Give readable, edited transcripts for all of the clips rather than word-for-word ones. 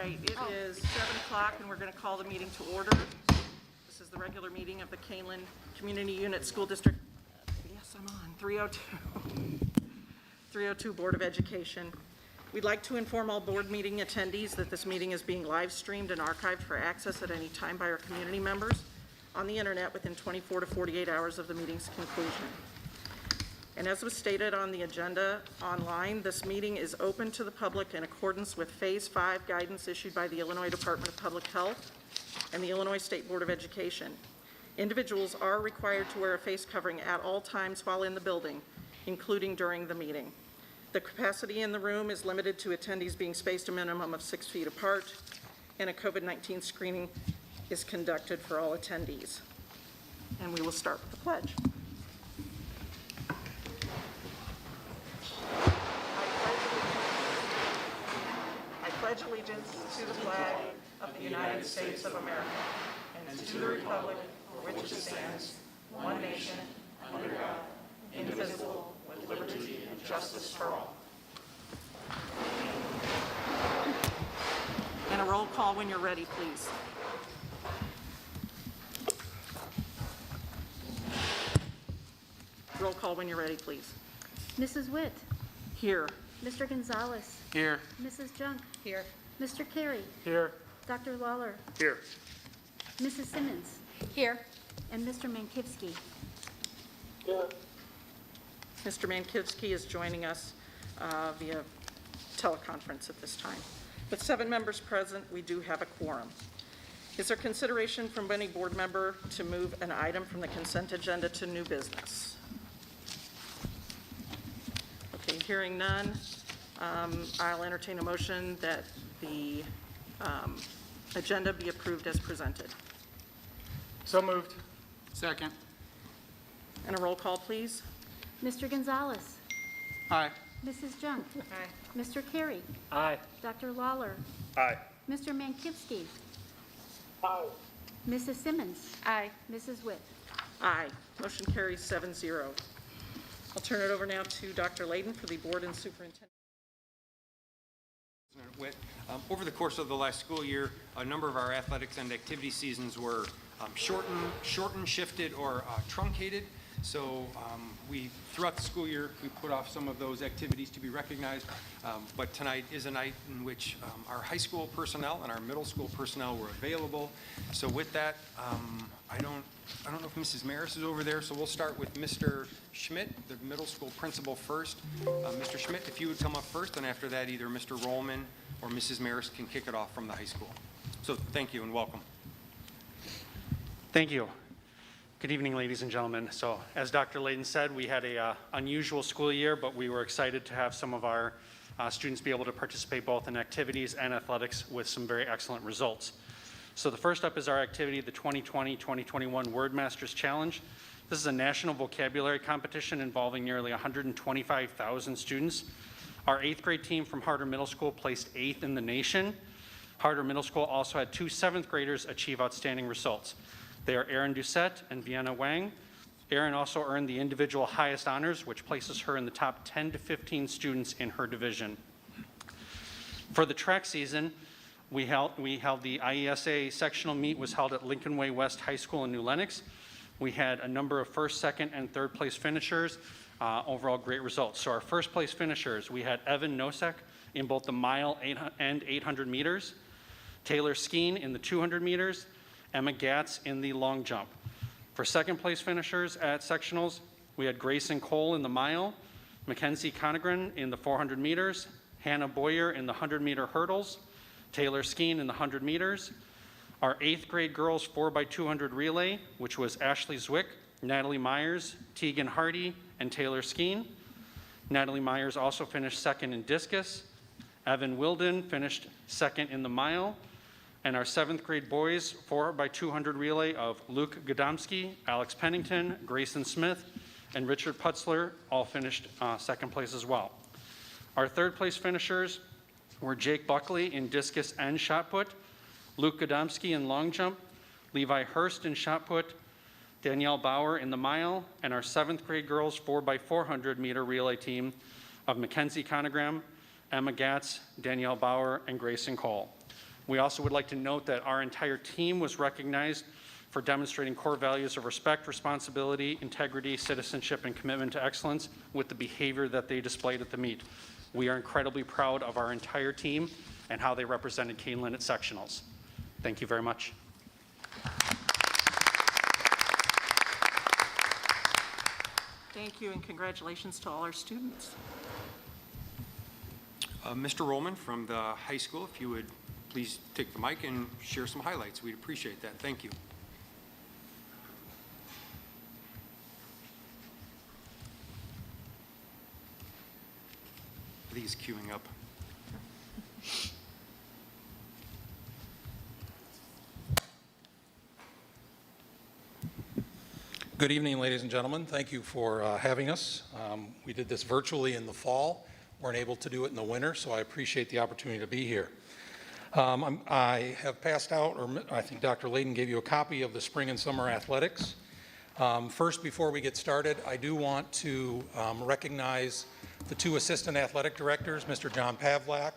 right, it is 7 o'clock and we're going to call the meeting to order. This is the regular meeting of the Kaneland Community Unit School District. Yes, I'm on. 302 Board of Education. We'd like to inform all board meeting attendees that this meeting is being live streamed and archived for access at any time by our community members on the internet within 24 to 48 hours of the meeting's conclusion. And as was stated on the agenda online, this meeting is open to the public in accordance with Phase 5 guidance issued by the Illinois Department of Public Health and the Illinois State Board of Education. Individuals are required to wear a face covering at all times while in the building, including during the meeting. The capacity in the room is limited to attendees being spaced a minimum of 6 feet apart, and a COVID-19 screening is conducted for all attendees. And we will start with the pledge. I pledge allegiance to the flag of the United States of America and to the republic for which it stands, one nation, under God, indivisible, with liberty and justice for all. And a roll call when you're ready, please. Roll call when you're ready, please. Mrs. Witt. Here. Mr. Gonzalez. Here. Mrs. Junk. Here. Mr. Carey. Here. Dr. Lawler. Here. Mrs. Simmons. Here. And Mr. Mankivsky. Here. Mr. Mankivsky is joining us via teleconference at this time. With 7 members present, we do have a quorum. Is there consideration from any board member to move an item from the consent agenda to new business? Okay, hearing none, I'll entertain a motion that the agenda be approved as presented. So moved. Second. And a roll call, please. Mr. Gonzalez. Aye. Mrs. Junk. Aye. Mr. Carey. Aye. Dr. Lawler. Aye. Mr. Mankivsky. Aye. Mrs. Simmons. Aye. Mrs. Witt. Aye. Motion carries 7-0. I'll turn it over now to Dr. Layden for the board and superintendent. Witt. Over the course of the last school year, a number of our athletics and activity seasons were shortened, shifted, or truncated. So throughout the school year, we put off some of those activities to be recognized. But tonight is a night in which our high school personnel and our middle school personnel were available. So with that, I don't know if Mrs. Maris is over there, so we'll start with Mr. Schmidt, the middle school principal first. Mr. Schmidt, if you would come up first, and after that, either Mr. Rollman or Mrs. Maris can kick it off from the high school. So thank you and welcome. Thank you. Good evening, ladies and gentlemen. So as Dr. Layden said, we had a unusual school year, but we were excited to have some of our students be able to participate both in activities and athletics with some very excellent results. So the first up is our activity, the 2020-2021 Word Masters Challenge. This is a national vocabulary competition involving nearly 125,000 students. Our 8th grade team from Harder Middle School placed 8th in the nation. Harder Middle School also had 2 7th graders achieve outstanding results. They are Erin Doucette and Vienna Wang. Erin also earned the individual highest honors, which places her in the top 10 to 15 students in her division. For the track season, we held the IESA sectional meet was held at Lincoln Way West High School in New Lenox. We had a number of first, second, and third place finishers. Overall, great results. So our first place finishers, we had Evan Nosek in both the mile and 800 meters, Taylor Skeen in the 200 meters, Emma Gatz in the long jump. For second place finishers at sectionals, we had Grayson Cole in the mile, Mackenzie Conagren in the 400 meters, Hannah Boyer in the 100 meter hurdles, Taylor Skeen in the 100 meters. Our 8th grade girls 4x200 relay, which was Ashley Zwick, Natalie Myers, Tegan Hardy, and Taylor Skeen. Natalie Myers also finished second in discus. Evan Wilden finished second in the mile. And our 7th grade boys 4x200 relay of Luke Godomsky, Alex Pennington, Grayson Smith, and Richard Putzler all finished second place as well. Our 3rd place finishers were Jake Buckley in discus and shot put, Luke Godomsky in long jump, Levi Hurst in shot put, Danielle Bauer in the mile, and our 7th grade girls 4x400 meter relay team of Mackenzie Conogram, Emma Gatz, Danielle Bauer, and Grayson Cole. We also would like to note that our entire team was recognized for demonstrating core values of respect, responsibility, integrity, citizenship, and commitment to excellence with the behavior that they displayed at the meet. We are incredibly proud of our entire team and how they represented Kaneland at sectionals. Thank you very much. Thank you, and congratulations to all our students. Mr. Rollman from the high school, if you would please take the mic and share some highlights. We'd appreciate that. Thank you. I think he's queuing up. Good evening, ladies and gentlemen. Thank you for having us. We did this virtually in the fall. Weren't able to do it in the winter, so I appreciate the opportunity to be here. I have passed out, or I think Dr. Layden gave you a copy of the spring and summer athletics. First, before we get started, I do want to recognize the two assistant athletic directors, Mr. John Pavlak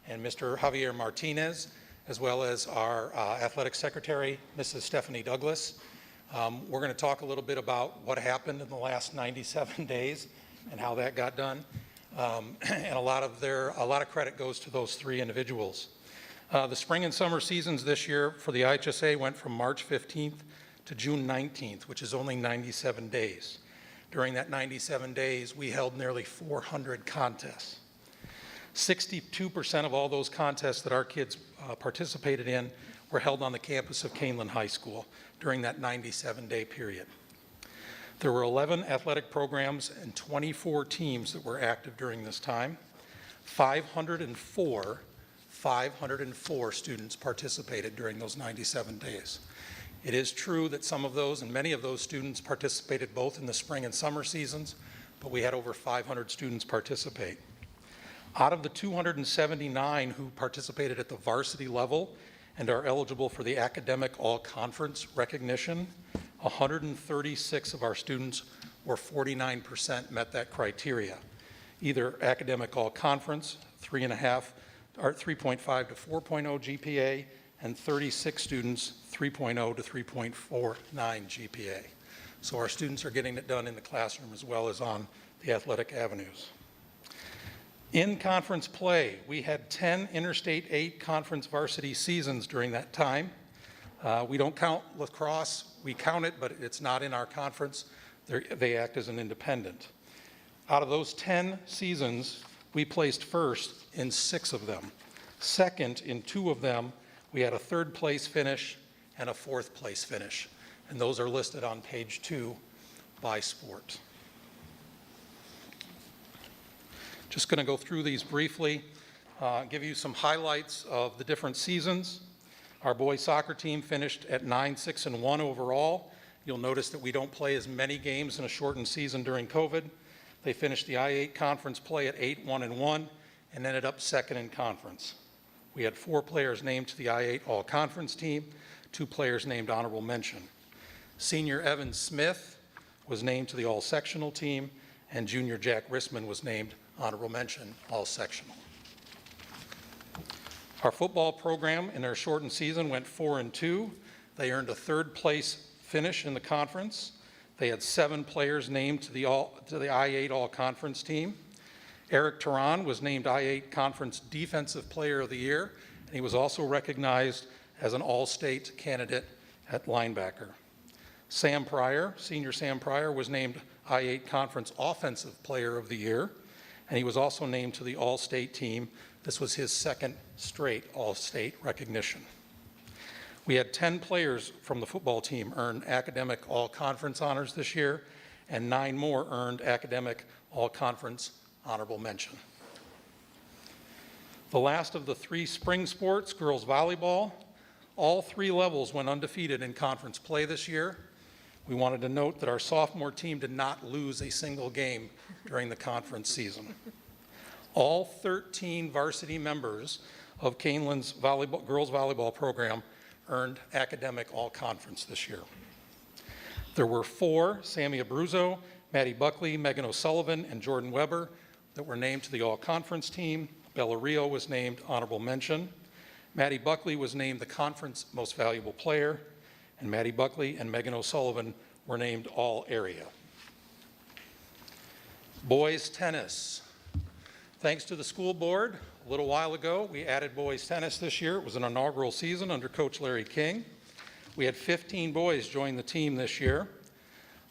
and Mr. Javier Martinez, as well as our athletic secretary, Mrs. Stephanie Douglas. We're going to talk a little bit about what happened in the last 97 days and how that got done. And a lot of credit goes to those three individuals. The spring and summer seasons this year for the IHSA went from March 15th to June 19th, which is only 97 days. During that 97 days, we held nearly 400 contests. 62% of all those contests that our kids participated in were held on the campus of Kaneland High School during that 97-day period. There were 11 athletic programs and 24 teams that were active during this time. 504 students participated during those 97 days. It is true that some of those and many of those students participated both in the spring and summer seasons, but we had over 500 students participate. Out of the 279 who participated at the varsity level and are eligible for the academic all-conference recognition, 136 of our students, or 49%, met that criteria. Either academic all-conference, 3.5 to 4.0 GPA, and 36 students, 3.0 to 3.49 GPA. So our students are getting it done in the classroom as well as on the athletic avenues. In conference play, we had 10 Interstate 8 conference varsity seasons during that time. We don't count lacrosse. We count it, but it's not in our conference. They act as an independent. Out of those 10 seasons, we placed first in 6 of them. Second in 2 of them, we had a 3rd place finish and a 4th place finish. And those are listed on page 2 by sport. Just going to go through these briefly, give you some highlights of the different seasons. Our boys soccer team finished at 9-6-1 overall. You'll notice that we don't play as many games in a shortened season during COVID. They finished the I-8 conference play at 8-1-1 and ended up 2nd in conference. We had 4 players named to the I-8 all-conference team, 2 players named honorable mention. Senior Evan Smith was named to the all-sectional team, and junior Jack Rissman was named honorable mention all-sectional. Our football program in our shortened season went 4-2. They earned a 3rd place finish in the conference. They had 7 players named to the I-8 all-conference team. Eric Teran was named I-8 Conference Defensive Player of the Year, and he was also recognized as an all-state candidate at linebacker. Sam Pryor, senior Sam Pryor, was named I-8 Conference Offensive Player of the Year, and he was also named to the all-state team. This was his 2nd straight all-state recognition. We had 10 players from the football team earn academic all-conference honors this year, and 9 more earned academic all-conference honorable mention. The last of the 3 spring sports, girls volleyball, all 3 levels went undefeated in conference play this year. We wanted to note that our sophomore team did not lose a single game during the conference season. All 13 varsity members of Kaneland's girls volleyball program earned academic all-conference this year. There were 4, Sammy Abruzzo, Maddie Buckley, Megan O'Sullivan, and Jordan Weber, that were named to the all-conference team. Bella Rio was named honorable mention. Maddie Buckley was named the conference most valuable player, and Maddie Buckley and Megan O'Sullivan were named all-area. Boys tennis. Thanks to the school board, a little while ago, we added boys tennis this year. It was an inaugural season under Coach Larry King. We had 15 boys join the team this year.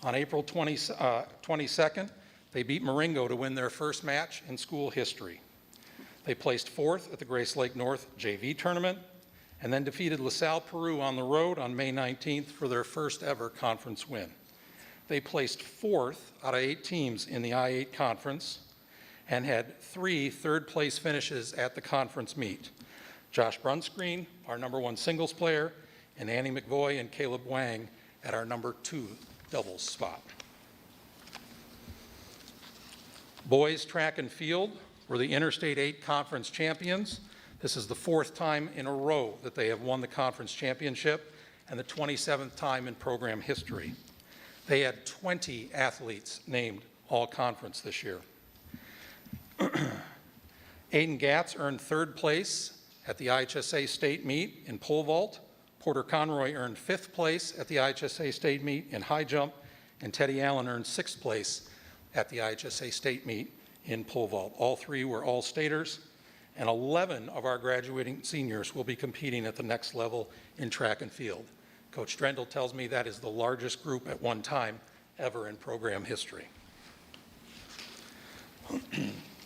On April 22nd, they beat Marengo to win their first match in school history. They placed fourth at the Grace Lake North JV tournament and then defeated LaSalle Peru on the road on May 19th for their first ever conference win. They placed fourth out of 8 teams in the I-8 conference and had 3 third-place finishes at the conference meet. Josh Brunscreen, our #1 singles player, and Annie McVoy and Caleb Wang at our #2 doubles spot. Boys track and field were the Interstate 8 Conference champions. This is the 4th time in a row that they have won the conference championship and the 27th time in program history. They had 20 athletes named all-conference this year. Aiden Gatz earned 3rd place at the IHSA state meet in pole vault. Porter Conroy earned 5th place at the IHSA state meet in high jump, and Teddy Allen earned 6th place at the IHSA state meet in pole vault. All 3 were all-staters, and 11 of our graduating seniors will be competing at the next level in track and field. Coach Drendel tells me that is the largest group at one time ever in program history.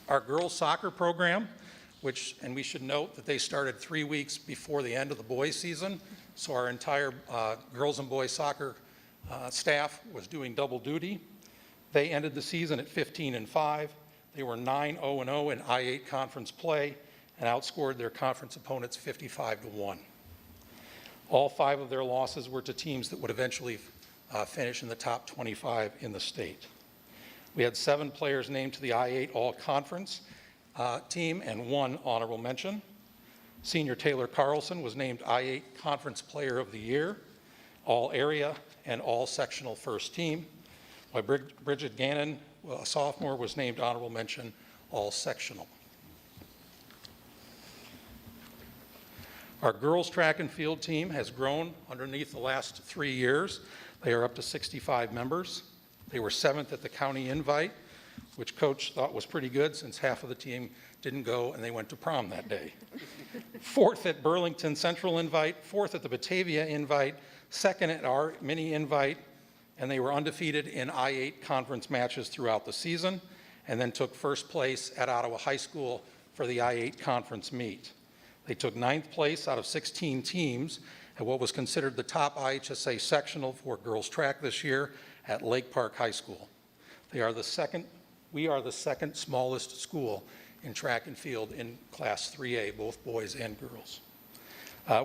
Our girls soccer program, and we should note that they started 3 weeks before the end of the boys season, so our entire girls and boys soccer staff was doing double duty. They ended the season at 15-5. They were 9-0-0 in I-8 conference play and outscored their conference opponents 55-1. All 5 of their losses were to teams that would eventually finish in the top 25 in the state. We had 7 players named to the I-8 all-conference team and 1 honorable mention. Senior Taylor Carlson was named I-8 Conference Player of the Year, all-area and all-sectional first team, while Bridget Gannon, a sophomore, was named honorable mention, all-sectional. Our girls track and field team has grown underneath the last 3 years. They are up to 65 members. They were 7th at the county invite, which Coach thought was pretty good since half of the team didn't go and they went to prom that day. 4th at Burlington Central invite, 4th at the Batavia invite, 2nd at our mini invite, and they were undefeated in I-8 conference matches throughout the season, and then took 1st place at Ottawa High School for the I-8 conference meet. They took 9th place out of 16 teams at what was considered the top IHSA sectional for girls track this year at Lake Park High School. We are the second smallest school in track and field in Class 3A, both boys and girls.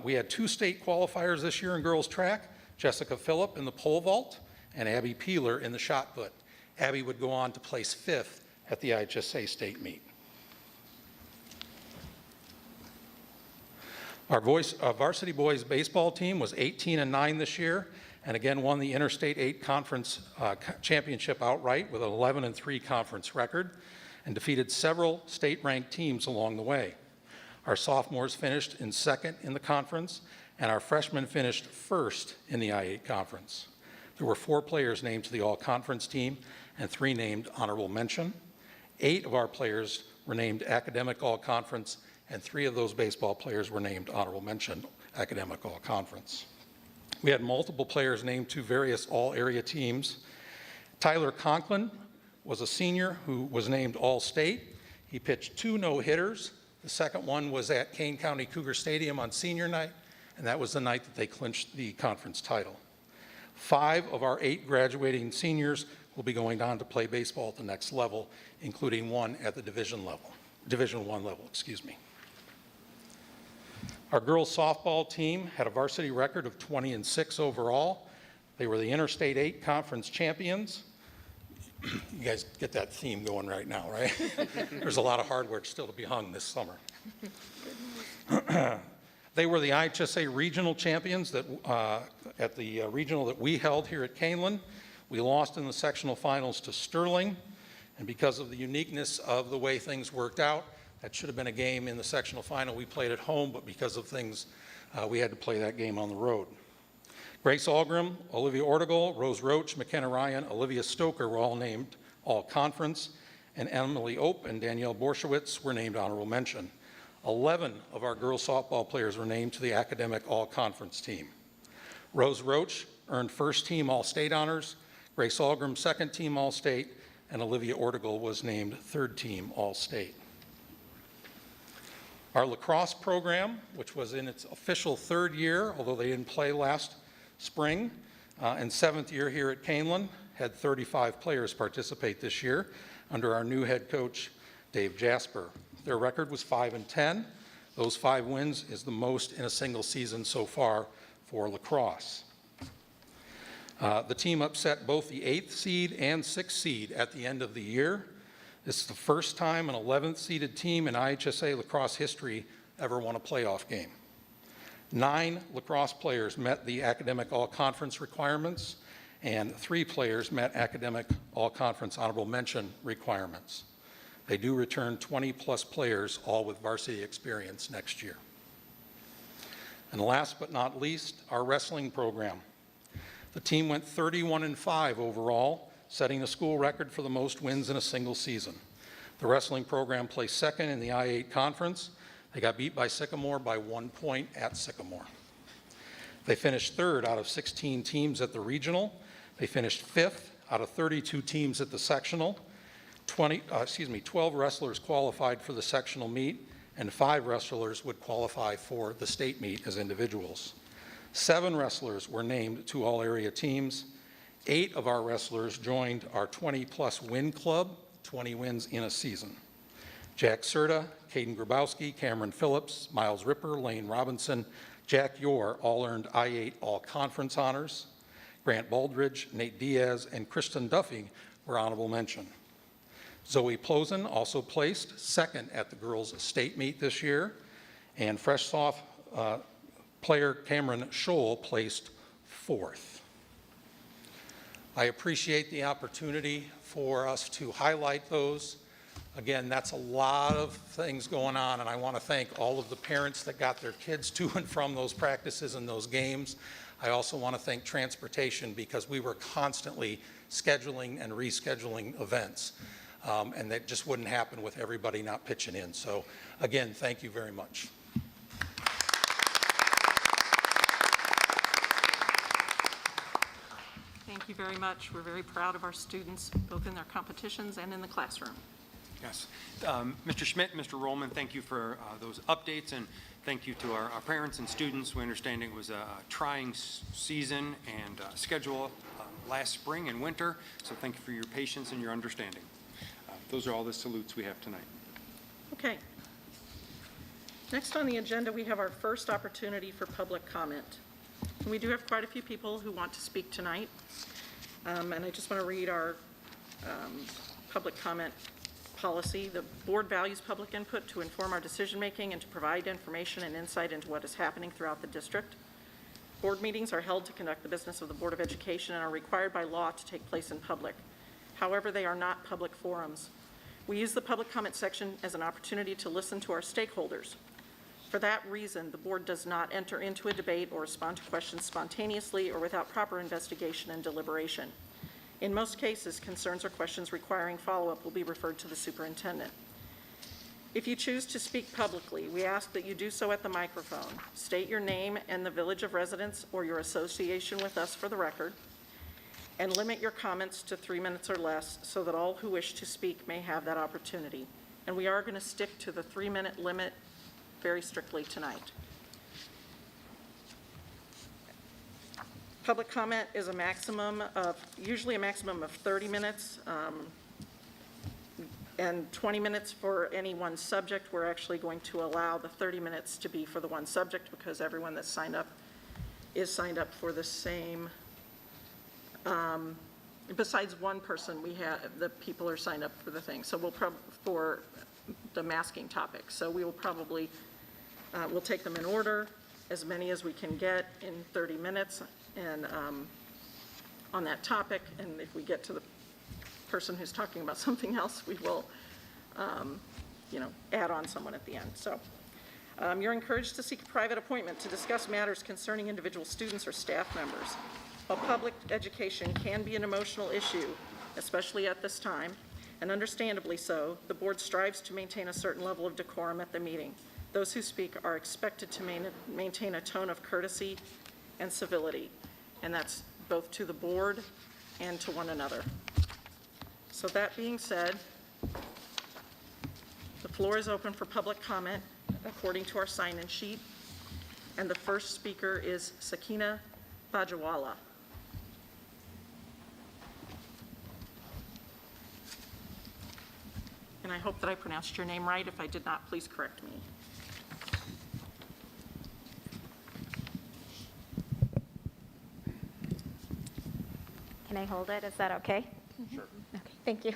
We had 2 state qualifiers this year in girls track, Jessica Phillip in the pole vault and Abby Peeler in the shot put. Abby would go on to place 5th at the IHSA state meet. Our varsity boys baseball team was 18-9 this year, and again won the Interstate 8 Conference Championship outright with an 11-3 conference record, and defeated several state-ranked teams along the way. Our sophomores finished in 2nd in the conference, and our freshmen finished 1st in the I-8 conference. There were 4 players named to the all-conference team and 3 named honorable mention. 8 of our players were named academic all-conference, and 3 of those baseball players were named honorable mention academic all-conference. We had multiple players named to various all-area teams. Tyler Conklin was a senior who was named all-state. He pitched 2 no-hitters. The second one was at Kane County Cougar Stadium on senior night, and that was the night that they clinched the conference title. 5 of our 8 graduating seniors will be going on to play baseball at the next level, including 1 at the Division I level, excuse me. Our girls softball team had a varsity record of 20-6 overall. They were the Interstate 8 Conference champions. You guys get that theme going right now, right? There's a lot of hardware still to be hung this summer. They were the IHSA regional champions at the regional that we held here at Kaneland. We lost in the sectional finals to Sterling, and because of the uniqueness of the way things worked out, That should have been a game in the sectional final. We played at home, but because of things, we had to play that game on the road. Grace Algrim, Olivia Ortegal, Rose Roach, McKenna Ryan, Olivia Stoker were all named All-Conference, and Emily Ope and Danielle Borshowitz were named Honorable Mention. 11 of our girls softball players were named to the Academic All-Conference team. Rose Roach earned first team All-State honors, Grace Algrim second team All-State, and Olivia Ortegal was named third team All-State. Our lacrosse program, which was in its official third year, although they didn't play last spring, and seventh year here at Kaneland, had 35 players participate this year under our new head coach, Dave Jasper. Their record was 5-10. Those 5 wins is the most in a single season so far for lacrosse. The team upset both the 8th seed and 6th seed at the end of the year. This is the first time an 11th seeded team in IHSA lacrosse history ever won a playoff game. 9 lacrosse players met the academic all-conference requirements, and 3 players met academic all-conference honorable mention requirements. They do return 20-plus players, all with varsity experience next year. And last but not least, our wrestling program. The team went 31-5 overall, setting the school record for the most wins in a single season. The wrestling program placed second in the I-8 conference. They got beat by Sycamore by 1 point at Sycamore. They finished third out of 16 teams at the regional. They finished fifth out of 32 teams at the sectional. 12 wrestlers qualified for the sectional meet, and 5 wrestlers would qualify for the state meet as individuals. 7 wrestlers were named to all area teams. 8 of our wrestlers joined our 20-plus win club, 20 wins in a season. Jack Serta, Caden Grabowski, Cameron Phillips, Miles Ripper, Lane Robinson, Jack Yore all earned I-8 all-conference honors. Grant Baldridge, Nate Diaz, and Kristen Duffy were honorable mention. Zoe Plosen also placed second at the girls' state meet this year, and fresh soft player Cameron Scholl placed fourth. I appreciate the opportunity for us to highlight those. Again, that's a lot of things going on, and I want to thank all of the parents that got their kids to and from those practices and those games. I also want to thank transportation, because we were constantly scheduling and rescheduling events, and that just wouldn't happen with everybody not pitching in. So again, thank you very much. Thank you very much. We're very proud of our students, both in their competitions and in the classroom. Yes. Mr. Schmidt, Mr. Rollman, thank you for those updates, and thank you to our parents and students. We understand it was a trying season and schedule last spring and winter, so thank you for your patience and your understanding. Those are all the salutes we have tonight. Okay. Next on the agenda, we have our first opportunity for public comment. And we do have quite a few people who want to speak tonight, and I just want to read our public comment policy. The board values public input to inform our decision-making and to provide information and insight into what is happening throughout the district. Board meetings are held to conduct the business of the Board of Education and are required by law to take place in public. However, they are not public forums. We use the public comment section as an opportunity to listen to our stakeholders. For that reason, the board does not enter into a debate or respond to questions spontaneously or without proper investigation and deliberation. In most cases, concerns or questions requiring follow-up will be referred to the superintendent. If you choose to speak publicly, we ask that you do so at the microphone. State your name and the village of residence or your association with us for the record, and limit your comments to 3 minutes or less so that all who wish to speak may have that opportunity. And we are going to stick to the 3-minute limit very strictly tonight. Public comment is usually a maximum of 30 minutes and 20 minutes for any one subject. We're actually going to allow the 30 minutes to be for the one subject because everyone that's signed up is signed up for the same. Besides one person, the people are signed up for the thing. So for the masking topic. So we will probably, we'll take them in order, as many as we can get in 30 minutes. And on that topic, and if we get to the person who's talking about something else, we will add on someone at the end. So you're encouraged to seek a private appointment to discuss matters concerning individual students or staff members. While public education can be an emotional issue, especially at this time, and understandably so, the board strives to maintain a certain level of decorum at the meeting. Those who speak are expected to maintain a tone of courtesy and civility, and that's both to the board and to one another. So that being said, the floor is open for public comment according to our sign-in sheet, and the first speaker is Sakina Bajawala. And I hope that I pronounced your name right. If I did not, please correct me. Can I hold it? Is that okay? Sure. Okay, thank you.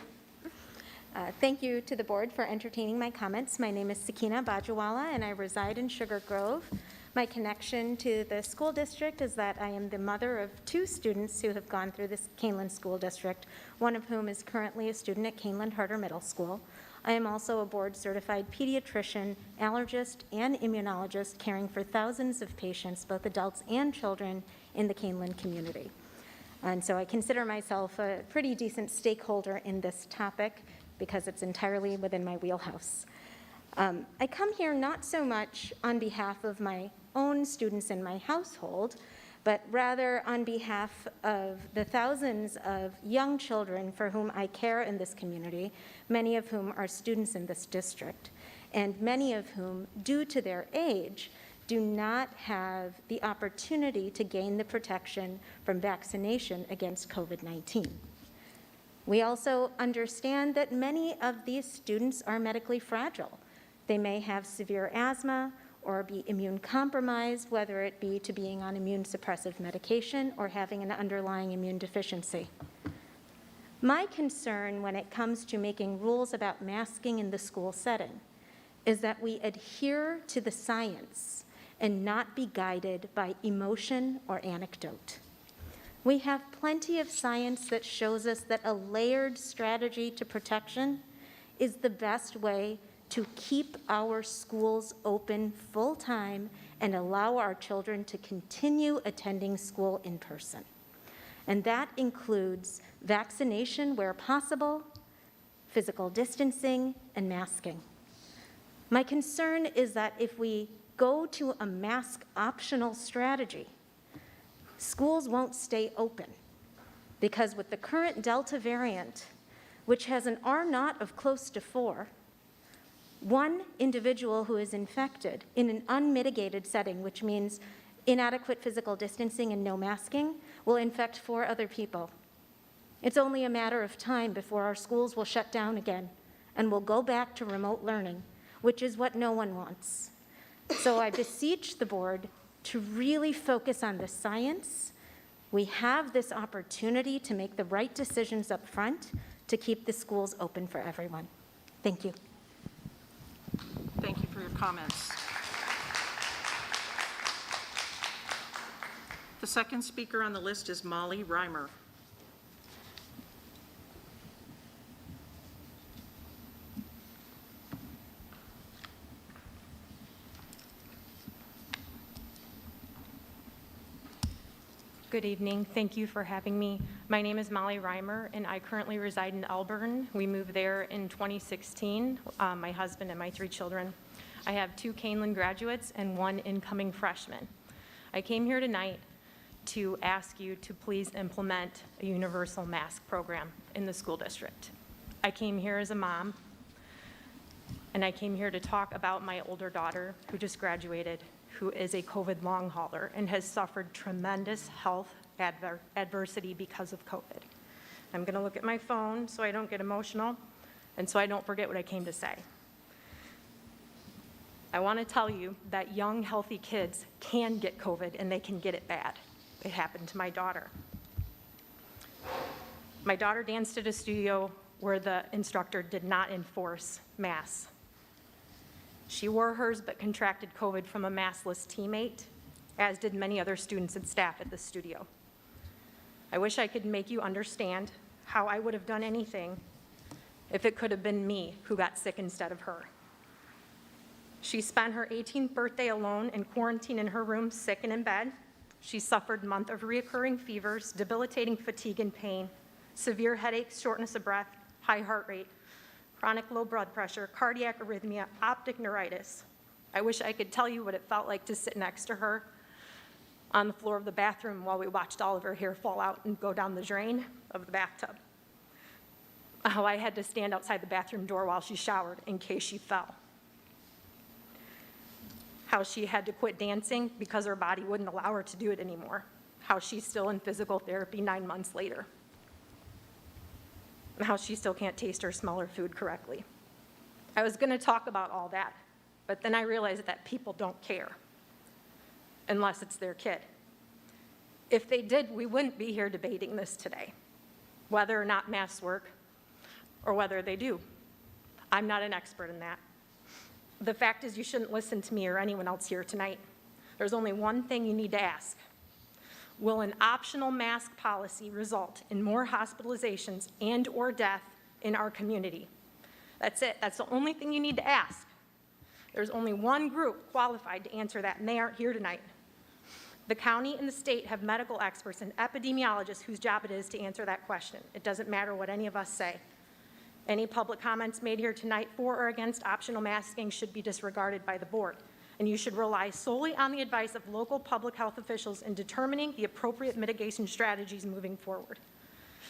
Thank you to the board for entertaining my comments. My name is Sakina Bajawala, and I reside in Sugar Grove. My connection to the school district is that I am the mother of 2 students who have gone through this Kaneland School District, one of whom is currently a student at Kaneland Harder Middle School. I am also a board-certified pediatrician, allergist, and immunologist caring for thousands of patients, both adults and children, in the Kaneland community. And so I consider myself a pretty decent stakeholder in this topic because it's entirely within my wheelhouse. I come here not so much on behalf of my own students in my household, but rather on behalf of the thousands of young children for whom I care in this community, many of whom are students in this district, and many of whom, due to their age, do not have the opportunity to gain the protection from vaccination against COVID-19. We also understand that many of these students are medically fragile. They may have severe asthma or be immune compromised, whether it be to being on immune suppressive medication or having an underlying immune deficiency. My concern when it comes to making rules about masking in the school setting is that we adhere to the science and not be guided by emotion or anecdote. We have plenty of science that shows us that a layered strategy to protection is the best way to keep our schools open full-time and allow our children to continue attending school in person. And that includes vaccination where possible, physical distancing, and masking. My concern is that if we go to a mask-optional strategy, schools won't stay open, because with the current Delta variant, which has an R0 of close to 4, one individual who is infected in an unmitigated setting, which means inadequate physical distancing and no masking, will infect 4 other people. It's only a matter of time before our schools will shut down again and we'll go back to remote learning, which is what no one wants. So I beseech the board to really focus on the science. We have this opportunity to make the right decisions up front to keep the schools open for everyone. Thank you. Thank you for your comments. The second speaker on the list is Molly Reimer. Good evening. Thank you for having me. My name is Molly Reimer, and I currently reside in Elburn. We moved there in 2016, my husband and my 3 children. I have 2 Kaneland graduates and 1 incoming freshman. I came here tonight to ask you to please implement a universal mask program in the school district. I came here as a mom, and I came here to talk about my older daughter who just graduated, who is a COVID long hauler and has suffered tremendous health adversity because of COVID. I'm going to look at my phone so I don't get emotional and so I don't forget what I came to say. I want to tell you that young, healthy kids can get COVID and they can get it bad. It happened to my daughter. My daughter danced at a studio where the instructor did not enforce masks. She wore hers but contracted COVID from a maskless teammate, as did many other students and staff at the studio. I wish I could make you understand how I would have done anything if it could have been me who got sick instead of her. She spent her 18th birthday alone in quarantine in her room, sick and in bed. She suffered a month of reoccurring fevers, debilitating fatigue and pain, severe headaches, shortness of breath, high heart rate, chronic low blood pressure, cardiac arrhythmia, optic neuritis. I wish I could tell you what it felt like to sit next to her on the floor of the bathroom while we watched all of her hair fall out and go down the drain of the bathtub. How I had to stand outside the bathroom door while she showered in case she fell. How she had to quit dancing because her body wouldn't allow her to do it anymore. How she's still in physical therapy 9 months later. And how she still can't taste or smell her food correctly. I was going to talk about all that, but then I realized that people don't care unless it's their kid. If they did, we wouldn't be here debating this today, whether or not masks work or whether they do. I'm not an expert in that. The fact is, you shouldn't listen to me or anyone else here tonight. There's only one thing you need to ask. Will an optional mask policy result in more hospitalizations and/or death in our community? That's it. That's the only thing you need to ask. There's only one group qualified to answer that, and they aren't here tonight. The county and the state have medical experts and epidemiologists whose job it is to answer that question. It doesn't matter what any of us say. Any public comments made here tonight for or against optional masking should be disregarded by the board, and you should rely solely on the advice of local public health officials in determining the appropriate mitigation strategies moving forward.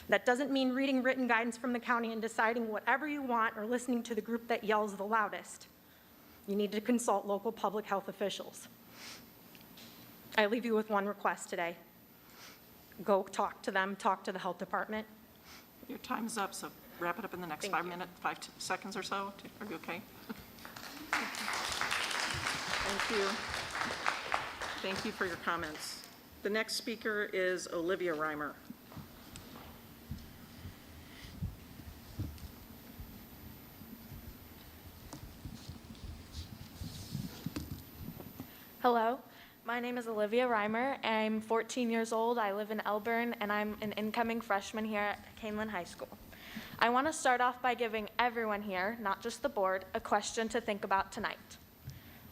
That doesn't mean reading written guidance from the county and deciding whatever you want or listening to the group that yells the loudest. You need to consult local public health officials. I leave you with one request today. Go talk to them, talk to the health department. Your time's up, so wrap it up in the next Thank 5 you. minutes, 5 seconds or so. Are you okay? Thank you. Thank you for your comments. The next speaker is Olivia Reimer. Hello, my name is Olivia Reimer. I'm 14 years old. I live in Elburn, and I'm an incoming freshman here at Kaneland High School. I want to start off by giving everyone here, not just the board, a question to think about tonight.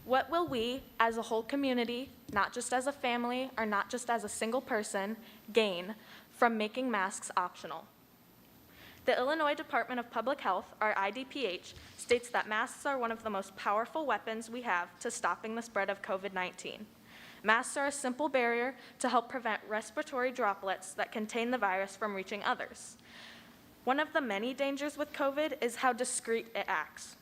What will we, as a whole community, not just as a family or not just as a single person, gain from making masks optional? The Illinois Department of Public Health, or IDPH, states that masks are one of the most powerful weapons we have to stopping the spread of COVID-19. Masks are a simple barrier to help prevent respiratory droplets that contain the virus from reaching others. One of the many dangers with COVID is how discreet it acts.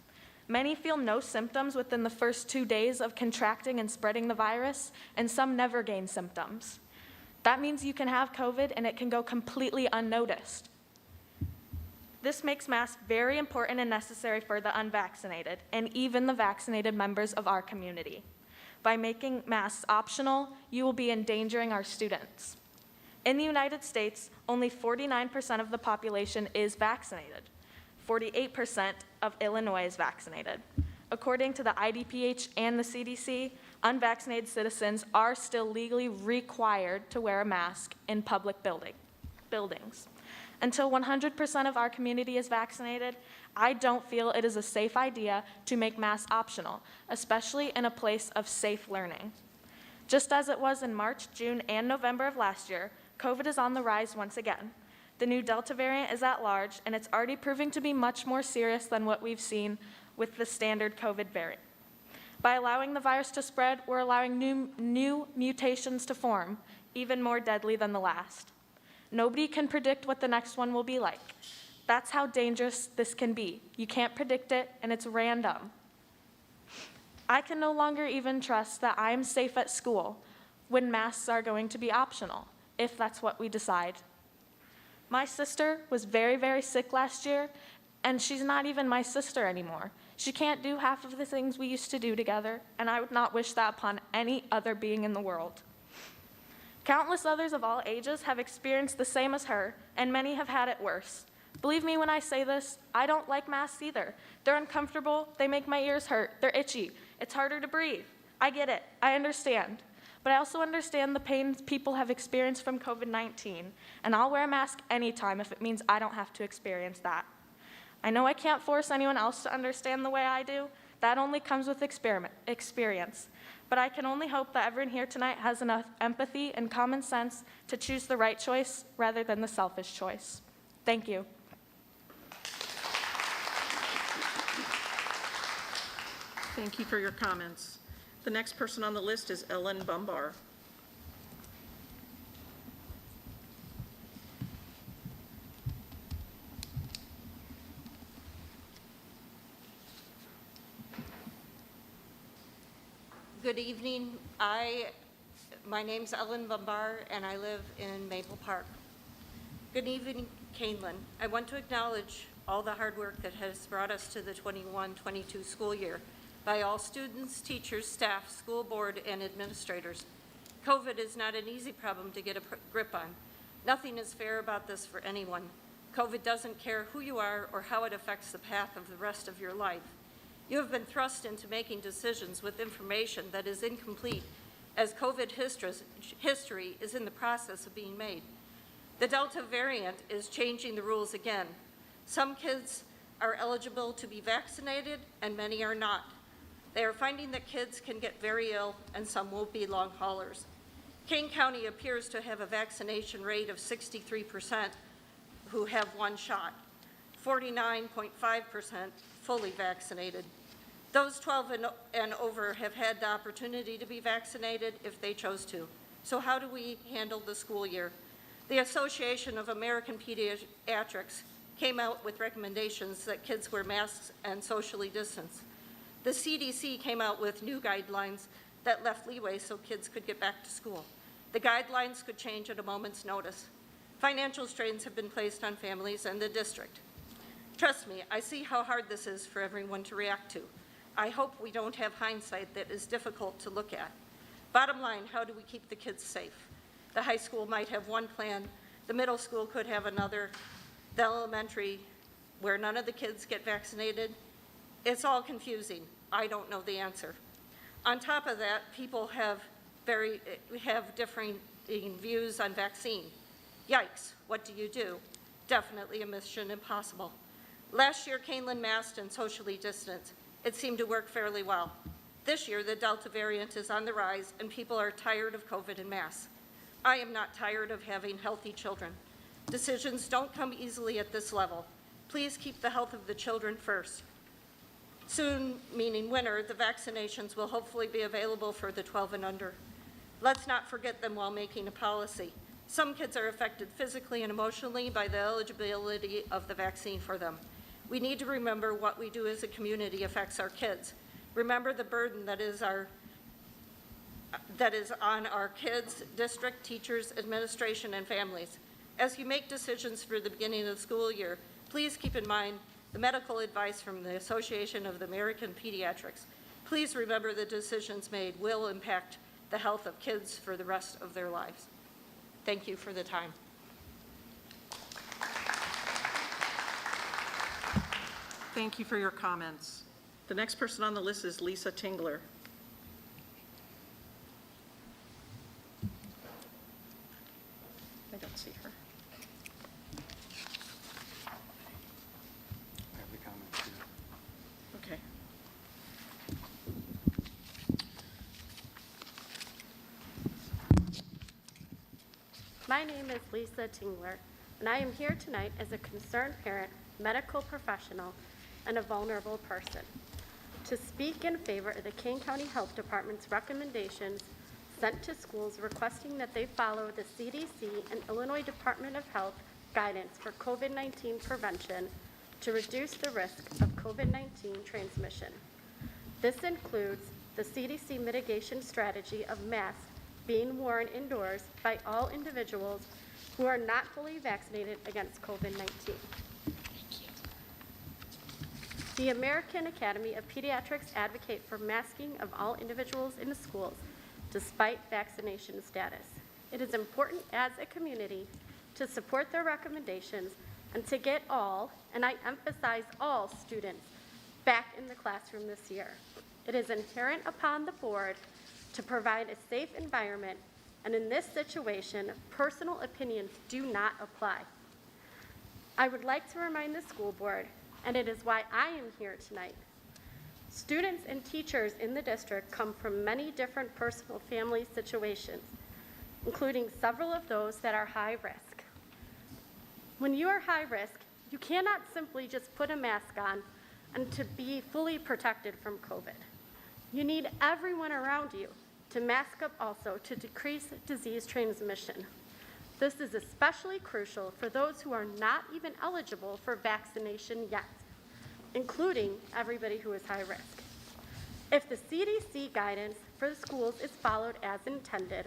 Many feel no symptoms within the first 2 days of contracting and spreading the virus, and some never gain symptoms. That means you can have COVID and it can go completely unnoticed. This makes masks very important and necessary for the unvaccinated and even the vaccinated members of our community. By making masks optional, you will be endangering our students. In the United States, only 49% of the population is vaccinated. 48% of Illinois is vaccinated. According to the IDPH and the CDC, unvaccinated citizens are still legally required to wear a mask in public buildings. Until 100% of our community is vaccinated, I don't feel it is a safe idea to make masks optional, especially in a place of safe learning. Just as it was in March, June, and November of last year, COVID is on the rise once again. The new Delta variant is at large, and it's already proving to be much more serious than what we've seen with the standard COVID variant. By allowing the virus to spread, we're allowing new mutations to form, even more deadly than the last. Nobody can predict what the next one will be like. That's how dangerous this can be. You can't predict it, and it's random. I can no longer even trust that I'm safe at school when masks are going to be optional, if that's what we decide. My sister was very, very sick last year, and she's not even my sister anymore. She can't do half of the things we used to do together, and I would not wish that upon any other being in the world. Countless others of all ages have experienced the same as her, and many have had it worse. Believe me when I say this, I don't like masks either. They're uncomfortable, they make my ears hurt, they're itchy, it's harder to breathe. I get it, I understand. But I also understand the pain people have experienced from COVID-19, and I'll wear a mask anytime if it means I don't have to experience that. I know I can't force anyone else to understand the way I do. That only comes with experience. But I can only hope that everyone here tonight has enough empathy and common sense to choose the right choice rather than the selfish choice. Thank you. Thank you for your comments. The next person on the list is Ellen Bumbar. Good evening. My name's Ellen Bumbar, and I live in Maple Park. Good evening, Kaneland. I want to acknowledge all the hard work that has brought us to the 21-22 school year by all students, teachers, staff, school board, and administrators. COVID is not an easy problem to get a grip on. Nothing is fair about this for anyone. COVID doesn't care who you are or how it affects the path of the rest of your life. You have been thrust into making decisions with information that is incomplete, as COVID history is in the process of being made. The Delta variant is changing the rules again. Some kids are eligible to be vaccinated and many are not. They are finding that kids can get very ill and some will be long haulers. Kane County appears to have a vaccination rate of 63% who have one shot, 49.5% fully vaccinated. Those 12 and over have had the opportunity to be vaccinated if they chose to. So how do we handle the school year? The Association of American Pediatrics came out with recommendations that kids wear masks and socially distance. The CDC came out with new guidelines that left leeway so kids could get back to school. The guidelines could change at a moment's notice. Financial strains have been placed on families and the district. Trust me, I see how hard this is for everyone to react to. I hope we don't have hindsight that is difficult to look at. Bottom line, how do we keep the kids safe? The high school might have one plan, the middle school could have another, the elementary, where none of the kids get vaccinated. It's all confusing. I don't know the answer. On top of that, people have differing views on vaccine. Yikes, what do you do? Definitely a mission impossible. Last year, Kaneland masked and socially distanced. It seemed to work fairly well. This year, the Delta variant is on the rise and people are tired of COVID and masks. I am not tired of having healthy children. Decisions don't come easily at this level. Please keep the health of the children first. Soon, meaning winter, the vaccinations will hopefully be available for the 12 and under. Let's not forget them while making a policy. Some kids are affected physically and emotionally by the eligibility of the vaccine for them. We need to remember what we do as a community affects our kids. Remember the burden that is on our kids, district, teachers, administration, and families. As you make decisions for the beginning of the school year, please keep in mind the medical advice from the Association of the American Pediatrics. Please remember the decisions made will impact the health of kids for the rest of their lives. Thank you for the time. Thank you for your comments. The next person on the list is Lisa Tingler. I don't see her. I have the comments here. Okay. My name is Lisa Tingler, and I am here tonight as a concerned parent, medical professional, and a vulnerable person to speak in favor of the Kane County Health Department's recommendations sent to schools requesting that they follow the CDC and Illinois Department of Health guidance for COVID-19 prevention to reduce the risk of COVID-19 transmission. This includes the CDC mitigation strategy of masks being worn indoors by all individuals who are not fully vaccinated against COVID-19. The American Academy of Pediatrics advocate for masking of all individuals in the schools despite vaccination status. It is important as a community to support their recommendations and to get all, and I emphasize all, students back in the classroom this year. It is inherent upon the board to provide a safe environment, and in this situation, personal opinions do not apply. I would like to remind the school board, and it is why I am here tonight. Students and teachers in the district come from many different personal family situations, including several of those that are high risk. When you are high risk, you cannot simply just put a mask on and to be fully protected from COVID. You need everyone around you to mask up also to decrease disease transmission. This is especially crucial for those who are not even eligible for vaccination yet, including everybody who is high risk. If the CDC guidance for the schools is followed as intended,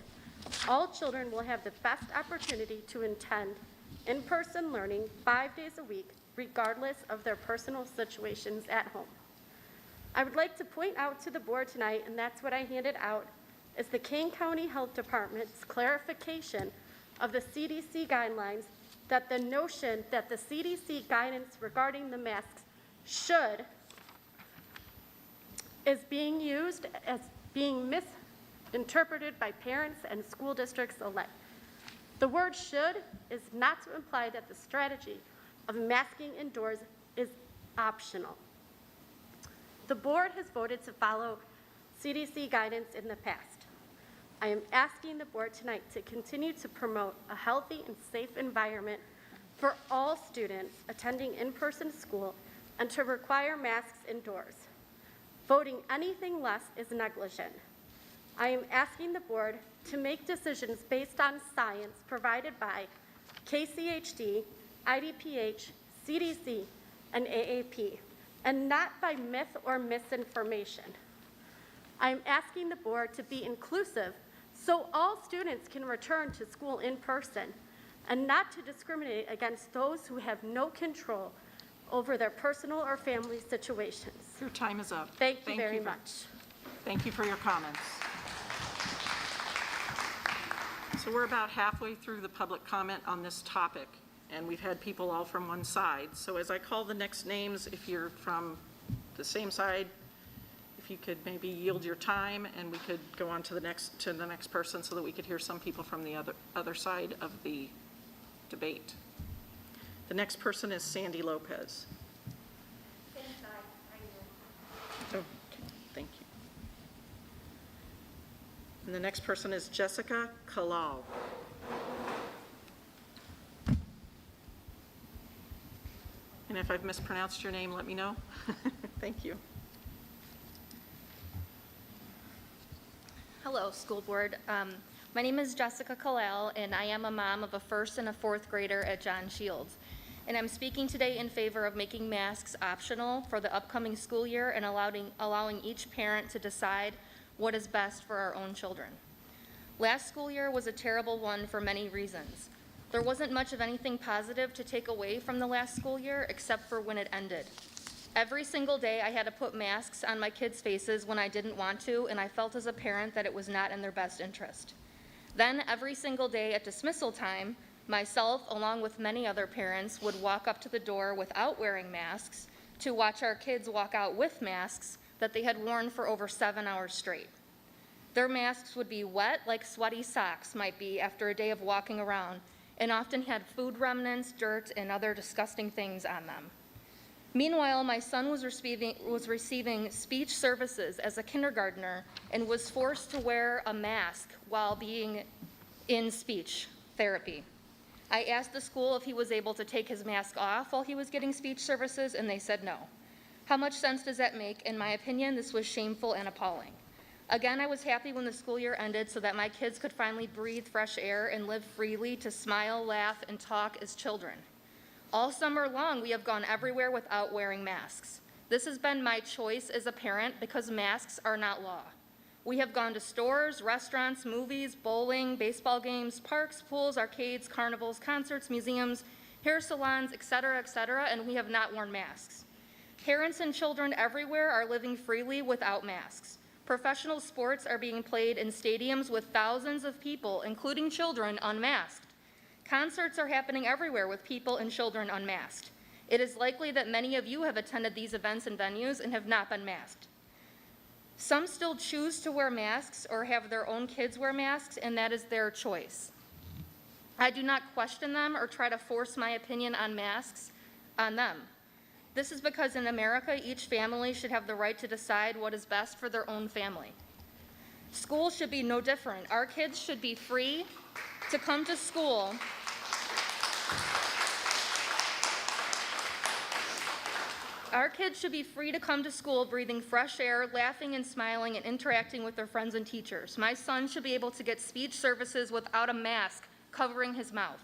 all children will have the best opportunity to attend in-person learning 5 days a week, regardless of their personal situations at home. I would like to point out to the board tonight, and that's what I handed out, is the Kane County Health Department's clarification of the CDC guidelines, that the notion that the CDC guidance regarding the masks should is being used as being misinterpreted by parents and school districts alike. The word should is not to imply that the strategy of masking indoors is optional. The board has voted to follow CDC guidance in the past. I am asking the board tonight to continue to promote a healthy and safe environment for all students attending in-person school and to require masks indoors. Voting anything less is negligent. I am asking the board to make decisions based on science provided by KCHD, IDPH, CDC, and AAP, and not by myth or misinformation. I am asking the board to be inclusive so all students can return to school in person and not to discriminate against those who have no control over their personal or family situations. Your time is up. Thank you very much. Thank you for your comments. So we're about halfway through the public comment on this topic, and we've had people all from one side. So as I call the next names, if you're from the same side, if you could maybe yield your time and we could go on to the next person so that we could hear some people from the other side of the debate. The next person is Sandy Lopez. Oh, okay, thank you. And the next person is Jessica Kalal. And if I've mispronounced your name, let me know. Thank you. Hello, school board. My name is Jessica Kalal, and I am a mom of a first and a fourth grader at John Shields. And I'm speaking today in favor of making masks optional for the upcoming school year and allowing each parent to decide what is best for our own children. Last school year was a terrible one for many reasons. There wasn't much of anything positive to take away from the last school year except for when it ended. Every single day I had to put masks on my kids' faces when I didn't want to, and I felt as a parent that it was not in their best interest. Then every single day at dismissal time, myself, along with many other parents, would walk up to the door without wearing masks to watch our kids walk out with masks that they had worn for over 7 hours straight. Their masks would be wet like sweaty socks might be after a day of walking around, and often had food remnants, dirt, and other disgusting things on them. Meanwhile, my son was receiving speech services as a kindergartner and was forced to wear a mask while being in speech therapy. I asked the school if he was able to take his mask off while he was getting speech services, and they said no. How much sense does that make? In my opinion, this was shameful and appalling. Again, I was happy when the school year ended so that my kids could finally breathe fresh air and live freely to smile, laugh, and talk as children. All summer long, we have gone everywhere without wearing masks. This has been my choice as a parent because masks are not law. We have gone to stores, restaurants, movies, bowling, baseball games, parks, pools, arcades, carnivals, concerts, museums, hair salons, etc., and we have not worn masks. Parents and children everywhere are living freely without masks. Professional sports are being played in stadiums with thousands of people, including children, unmasked. Concerts are happening everywhere with people and children unmasked. It is likely that many of you have attended these events and venues and have not been masked. Some still choose to wear masks or have their own kids wear masks, and that is their choice. I do not question them or try to force my opinion on masks on them. This is because in America, each family should have the right to decide what is best for their own family. School should be no different. Our kids should be free to come to school. Our kids should be free to come to school breathing fresh air, laughing and smiling, and interacting with their friends and teachers. My son should be able to get speech services without a mask covering his mouth.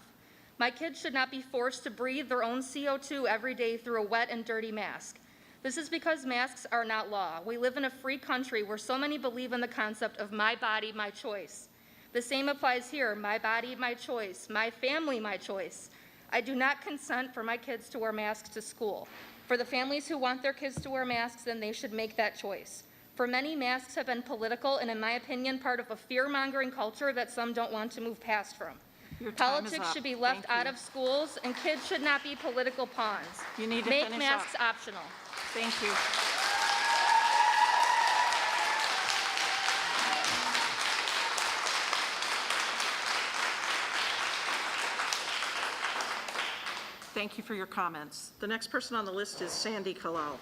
My kids should not be forced to breathe their own CO2 every day through a wet and dirty mask. This is because masks are not law. We live in a free country where so many believe in the concept of my body, my choice. The same applies here, my body, my choice, my family, my choice. I do not consent for my kids to wear masks to school. For the families who want their kids to wear masks, then they should make that choice. For many, masks have been political and, in my opinion, part of a fear-mongering culture that some don't want to move past from. Your time is Politics up. should be left Thank out you. of schools, and kids should not be political pawns. You need to Make finish masks up. optional. Thank you. Thank you for your comments. The next person on the list is Sandy Kalal.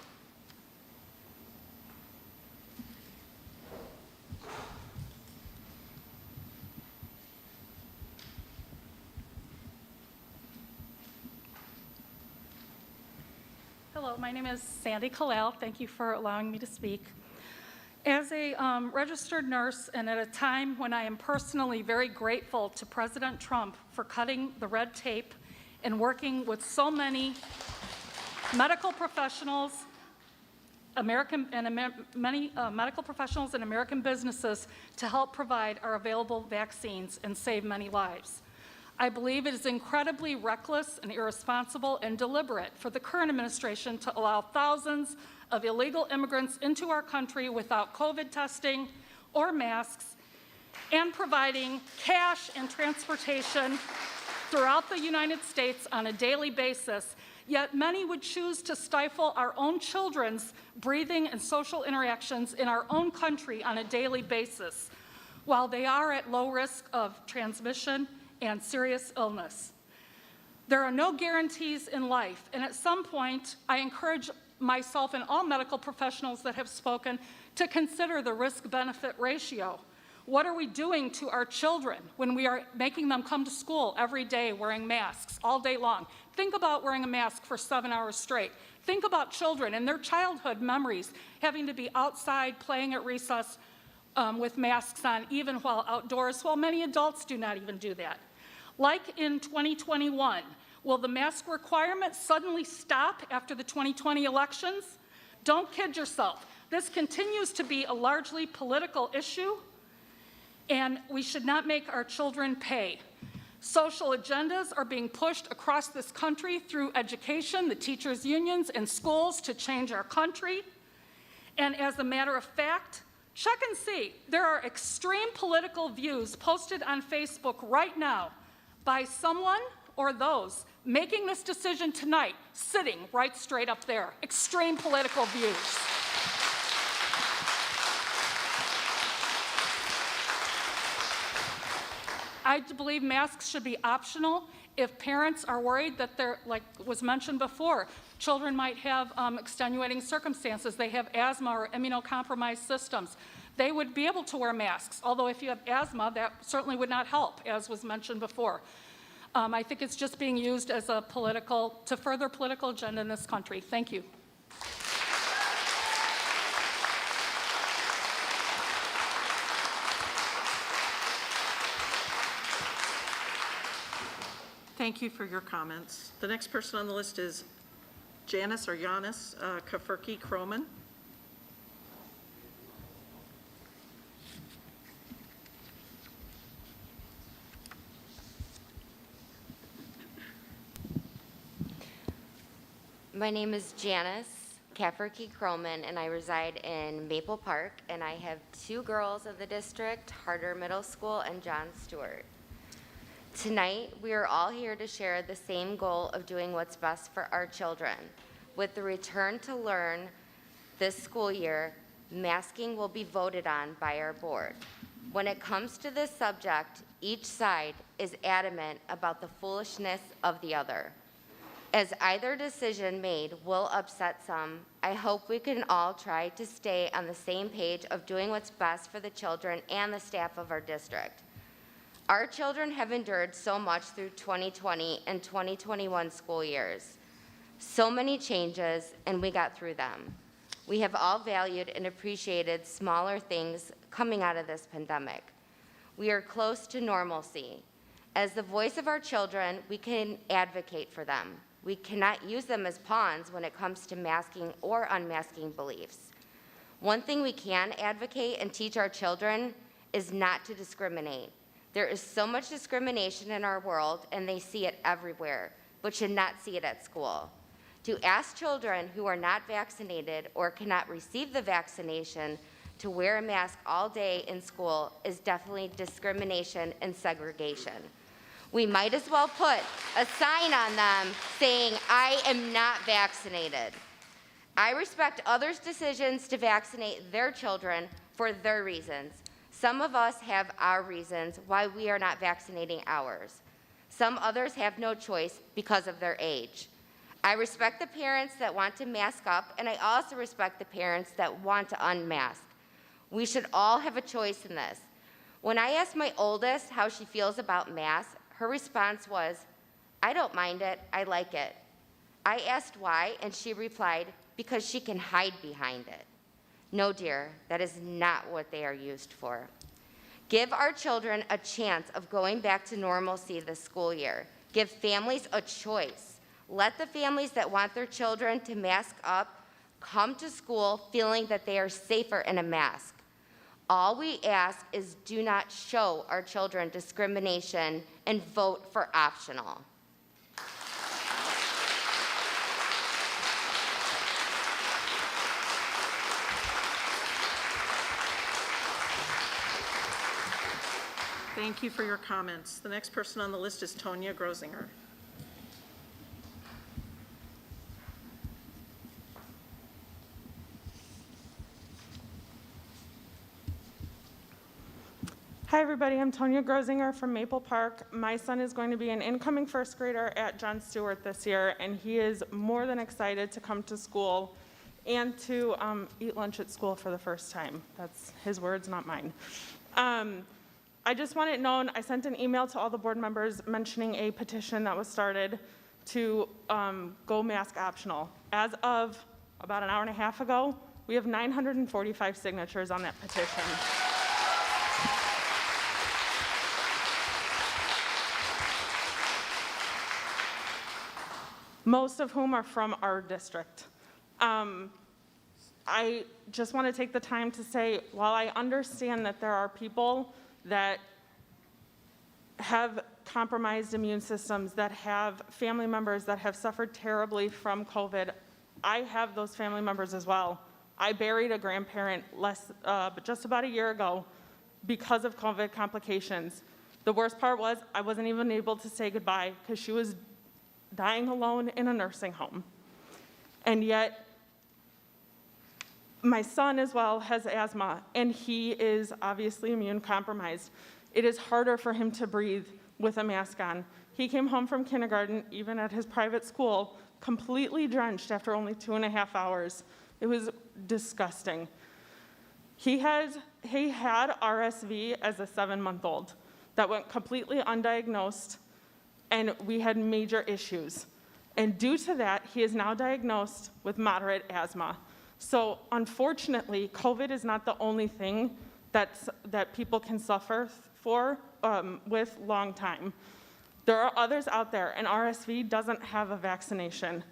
Hello, my name is Sandy Kalal. Thank you for allowing me to speak. As a registered nurse, and at a time when I am personally very grateful to President Trump for cutting the red tape and working with so many medical professionals, many medical professionals and American businesses to help provide our available vaccines and save many lives. I believe it is incredibly reckless and irresponsible and deliberate for the current administration to allow thousands of illegal immigrants into our country without COVID testing or masks, and providing cash and transportation throughout the United States on a daily basis. Yet many would choose to stifle our own children's breathing and social interactions in our own country on a daily basis, while they are at low risk of transmission and serious illness. There are no guarantees in life, and at some point, I encourage myself and all medical professionals that have spoken to consider the risk-benefit ratio. What are we doing to our children when we are making them come to school every day wearing masks all day long? Think about wearing a mask for 7 hours straight. Think about children and their childhood memories having to be outside playing at recess with masks on, even while outdoors, while many adults do not even do that. Like in 2021, will the mask requirement suddenly stop after the 2020 elections? Don't kid yourself. This continues to be a largely political issue, and we should not make our children pay. Social agendas are being pushed across this country through education, the teachers' unions, and schools to change our country. And as a matter of fact, check and see. There are extreme political views posted on Facebook right now by someone or those making this decision tonight, sitting right straight up there. Extreme political views. I believe masks should be optional if parents are worried that they're, like was mentioned before, children might have extenuating circumstances. They have asthma or immunocompromised systems. They would be able to wear masks, although if you have asthma, that certainly would not help, as was mentioned before. I think it's just being used as a to further political agenda in this country. Thank you. Thank you for your comments. The next person on the list is Janice Kafurki-Croman. My name is Janice Kafurki-Croman, and I reside in Maple Park, and I have 2 girls of the district, Harder Middle School and John Stewart. Tonight, we are all here to share the same goal of doing what's best for our children. With the return to learn this school year, masking will be voted on by our board. When it comes to this subject, each side is adamant about the foolishness of the other. As either decision made will upset some, I hope we can all try to stay on the same page of doing what's best for the children and the staff of our district. Our children have endured so much through 2020 and 2021 school years. So many changes, and we got through them. We have all valued and appreciated smaller things coming out of this pandemic. We are close to normalcy. As the voice of our children, we can advocate for them. We cannot use them as pawns when it comes to masking or unmasking beliefs. One thing we can advocate and teach our children is not to discriminate. There is so much discrimination in our world, and they see it everywhere, but should not see it at school. To ask children who are not vaccinated or cannot receive the vaccination to wear a mask all day in school is definitely discrimination and segregation. We might as well put a sign on them saying, "I am not vaccinated." I respect others' decisions to vaccinate their children for their reasons. Some of us have our reasons why we are not vaccinating ours. Some others have no choice because of their age. I respect the parents that want to mask up, and I also respect the parents that want to unmask. We should all have a choice in this. When I asked my oldest how she feels about masks, her response was, "I don't mind it, I like it." I asked why, and she replied, "Because she can hide behind it." No, dear, that is not what they are used for. Give our children a chance of going back to normalcy this school year. Give families a choice. Let the families that want their children to mask up come to school feeling that they are safer in a mask. All we ask is do not show our children discrimination and vote for optional. Thank you for your comments. The next person on the list is Tonya Grosinger. Hi, everybody. I'm Tonya Grosinger from Maple Park. My son is going to be an incoming first grader at John Stewart this year, and he is more than excited to come to school and to eat lunch at school for the first time. That's his words, not mine. I just want it known, I sent an email to all the board members mentioning a petition that was started to go mask optional. As of about an hour and a half ago, we have 945 signatures on that petition. Most of whom are from our district. I just want to take the time to say, while I understand that there are people that have compromised immune systems, that have family members that have suffered terribly from COVID, I have those family members as well. I buried a grandparent just about a year ago because of COVID complications. The worst part was I wasn't even able to say goodbye because she was dying alone in a nursing home. And yet, my son as well has asthma, and he is obviously immune compromised. It is harder for him to breathe with a mask on. He came home from kindergarten, even at his private school, completely drenched after only 2.5 hours. It was disgusting. He had RSV as a 7-month-old that went completely undiagnosed, and we had major issues. And due to that, he is now diagnosed with moderate asthma. So unfortunately, COVID is not the only thing that people can suffer with long time. There are others out there, and RSV doesn't have a vaccination.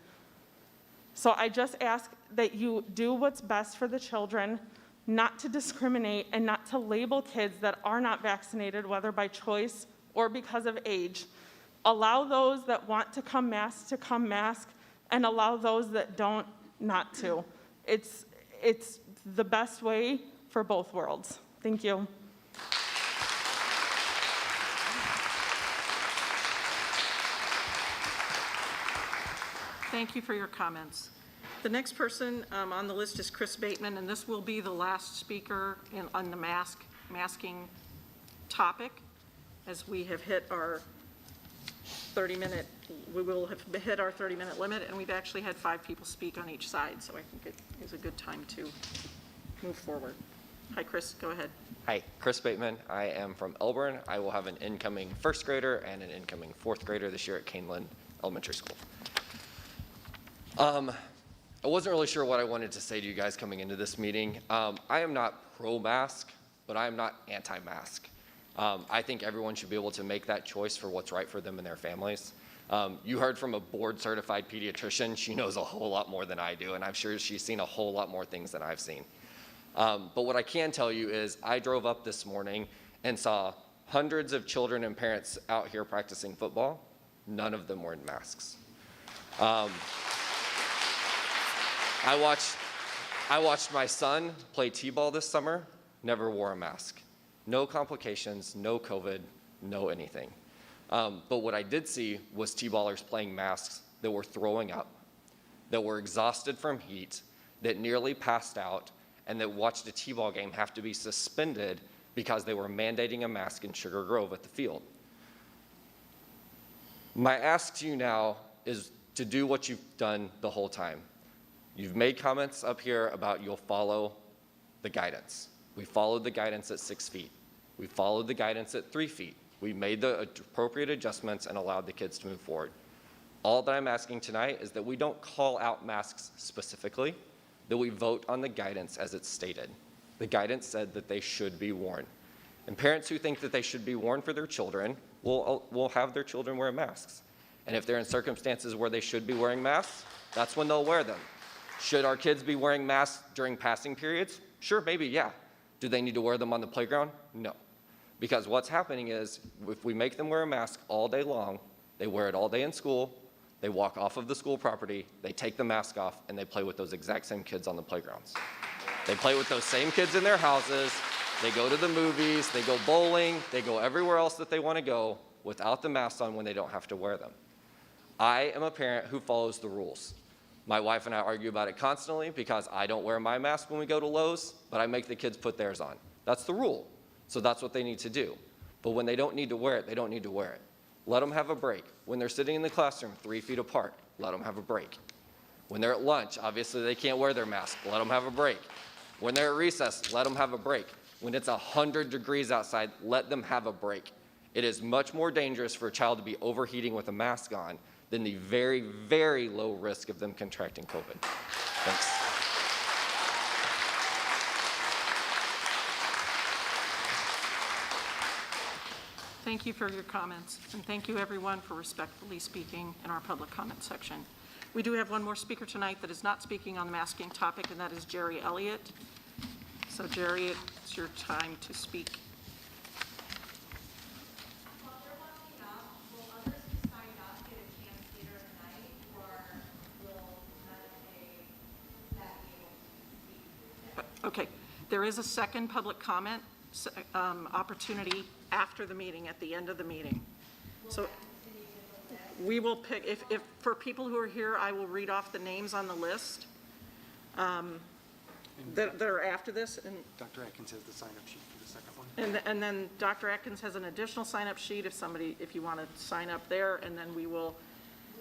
So I just ask that you do what's best for the children, not to discriminate and not to label kids that are not vaccinated, whether by choice or because of age. Allow those that want to come mask, and allow those that don't not to. It's the best way for both worlds. Thank you. Thank you for your comments. The next person on the list is Chris Bateman, and this will be the last speaker on the masking topic, as we have hit our 30-minute, we will have hit our 30-minute limit, and we've actually had 5 people speak on each side, so I think it is a good time to move forward. Hi, Chris, go ahead. Hi, Chris Bateman. I am from Elburn. I will have an incoming first grader and an incoming fourth grader this year at Kaneland Elementary School. I wasn't really sure what I wanted to say to you guys coming into this meeting. I am not pro-mask, but I am not anti-mask. I think everyone should be able to make that choice for what's right for them and their families. You heard from a board-certified pediatrician. She knows a whole lot more than I do, and I'm sure she's seen a whole lot more things than I've seen. But what I can tell you is I drove up this morning and saw hundreds of children and parents out here practicing football. None of them were in masks. I watched my son play t-ball this summer, never wore a mask. No complications, no COVID, no anything. But what I did see was t-ballers playing masks that were throwing up, that were exhausted from heat, that nearly passed out, and that watched a t-ball game have to be suspended because they were mandating a mask in Sugar Grove at the field. My ask to you now is to do what you've done the whole time. You've made comments up here about you'll follow the guidance. We followed the guidance at 6 feet. We followed the guidance at 3 feet. We made the appropriate adjustments and allowed the kids to move forward. All that I'm asking tonight is that we don't call out masks specifically, that we vote on the guidance as it's stated. The guidance said that they should be worn. And parents who think that they should be worn for their children will have their children wear masks. And if they're in circumstances where they should be wearing masks, that's when they'll wear them. Should our kids be wearing masks during passing periods? Sure, maybe, yeah. Do they need to wear them on the playground? No. Because what's happening is if we make them wear a mask all day long, they wear it all day in school, they walk off of the school property, they take the mask off, and they play with those exact same kids on the playgrounds. They play with those same kids in their houses, they go to the movies, they go bowling, they go everywhere else that they want to go without the mask on when they don't have to wear them. I am a parent who follows the rules. My wife and I argue about it constantly because I don't wear my mask when we go to Lowe's, but I make the kids put theirs on. That's the rule. So that's what they need to do. But when they don't need to wear it, they don't need to wear it. Let them have a break. When they're sitting in the classroom 3 feet apart, let them have a break. When they're at lunch, obviously they can't wear their mask. Let them have a break. When they're at recess, let them have a break. When it's 100 degrees outside, let them have a break. It is much more dangerous for a child to be overheating with a mask on than the very, very low risk of them contracting COVID. Thanks. Thank you for your comments, and thank you everyone for respectfully speaking in our public comment section. We do have one more speaker tonight that is not speaking on the masking topic, and that is Jerry Elliott. So Jerry, it's your time to speak. Okay, there is a second public comment opportunity after the meeting, at the end of the meeting. So we will pick, if for people who are here, I will read off the names on the list that are after this. And Dr. Atkins has the sign-up sheet for the second one. And then Dr. Atkins has an additional sign-up sheet if you want to sign up there, and then we're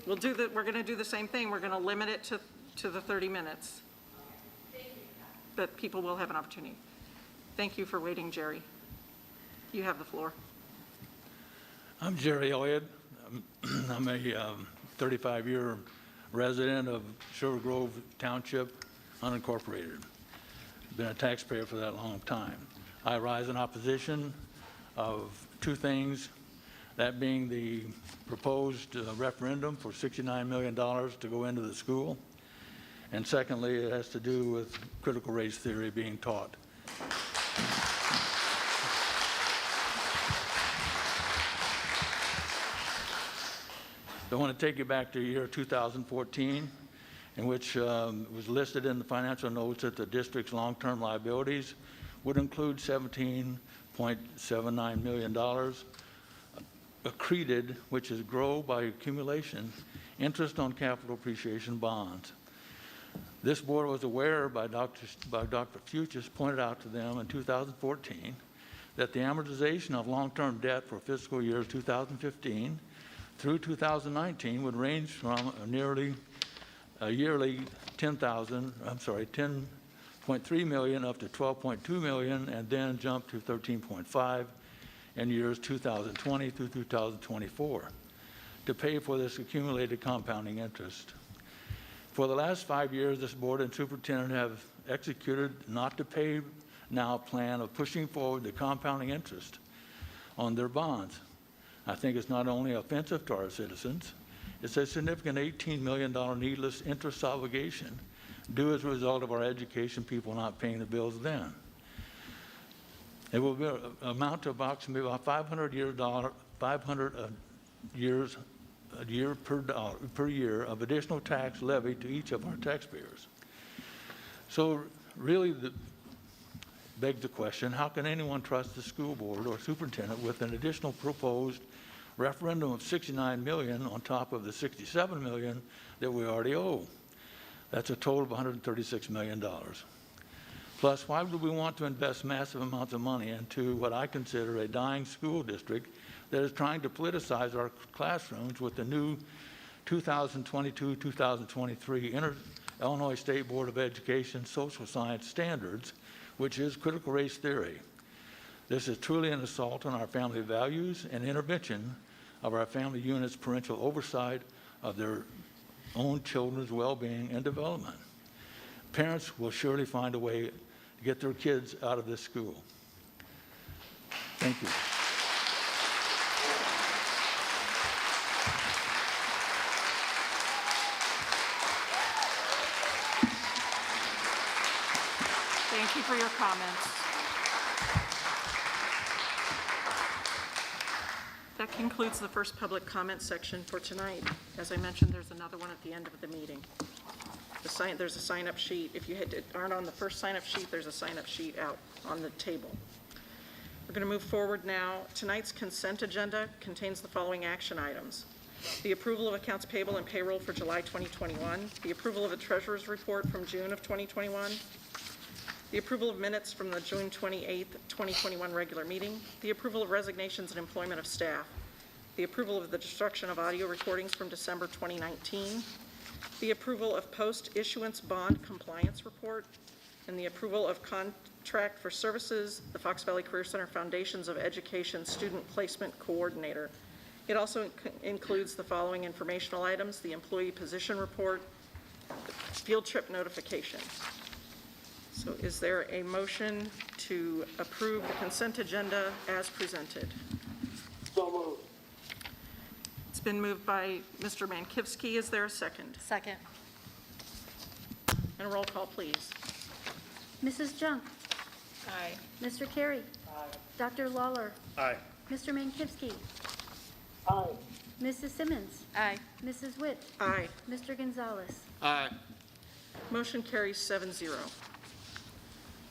going to do the same thing. We're going to limit it to the 30 minutes. But people will have an opportunity. Thank you for waiting, Jerry. You have the floor. I'm Jerry Elliott. I'm a 35-year resident of Sugar Grove Township, unincorporated. Been a taxpayer for that long time. I rise in opposition of two things, that being the proposed referendum for $69 million to go into the school. And secondly, it has to do with critical race theory being taught. I want to take you back to the year 2014, in which it was listed in the financial notes that the district's long-term liabilities would include $17.79 million accreted, which is grow by accumulation, interest on capital appreciation bonds. This board was aware by Dr. Fuchs pointed out to them in 2014 that the amortization of long-term debt for fiscal years 2015 through 2019 would range from nearly a yearly 10.3 million up to 12.2 million, and then jump to 13.5 in years 2020 through 2024 to pay for this accumulated compounding interest. For the last 5 years, this board and superintendent have executed not to pay now plan of pushing forward the compounding interest on their bonds. I think it's not only offensive to our citizens, it's a significant $18 million needless interest obligation due as a result of our education people not paying the bills then. It will amount to approximately about $500 years a year per year of additional tax levied to each of our taxpayers. So really begs the question, how can anyone trust the school board or superintendent with an additional proposed referendum of $69 million on top of the $67 million that we already owe? That's a total of $136 million. Plus, why would we want to invest massive amounts of money into what I consider a dying school district that is trying to politicize our classrooms with the new 2022-2023 Illinois State Board of Education social science standards, which is critical race theory? This is truly an assault on our family values and intervention of our family units' parental oversight of their own children's well-being and development. Parents will surely find a way to get their kids out of this school. Thank you. Thank you for your comments. That concludes the first public comment section for tonight. As I mentioned, there's another one at the end of the meeting. There's a sign-up sheet. If you aren't on the first sign-up sheet, there's a sign-up sheet out on the table. We're going to move forward now. Tonight's consent agenda contains the following action items: the approval of accounts payable and payroll for July 2021, the approval of a treasurer's report from June of 2021, the approval of minutes from the June 28th, 2021 regular meeting, the approval of resignations and employment of staff, the approval of the destruction of audio recordings from December 2019, the approval of post-issuance bond compliance report, and the approval of contract for services, the Fox Valley Career Center Foundations of Education Student Placement Coordinator. It also includes the following informational items: the employee position report, field trip notification. So is there a motion to approve the consent agenda as presented? So moved. It's been moved by Mr. Mankivsky. Is there a second? Second. And a roll call, please. Mrs. Junk? Aye. Mr. Carey? Dr. Lawler? Aye. Mr. Mankivsky? Aye. Mrs. Simmons? Aye. Mrs. Witt? Aye. Mr. Gonzalez? Aye. Motion carries 7-0.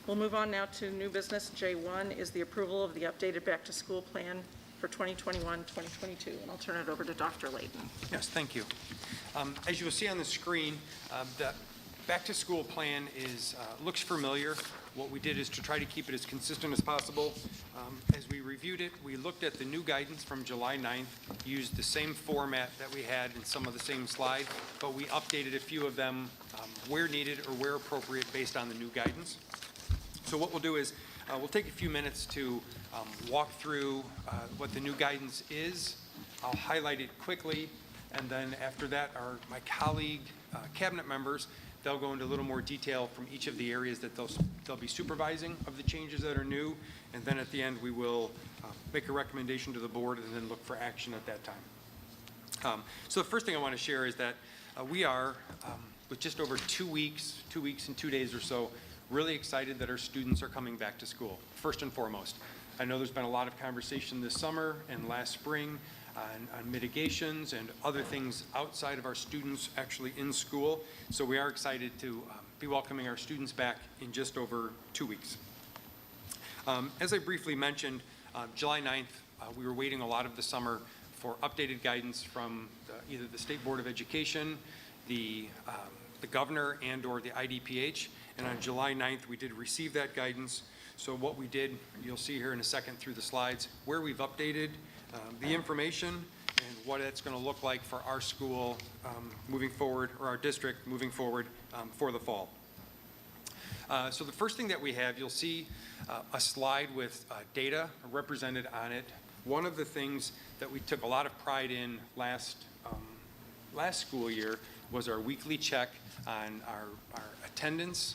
We'll move on now to new business. J1 is the approval of the updated back-to-school plan for 2021-2022. And I'll turn it over to Dr. Layton. Yes, thank you. As you will see on the screen, the back-to-school plan looks familiar. What we did is to try to keep it as consistent as possible. As we reviewed it, we looked at the new guidance from July 9th, used the same format that we had in some of the same slides, but we updated a few of them where needed or where appropriate based on the new guidance. So what we'll do is we'll take a few minutes to walk through what the new guidance is. I'll highlight it quickly, and then after that, my colleague cabinet members, they'll go into a little more detail from each of the areas that they'll be supervising of the changes that are new, and then at the end we will make a recommendation to the board and then look for action at that time. So the first thing I want to share is that we are, with just over 2 weeks and 2 days or so, really excited that our students are coming back to school, first and foremost. I know there's been a lot of conversation this summer and last spring on mitigations and other things outside of our students actually in school. So we are excited to be welcoming our students back in just over 2 weeks. As I briefly mentioned, July 9th, we were waiting a lot of the summer for updated guidance from either the State Board of Education, the governor, and or the IDPH. And on July 9th, we did receive that guidance. So what we did, you'll see here in a second through the slides, where we've updated the information and what it's going to look like for our school moving forward, or our district moving forward for the fall. So the first thing that we have, you'll see a slide with data represented on it. One of the things that we took a lot of pride in last school year was our weekly check on our attendance,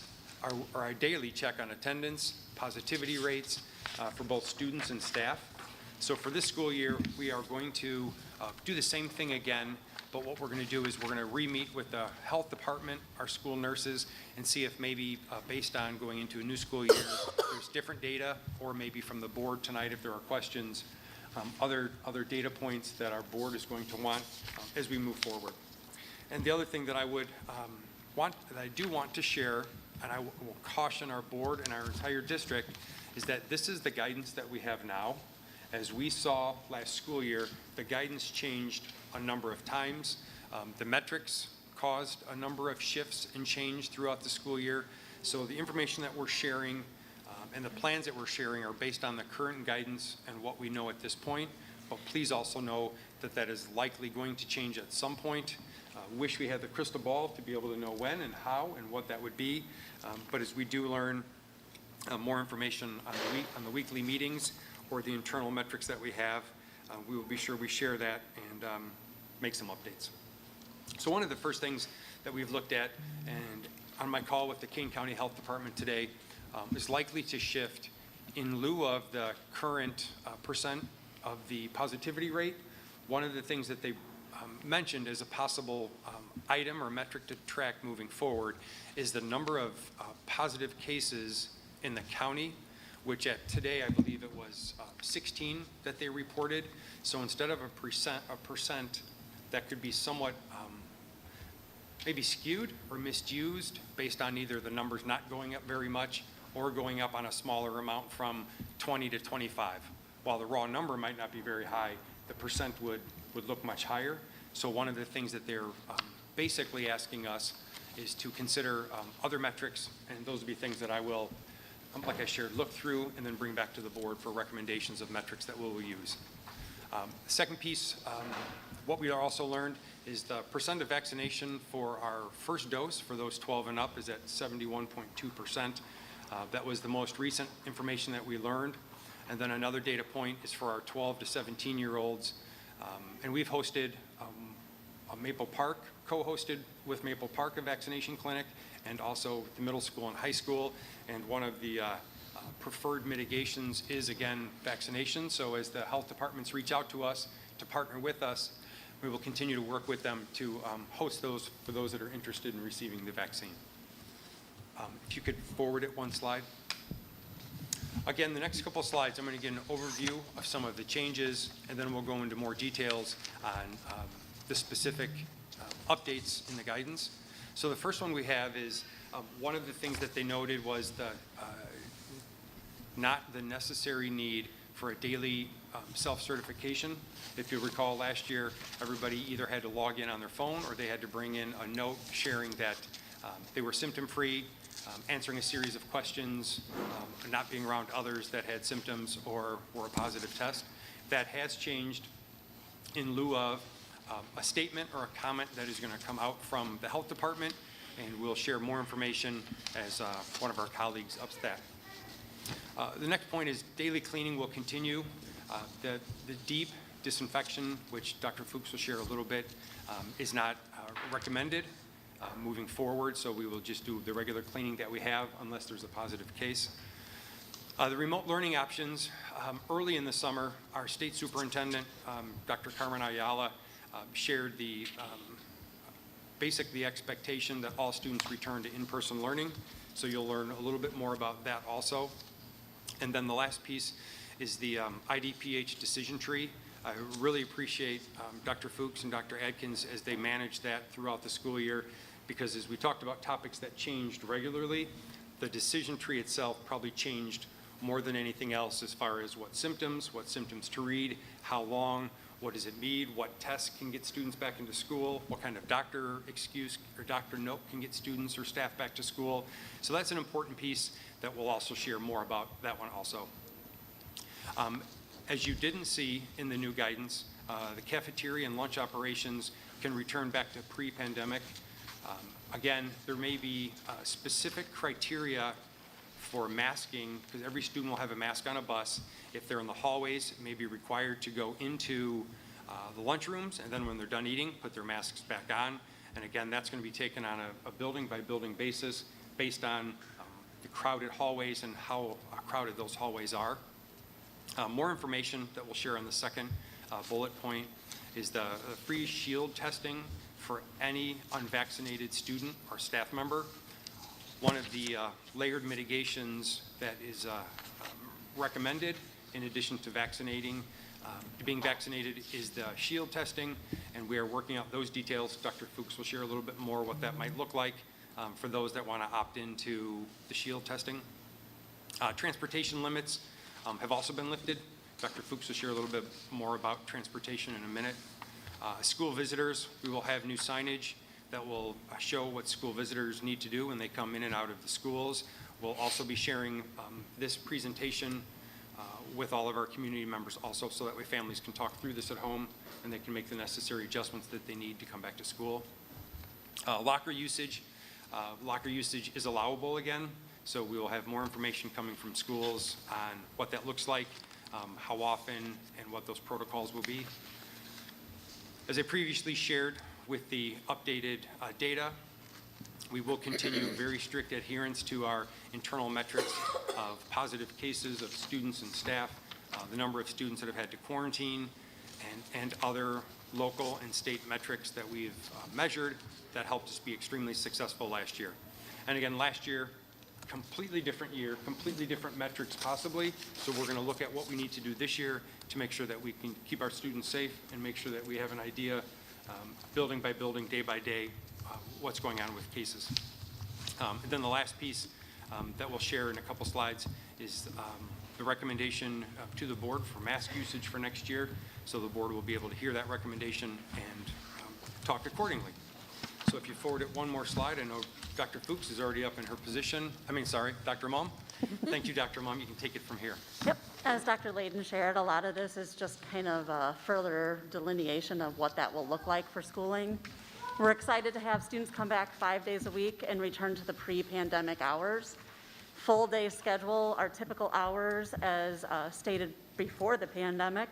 our daily check on attendance, positivity rates for both students and staff. So for this school year, we are going to do the same thing again, but what we're going to do is we're going to re-meet with the health department, our school nurses, and see if maybe based on going into a new school year, there's different data, or maybe from the board tonight if there are questions, other data points that our board is going to want as we move forward. And the other thing that I would that I do want to share, and I will caution our board and our entire district, is that this is the guidance that we have now. As we saw last school year, the guidance changed a number of times. The metrics caused a number of shifts and change throughout the school year. So the information that we're sharing and the plans that we're sharing are based on the current guidance and what we know at this point. But please also know that that is likely going to change at some point. Wish we had the crystal ball to be able to know when and how and what that would be. But as we do learn more information on the weekly meetings or the internal metrics that we have, we will be sure we share that and make some updates. So one of the first things that we've looked at, and on my call with the Kane County Health Department today, is likely to shift in lieu of the current percent of the positivity rate. One of the things that they mentioned as a possible item or metric to track moving forward is the number of positive cases in the county, which at today, I believe it was 16 that they reported. So instead of a percent that could be somewhat maybe skewed or misused based on either the numbers not going up very much or going up on a smaller amount from 20 to 25. While the raw number might not be very high, the percent would look much higher. So one of the things that they're basically asking us is to consider other metrics, and those would be things that I will, like I shared, look through and then bring back to the board for recommendations of metrics that we'll use. The second piece, what we also learned is the percent of vaccination for our first dose for those 12 and up is at 71.2%. That was the most recent information that we learned. And then another data point is for our 12 to 17-year-olds. And we've hosted Maple Park, co-hosted with Maple Park a vaccination clinic, and also the middle school and high school. And one of the preferred mitigations is, again, vaccination. So as the health departments reach out to us to partner with us, we will continue to work with them to host those for those that are interested in receiving the vaccine. If you could forward it one slide. Again, the next couple of slides, I'm going to get an overview of some of the changes, and then we'll go into more details on the specific updates in the guidance. So the first one we have is one of the things that they noted was not the necessary need for a daily self-certification. If you recall, last year, everybody either had to log in on their phone or they had to bring in a note sharing that they were symptom-free, answering a series of questions, not being around others that had symptoms or were a positive test. That has changed in lieu of a statement or a comment that is going to come out from the health department, and we'll share more information as one of our colleagues ups that. The next point is daily cleaning will continue. The deep disinfection, which Dr. Fuchs will share a little bit, is not recommended moving forward, so we will just do the regular cleaning that we have unless there's a positive case. The remote learning options, early in the summer, our state superintendent, Dr. Carmen Ayala, shared the expectation that all students return to in-person learning, so you'll learn a little bit more about that also. And then the last piece is the Idph decision tree. I really appreciate Dr. Fuchs and Dr. Adkins as they manage that throughout the school year, because as we talked about topics that changed regularly, the decision tree itself probably changed more than anything else as far as what symptoms to read, how long, what does it mean, what tests can get students back into school, what kind of doctor excuse or doctor note can get students or staff back to school. So that's an important piece that we'll also share more about that one also. As you didn't see in the new guidance, the cafeteria and lunch operations can return back to pre-pandemic. Again, there may be specific criteria for masking, because every student will have a mask on a bus. If they're in the hallways, it may be required to go into the lunchrooms, and then when they're done eating, put their masks back on. And again, that's going to be taken on a building-by-building basis based on the crowded hallways and how crowded those hallways are. More information that we'll share on the second bullet point is the free shield testing for any unvaccinated student or staff member. One of the layered mitigations that is recommended in addition to being vaccinated is the shield testing, and we are working out those details. Dr. Fuchs will share a little bit more what that might look like for those that want to opt into the shield testing. Transportation limits have also been lifted. Dr. Fuchs will share a little bit more about transportation in a minute. School visitors, we will have new signage that will show what school visitors need to do when they come in and out of the schools. We'll also be sharing this presentation with all of our community members also, so that way families can talk through this at home and they can make the necessary adjustments that they need to come back to school. Locker usage is allowable again, so we will have more information coming from schools on what that looks like, how often, and what those protocols will be. As I previously shared with the updated data, we will continue very strict adherence to our internal metrics of positive cases of students and staff, the number of students that have had to quarantine, and other local and state metrics that we've measured that helped us be extremely successful last year. And again, last year, completely different year, completely different metrics possibly, so we're going to look at what we need to do this year to make sure that we can keep our students safe and make sure that we have an idea, building by building, day by day, what's going on with cases. And then the last piece that we'll share in a couple slides is the recommendation to the board for mask usage for next year, so the board will be able to hear that recommendation and talk accordingly. So if you forward it one more slide, I know Dr. Fuchs is already up in her position. Dr. Mum. Thank you, Dr. Mum. You can take it from here. Yep. As Dr. Layden shared, a lot of this is just kind of a further delineation of what that will look like for schooling. We're excited to have students come back 5 days a week and return to the pre-pandemic hours. Full day schedule, our typical hours as stated before the pandemic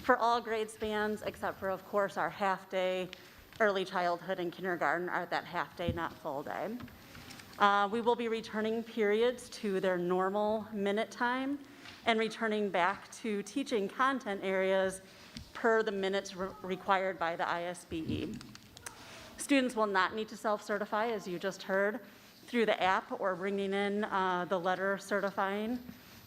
for all grade spans, except for, of course, our half day. Early childhood and kindergarten are that half day, not full day. We will be returning periods to their normal minute time and returning back to teaching content areas per the minutes required by the ISBE. Students will not need to self-certify, as you just heard, through the app or bringing in the letter certifying,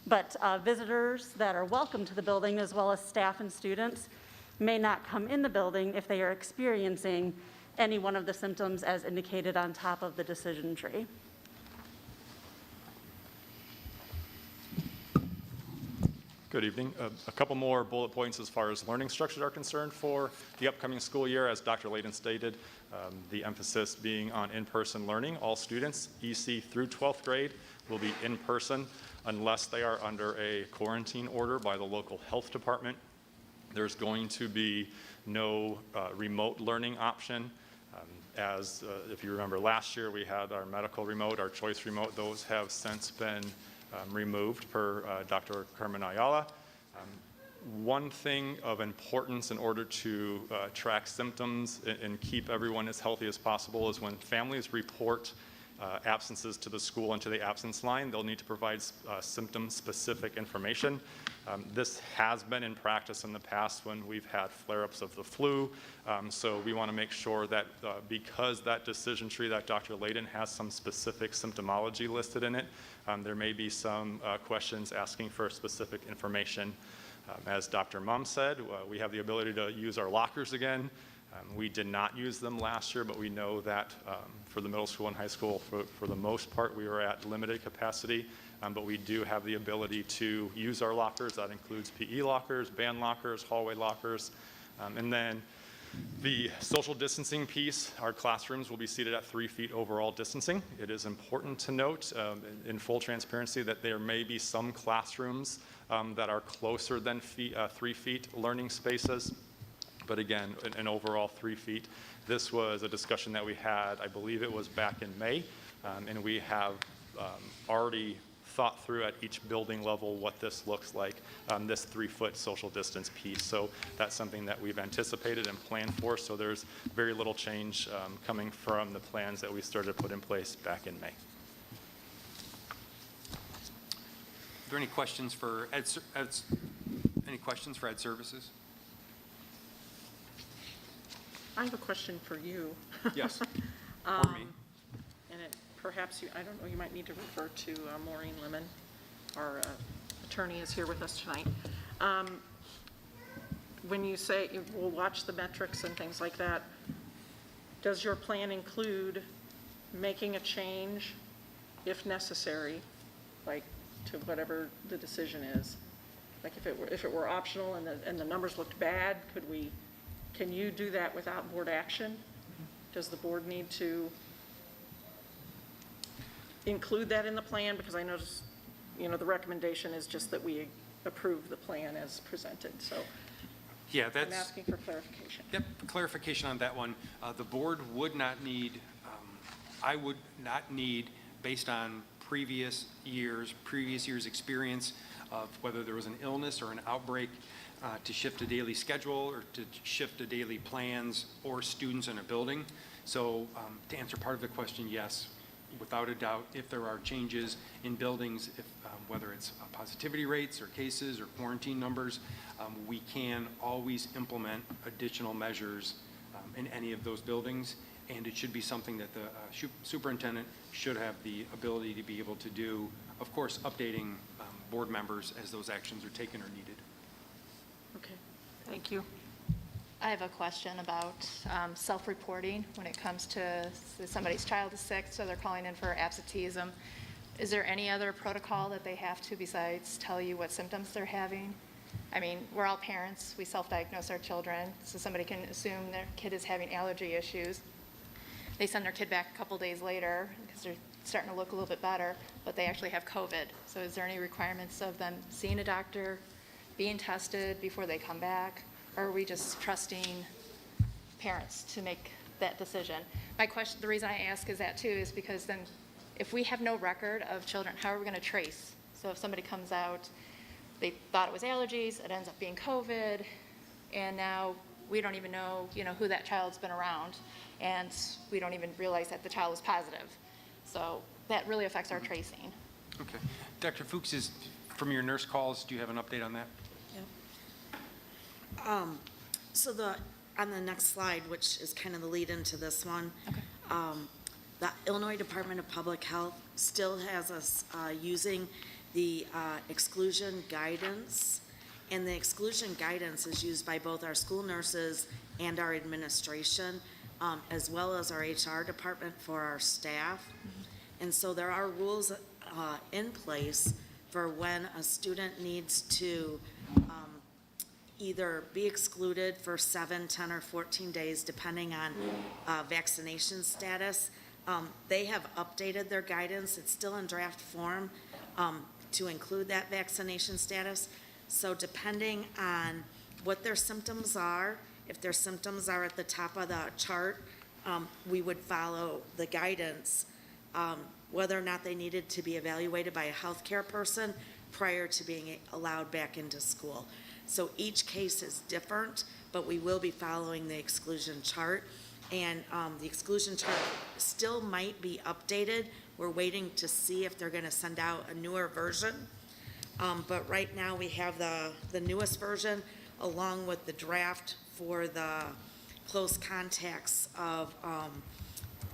but visitors that are welcome to the building, as well as staff and students, may not come in the building if they are experiencing any one of the symptoms as indicated on top of the decision tree. Good evening. A couple more bullet points as far as learning structures are concerned for the upcoming school year. As Dr. Layden stated, the emphasis being on in-person learning. All students, EC through 12th grade, will be in person unless they are under a quarantine order by the local health department. There's going to be no remote learning option. If you remember last year, we had our medical remote, our choice remote. Those have since been removed per Dr. Carmen Ayala. One thing of importance in order to track symptoms and keep everyone as healthy as possible is when families report absences to the school and to the absence line, they'll need to provide symptom-specific information. This has been in practice in the past when we've had flare-ups of the flu, so we want to make sure that because that decision tree that Dr. Layden has some specific symptomology listed in it, there may be some questions asking for specific information. As Dr. Mum said, we have the ability to use our lockers again. We did not use them last year, but we know that for the middle school and high school, for the most part, we were at limited capacity, but we do have the ability to use our lockers. That includes PE lockers, band lockers, hallway lockers, and then the social distancing piece, our classrooms will be seated at 3 feet overall distancing. It is important to note in full transparency that there may be some classrooms that are closer than 3 feet learning spaces. But again, an overall 3 feet. This was a discussion that we had, I believe it was back in May, and we have already thought through at each building level what this looks like, this 3-foot social distance piece. So that's something that we've anticipated and planned for, so there's very little change coming from the plans that we started to put in place back in May. Are there any questions for any questions for Ed Services? I have a question for you. Yes. Um, For me. And perhaps I don't know, you might need to refer to Maureen Lemon. Our attorney is here with us tonight. When you say we'll watch the metrics and things like that, does your plan include making a change if necessary, like to whatever the decision is? Like if it were optional and the numbers looked bad, can you do that without board action? Does the board need to include that in the plan? Because I noticed, the recommendation is just that we approve the plan as presented. So Yeah, I'm asking for clarification. Yep, clarification on that one. The board would not need, I would not need, based on previous years' experience of whether there was an illness or an outbreak, to shift a daily schedule or to shift a daily plans or students in a building. So to answer part of the question, yes, without a doubt, if there are changes in buildings, whether it's positivity rates or cases or quarantine numbers, we can always implement additional measures in any of those buildings, and it should be something that the superintendent should have the ability to be able to do, of course, updating board members as those actions are taken or needed. Okay, thank you. I have a question about self-reporting when it comes to somebody's child is sick, so they're calling in for absenteeism. Is there any other protocol that they have to besides tell you what symptoms they're having? I mean, we're all parents. We self-diagnose our children, so somebody can assume their kid is having allergy issues. They send their kid back a couple days later because they're starting to look a little bit better, but they actually have COVID. So is there any requirements of them seeing a doctor, being tested before they come back? Or are we just trusting parents to make that decision? My question, the reason I ask is that too, is because then if we have no record of children, how are we going to trace? So if somebody comes out, they thought it was allergies, it ends up being COVID, and now we don't even know, who that child's been around, and we don't even realize that the child was positive. So that really affects our tracing. Okay. Dr. Fuchs, from your nurse calls, do you have an update on that? So on the next slide, which is kind of the lead into this one, the Illinois Department of Public Health still has us using the exclusion guidance, and the exclusion guidance is used by both our school nurses and our administration, as well as our HR department for our staff. And so there are rules in place for when a student needs to either be excluded for 7, 10, or 14 days, depending on vaccination status. They have updated their guidance. It's still in draft form to include that vaccination status. So depending on what their symptoms are, if their symptoms are at the top of the chart, we would follow the guidance, whether or not they needed to be evaluated by a healthcare person prior to being allowed back into school. So each case is different, but we will be following the exclusion chart. And the exclusion chart still might be updated. We're waiting to see if they're going to send out a newer version. But right now we have the newest version along with the draft for the close contacts of,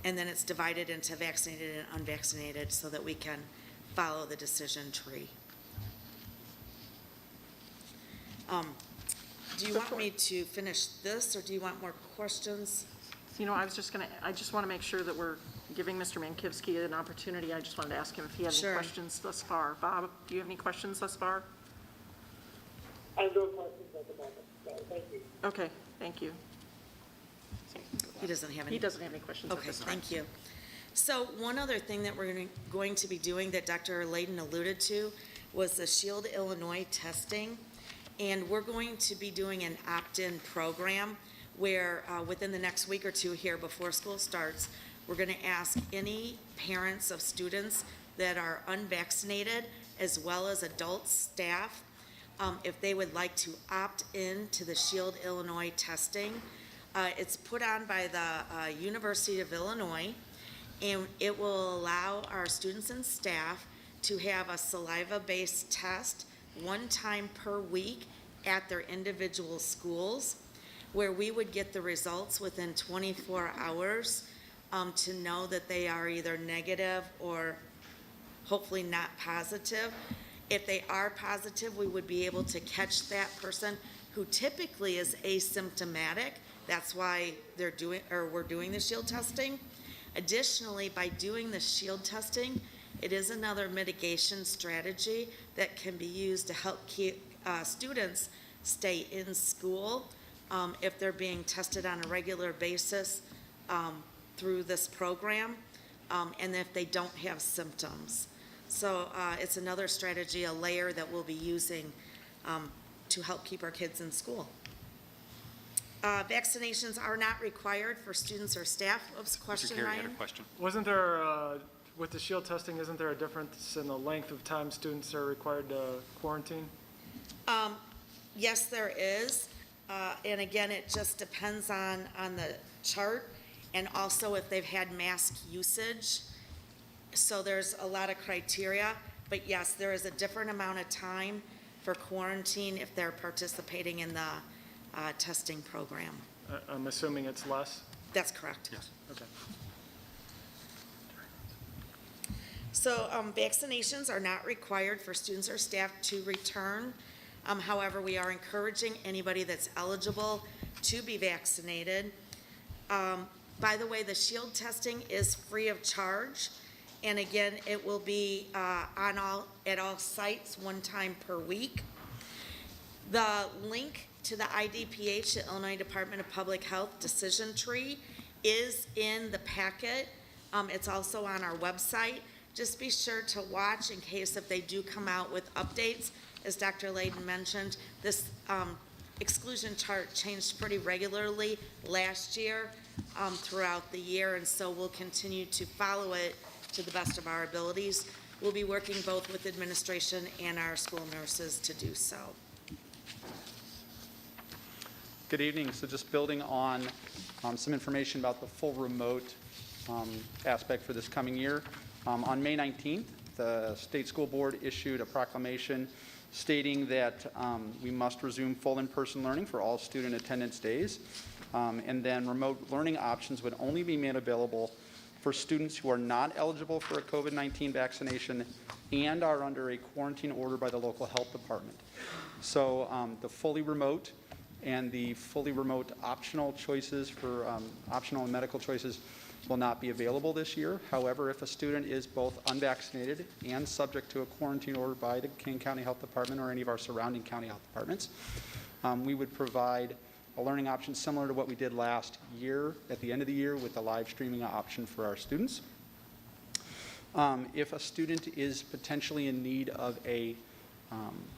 and then it's divided into vaccinated and unvaccinated so that we can follow the decision tree. Do you want me to finish this, or do you want more questions? I just want to make sure that we're giving Mr. Mankivsky an opportunity. I just wanted to ask him if he had any questions thus far. Bob, do you have any questions thus far? I have no questions at the moment, so thank you. Okay, thank you. He doesn't have any. He doesn't have any questions at Okay, this time. thank you. So one other thing that we're going to be doing that Dr. Layden alluded to was the Shield Illinois testing. And we're going to be doing an opt-in program where within the next week or two here before school starts, we're going to ask any parents of students that are unvaccinated as well as adult staff if they would like to opt in to the Shield Illinois testing. It's put on by the University of Illinois, and it will allow our students and staff to have a saliva-based test one time per week at their individual schools, where we would get the results within 24 hours to know that they are either negative or hopefully not positive. If they are positive, we would be able to catch that person who typically is asymptomatic. That's why we're doing the Shield testing. Additionally, by doing the Shield testing, it is another mitigation strategy that can be used to help keep students stay in school if they're being tested on a regular basis through this program, and if they don't have symptoms. So it's another strategy, a layer that we'll be using to help keep our kids in school. Vaccinations are not required for students or staff. Oops, question, Mr. Carey had Ryan? a question. Wasn't there, with the Shield testing, isn't there a difference in the length of time students are required to quarantine? Yes, there is. And again, it just depends on the chart and also if they've had mask usage. So there's a lot of criteria, but yes, there is a different amount of time for quarantine if they're participating in the testing program. I'm assuming it's less? That's correct. Yes. Okay. So vaccinations are not required for students or staff to return. However, we are encouraging anybody that's eligible to be vaccinated. By the way, the Shield testing is free of charge. And again, it will be at all sites one time per week. The link to the IDPH, the Illinois Department of Public Health decision tree, is in the packet. It's also on our website. Just be sure to watch in case if they do come out with updates. As Dr. Layden mentioned, this exclusion chart changed pretty regularly last year throughout the year, and so we'll continue to follow it to the best of our abilities. We'll be working both with administration and our school nurses to do so. Good evening. So just building on some information about the full remote aspect for this coming year. On May 19th, the state school board issued a proclamation stating that we must resume full in-person learning for all student attendance days. And then remote learning options would only be made available for students who are not eligible for a COVID-19 vaccination and are under a quarantine order by the local health department. So the fully remote and the fully remote optional choices for optional and medical choices will not be available this year. However, if a student is both unvaccinated and subject to a quarantine order by the Kane County Health Department or any of our surrounding county health departments, we would provide a learning option similar to what we did last year at the end of the year with the live streaming option for our students. If a student is potentially in need of a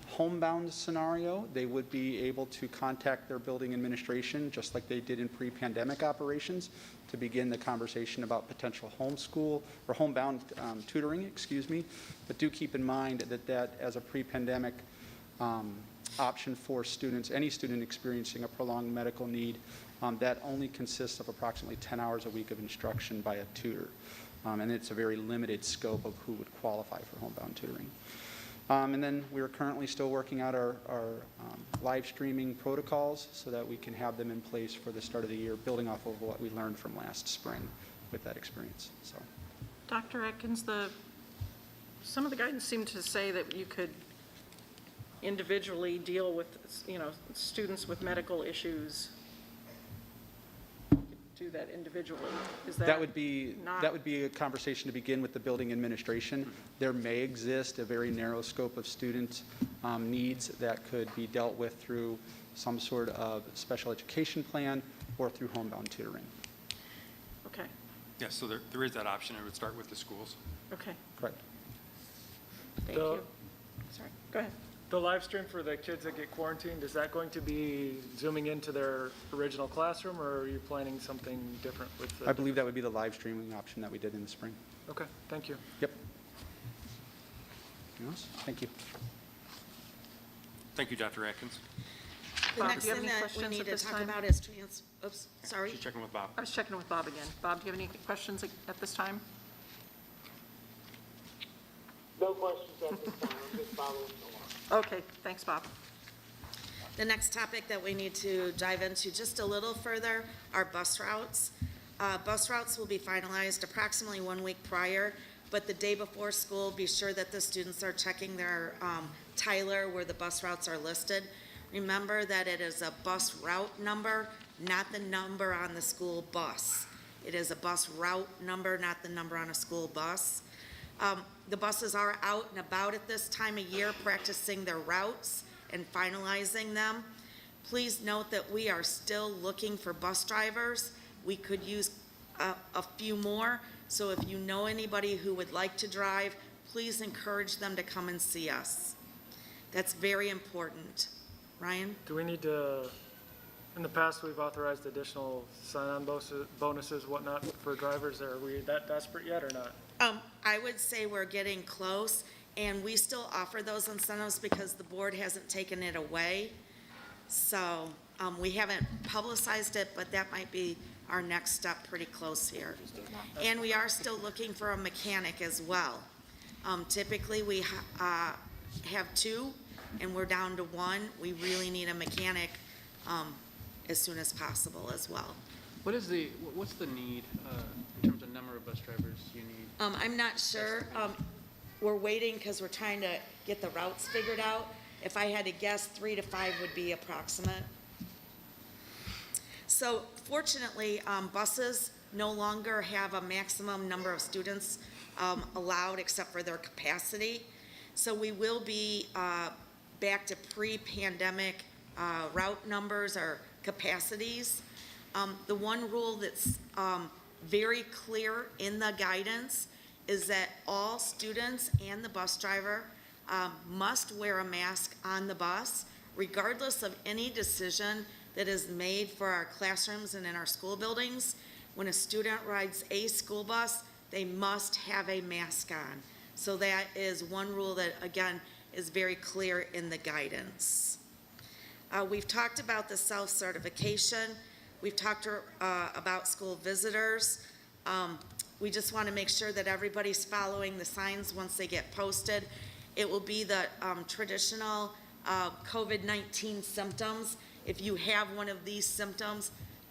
homebound scenario, they would be able to contact their building administration just like they did in pre-pandemic operations to begin the conversation about potential homeschool or homebound tutoring, excuse me. But do keep in mind that as a pre-pandemic option for students, any student experiencing a prolonged medical need, that only consists of approximately 10 hours a week of instruction by a tutor. And it's a very limited scope of who would qualify for homebound tutoring. And then we're currently still working out our live streaming protocols so that we can have them in place for the start of the year, building off of what we learned from last spring with that experience. So, Dr. Atkins, some of the guidance seemed to say that you could individually deal with, students with medical issues. Do that individually. Is that would be a conversation to begin with the building administration. There may exist a very narrow scope of student needs that could be dealt with through some sort of special education plan or through homebound tutoring. Okay. Yes, so there is that option. It would start with the schools. Okay. Correct. Thank you. Sorry. Go ahead. The live stream for the kids that get quarantined, is that going to be zooming into their original classroom, or are you planning something different with the? I believe that would be the live streaming option that we did in the spring. Okay, thank you. Yep. Anything else? Thank you. Thank you, Dr. Atkins. The Bob, next do you have thing any that we questions need at to this talk time? about is oops, sorry. She's checking with Bob. I was checking with Bob again. Bob, do you have any questions at this time? No questions at this time, I'm just following along. Okay, thanks, Bob. The next topic that we need to dive into just a little further are bus routes. Bus routes will be finalized approximately 1 week prior, but the day before school, be sure that the students are checking their Tyler where the bus routes are listed. Remember that it is a bus route number, not the number on the school bus. It is a bus route number, not the number on a school bus. The buses are out and about at this time of year practicing their routes and finalizing them. Please note that we are still looking for bus drivers. We could use a few more, so if you know anybody who would like to drive, please encourage them to come and see us. That's very important. Ryan? Do we need to, in the past, we've authorized additional sign-on bonuses, whatnot, for drivers. Are we that desperate yet or not? I would say we're getting close, and we still offer those incentives because the board hasn't taken it away. So we haven't publicized it, but that might be our next step pretty close here. And we are still looking for a mechanic as well. Typically, we have 2, and we're down to 1. We really need a mechanic as soon as possible as well. What's the need in terms of number of bus drivers you need? I'm not sure. We're waiting because we're trying to get the routes figured out. If I had to guess, 3 to 5 would be approximate. So fortunately, buses no longer have a maximum number of students allowed except for their capacity. So we will be back to pre-pandemic route numbers or capacities. The one rule that's very clear in the guidance is that all students and the bus driver must wear a mask on the bus, regardless of any decision that is made for our classrooms and in our school buildings. When a student rides a school bus, they must have a mask on. So that is one rule that, again, is very clear in the guidance. We've talked about the self-certification. We've talked about school visitors. We just want to make sure that everybody's following the signs once they get posted. It will be the traditional COVID-19 symptoms. If you have one of these symptoms,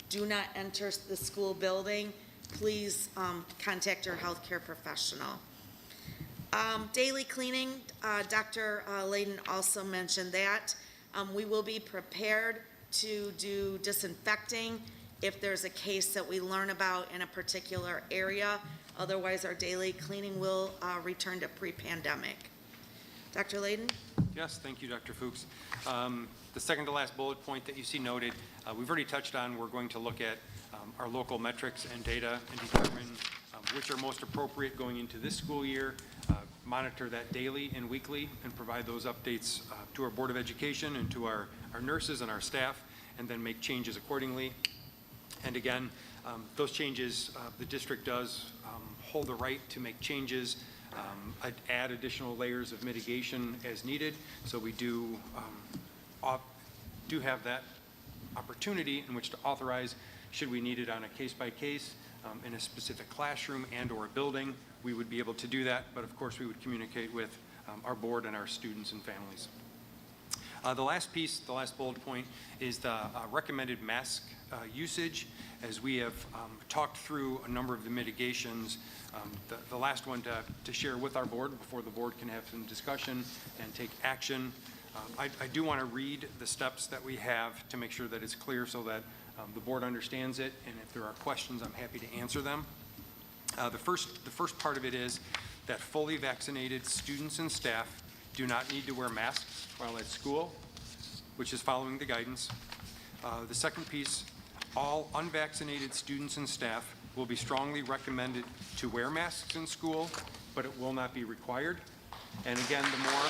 do not enter the school building. Please contact your healthcare professional. Daily cleaning, Dr. Layden also mentioned that. We will be prepared to do disinfecting if there's a case that we learn about in a particular area. Otherwise, our daily cleaning will return to pre-pandemic. Dr. Layden? Yes, thank you, Dr. Fuchs. The second to last bullet point that you see noted, we've already touched on. We're going to look at our local metrics and data and determine which are most appropriate going into this school year, monitor that daily and weekly, and provide those updates to our Board of Education and to our nurses and our staff, and then make changes accordingly. And again, those changes, the district does hold the right to make changes, add additional layers of mitigation as needed. So we do have that opportunity in which to authorize, should we need it on a case-by-case, in a specific classroom and or a building, we would be able to do that. But of course, we would communicate with our board and our students and families. The last piece, the last bullet point, is the recommended mask usage. As we have talked through a number of the mitigations, the last one to share with our board before the board can have some discussion and take action. I do want to read the steps that we have to make sure that it's clear so that the board understands it, and if there are questions, I'm happy to answer them. The first part of it is that fully vaccinated students and staff do not need to wear masks while at school, which is following the guidance. The second piece, all unvaccinated students and staff will be strongly recommended to wear masks in school, but it will not be required. And again, the more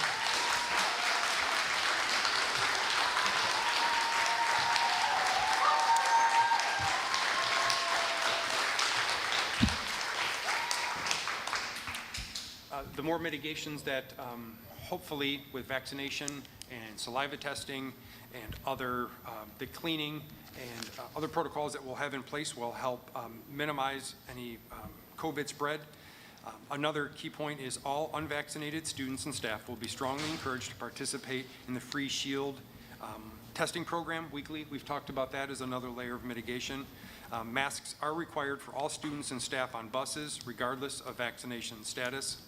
the more mitigations that hopefully with vaccination and saliva testing and other, the cleaning and other protocols that we'll have in place will help minimize any COVID spread. Another key point is all unvaccinated students and staff will be strongly encouraged to participate in the free shield testing program weekly. We've talked about that as another layer of mitigation. Masks are required for all students and staff on buses, regardless of vaccination status.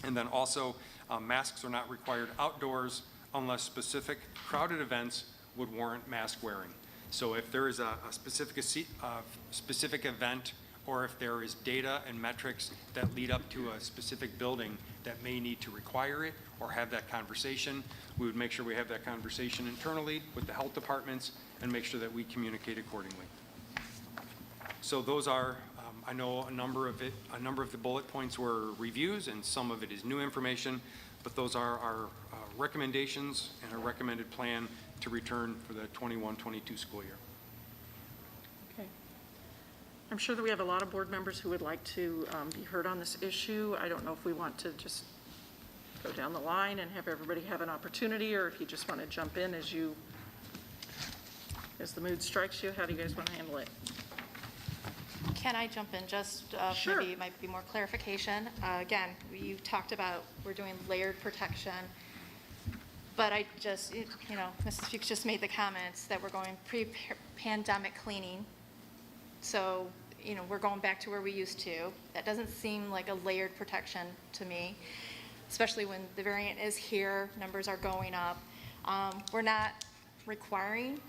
And then also, masks are not required outdoors unless specific crowded events would warrant mask wearing. So if there is a specific event, or if there is data and metrics that lead up to a specific building that may need to require it or have that conversation, we would make sure we have that conversation internally with the health departments and make sure that we communicate accordingly. So those are, I know a number of the bullet points were reviews and some of it is new information, but those are our recommendations and a recommended plan to return for the 21-22 school year. Okay. I'm sure that we have a lot of board members who would like to be heard on this issue. I don't know if we want to just go down the line and have everybody have an opportunity, or if you just want to jump in as the mood strikes you. How do you guys want to handle it? Can I jump in just Sure. maybe it might be more clarification? Again, you talked about we're doing layered protection, but I just, Mrs. Fuchs just made the comments that we're going pre-pandemic cleaning. So, we're going back to where we used to. That doesn't seem like a layered protection to me, especially when the variant is here, numbers are going up. We're not requiring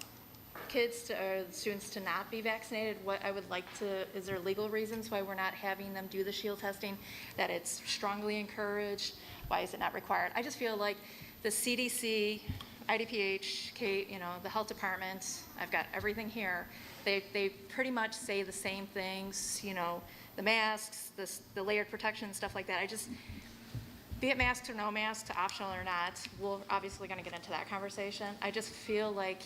kids or students to not be vaccinated. What I would like to, is there legal reasons why we're not having them do the shield testing, that it's strongly encouraged? Why is it not required? I just feel like the CDC, IDPH, the health department, I've got everything here. They pretty much say the same things, the masks, the layered protection, stuff like that. Be it masks or no masks, optional or not, we're obviously going to get into that conversation. I just feel like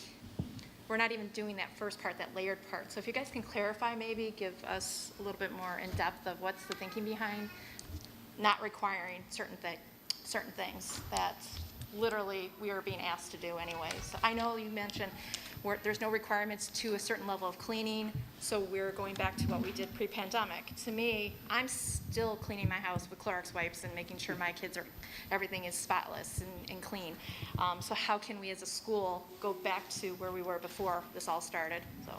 we're not even doing that first part, that layered part. So if you guys can clarify, maybe give us a little bit more in depth of what's the thinking behind not requiring certain things that literally we are being asked to do anyways. I know you mentioned there's no requirements to a certain level of cleaning, so we're going back to what we did pre-pandemic. To me, I'm still cleaning my house with Clorox wipes and making sure my kids everything is spotless and clean. So how can we as a school go back to where we were before this all started? So.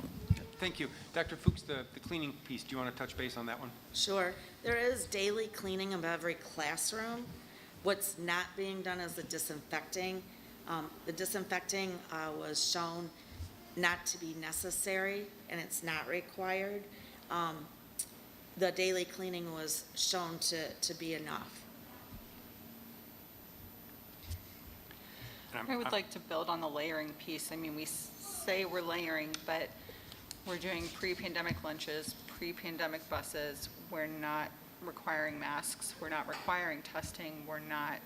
Thank you. Dr. Fuchs, the cleaning piece, do you want to touch base on that one? Sure. There is daily cleaning of every classroom. What's not being done is the disinfecting. The disinfecting was shown not to be necessary, and it's not required. The daily cleaning was shown to be enough. I would like to build on the layering piece. I mean, we say we're layering, but we're doing pre-pandemic lunches, pre-pandemic buses. We're not requiring masks. We're not requiring testing. We're not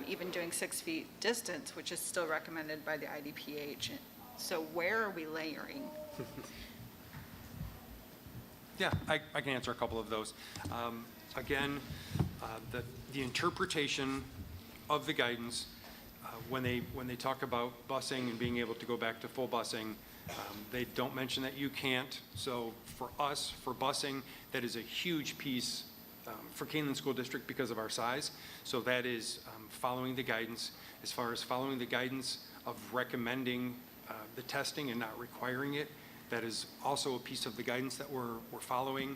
even doing 6 feet distance, which is still recommended by the IDPH. So where are we layering? Yeah, I can answer a couple of those. Again, the interpretation of the guidance, when they talk about busing and being able to go back to full busing, they don't mention that you can't. So for us, for busing, that is a huge piece for Kaneland School District because of our size. So that is following the guidance. As far as following the guidance of recommending the testing and not requiring it, that is also a piece of the guidance that we're following.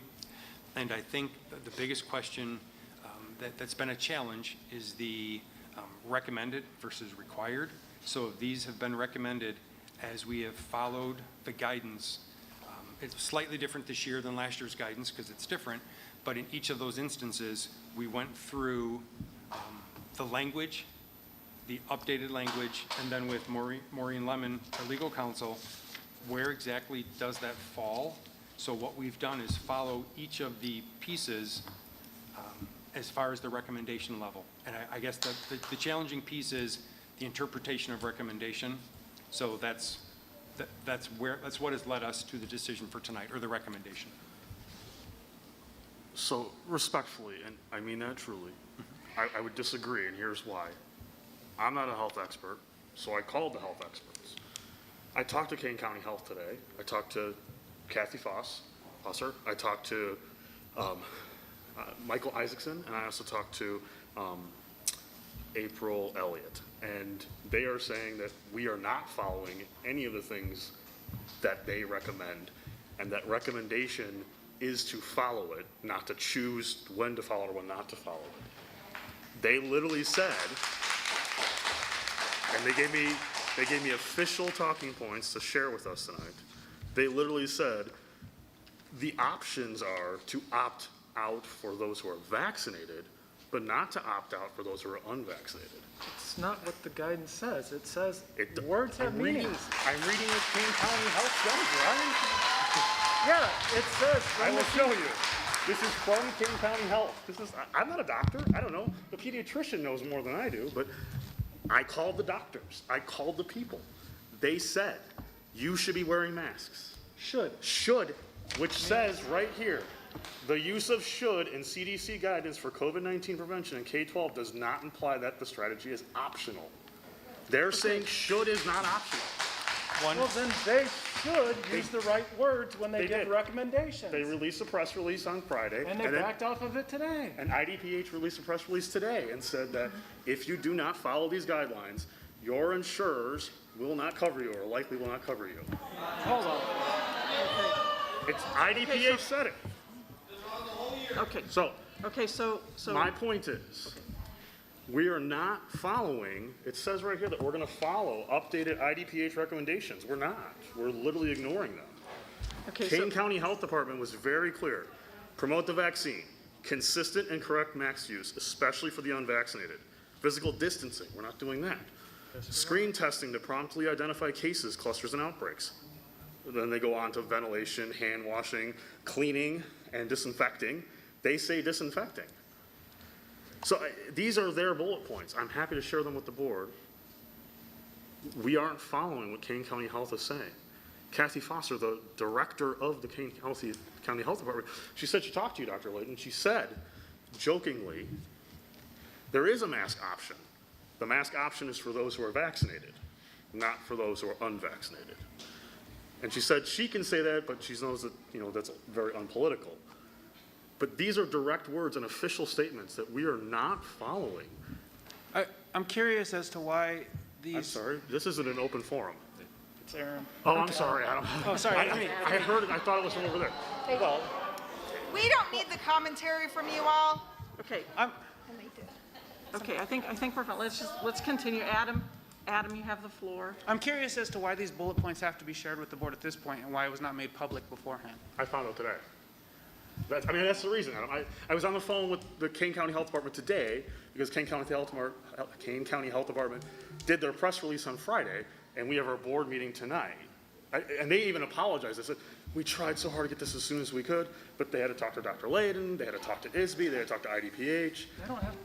And I think the biggest question that's been a challenge is the recommended versus required. So these have been recommended as we have followed the guidance. It's slightly different this year than last year's guidance because it's different, but in each of those instances, we went through the language, the updated language, and then with Maureen Lemon, our legal counsel, where exactly does that fall? So what we've done is follow each of the pieces as far as the recommendation level. And I guess the challenging piece is the interpretation of recommendation. So that's what has led us to the decision for tonight, or the recommendation. So respectfully, and I mean that truly, I would disagree, and here's why. I'm not a health expert, so I called the health experts. I talked to Kane County Health today. I talked to Kathy Fosser. I talked to Michael Isaacson, and I also talked to April Elliott. And they are saying that we are not following any of the things that they recommend, and that recommendation is to follow it, not to choose when to follow it or when not to follow it. They literally said, and they gave me official talking points to share with us tonight. They literally said the options are to opt out for those who are vaccinated, but not to opt out for those who are unvaccinated. It's not what the guidance says. It says words have meanings. I'm reading what Kane County Health says, Ryan. Yeah, it says. I will show you. This is from Kane County Health. I'm not a doctor. I don't know. The pediatrician knows more than I do, but I called the doctors. I called the people. They said, you should be wearing masks. Should, which says right here, the use of should in CDC guidance for COVID-19 prevention in K-12 does not imply that the strategy is optional. They're saying should is not optional. Well, then they should use the right words when they give did. recommendations. They released a press release on Friday. And they backed off of it today. And IDPH released a press release today and said that if you do not follow these guidelines, your insurers will not cover you or likely will not cover you. Hold on. It's IDPH said it. Okay. So my point is, we are not following, it says right here that we're going to follow updated IDPH recommendations. We're not. We're literally ignoring them. Kane County Health Department was very clear. Promote the vaccine. Consistent and correct mask use, especially for the unvaccinated. Physical distancing, we're not doing that. Screen testing to promptly identify cases, clusters, and outbreaks. Then they go on to ventilation, hand washing, cleaning, and disinfecting. They say disinfecting. So these are their bullet points. I'm happy to share them with the board. We aren't following what Kane County Health is saying. Kathy Foster, the director of the Kane County Health Department, she said she talked to you, Dr. Layton. She said, jokingly, there is a mask option. The mask option is for those who are vaccinated, not for those who are unvaccinated. And she said she can say that, but she knows that, that's very unpolitical. But these are direct words and official statements that we are not following. I'm curious as to why these... I'm sorry, this isn't an open forum. It's Aaron. Oh, I'm sorry. Oh, sorry. I heard it. I thought it was from over there. Well, We don't need the commentary from you all. Okay. Okay, I think we're fine. Let's continue. Adam, you have the floor. I'm curious as to why these bullet points have to be shared with the board at this point and why it was not made public beforehand. I found out today. That's the reason, Adam. I was on the phone with the Kane County Health Department today because Kane County Health Department did their press release on Friday, and we have our board meeting tonight. And they even apologized. They said, we tried so hard to get this as soon as we could, but they had to talk to Dr. Layden, they had to talk to ISB, they had to talk to IDPH.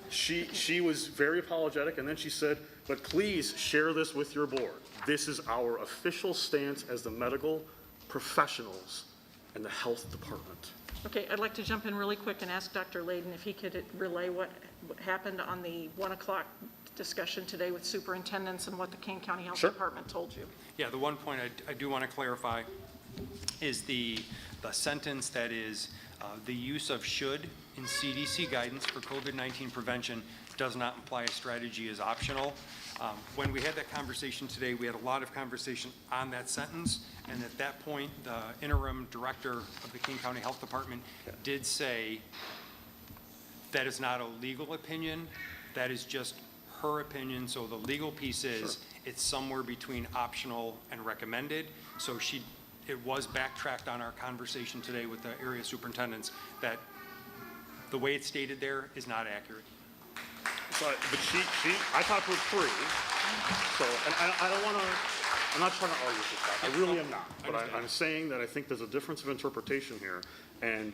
She was very apologetic, and then she said, but please share this with your board. This is our official stance as the medical professionals and the health department. Okay, I'd like to jump in really quick and ask Dr. Layden if he could relay what happened on the 1 o'clock discussion today with superintendents and what the Kane County Health Department told you. Yeah, the one point I do want to clarify is the sentence that is the use of should in CDC guidance for COVID-19 prevention does not imply a strategy is optional. When we had that conversation today, we had a lot of conversation on that sentence, and at that point, the interim director of the King County Health Department did say that is not a legal opinion, that is just her opinion. So the legal piece is it's somewhere between optional and recommended. So it was backtracked on our conversation today with the area superintendents that the way it's stated there is not accurate. But I talked with three, so, and I don't want to, I'm not trying to argue with that. I really am not. But I'm saying that I think there's a difference of interpretation here, and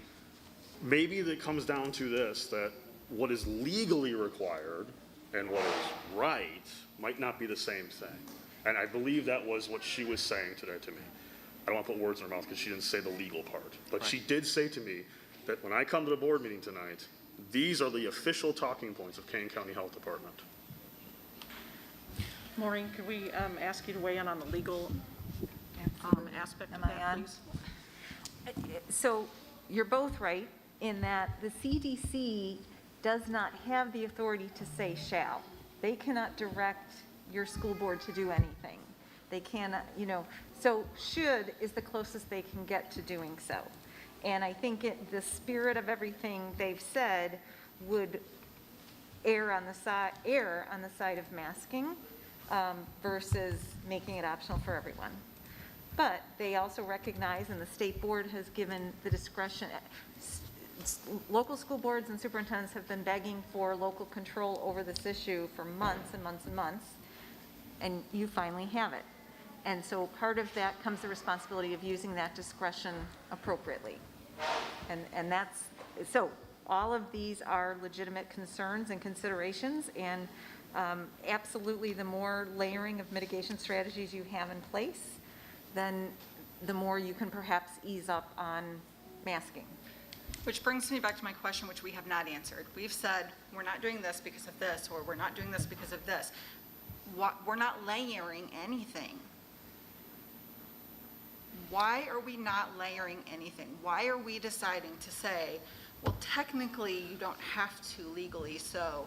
maybe that comes down to this, that what is legally required and what is right might not be the same thing. And I believe that was what she was saying today to me. I don't want to put words in her mouth because she didn't say the legal part. But she did say to me that when I come to the board meeting tonight, these are the official talking points of Kane County Health Department. Maureen, could we ask you to weigh in on the legal aspect of Am I that, on? please? So you're both right in that the CDC does not have the authority to say shall. They cannot direct your school board to do anything. They cannot, so should is the closest they can get to doing so. And I think the spirit of everything they've said would err on the side of masking versus making it optional for everyone. But they also recognize, and the state board has given the discretion, local school boards and superintendents have been begging for local control over this issue for months and months and months, and you finally have it. And so part of that comes the responsibility of using that discretion appropriately. And that's, so all of these are legitimate concerns and considerations, and absolutely the more layering of mitigation strategies you have in place, then the more you can perhaps ease up on masking. Which brings me back to my question, which we have not answered. We've said, we're not doing this because of this, or we're not doing this because of this. We're not layering anything. Why are we not layering anything? Why are we deciding to say, well, technically you don't have to legally, so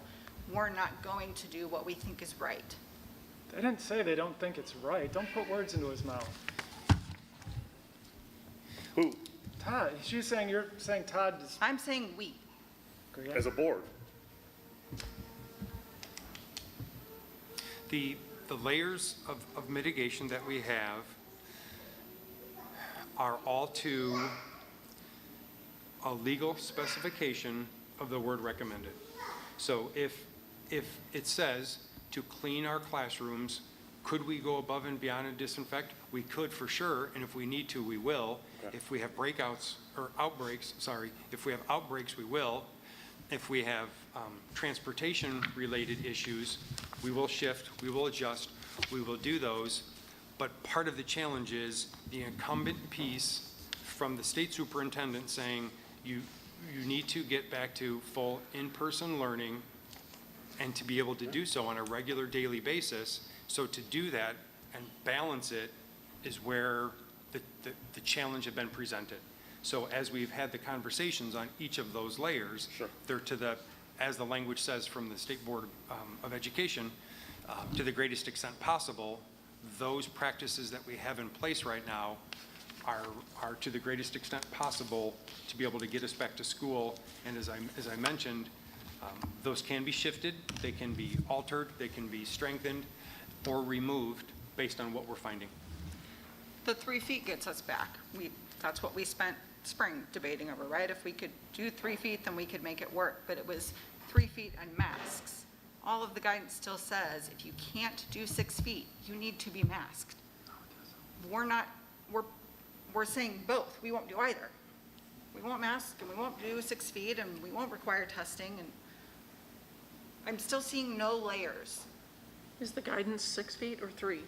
we're not going to do what we think is right? They didn't say they don't think it's right. Don't put words into his mouth. Who? Todd. You're saying Todd is. I'm saying we. As a board. The layers of mitigation that we have are all to a legal specification of the word recommended. So if it says to clean our classrooms, could we go above and beyond and disinfect? We could for sure, and if we need to, we will. Okay. If we have if we have outbreaks, we will. If we have transportation-related issues, we will shift, we will adjust, we will do those. But part of the challenge is the incumbent piece from the state superintendent saying you need to get back to full in-person learning and to be able to do so on a regular daily basis. So to do that and balance it is where the challenge had been presented. So as we've had the conversations on each of those layers, sure, they're to the, as the language says from the State Board of Education, to the greatest extent possible, those practices that we have in place right now are to the greatest extent possible to be able to get us back to school. And as I mentioned, those can be shifted, they can be altered, they can be strengthened or removed based on what we're finding. The 3 feet gets us back. That's what we spent spring debating over, right? If we could do 3 feet, then we could make it work. But it was 3 feet and masks. All of the guidance still says if you can't do 6 feet, you need to be masked. We're saying both. We won't do either. We won't mask and we won't do 6 feet and we won't require testing. And I'm still seeing no layers. Is the guidance 6 feet or 3?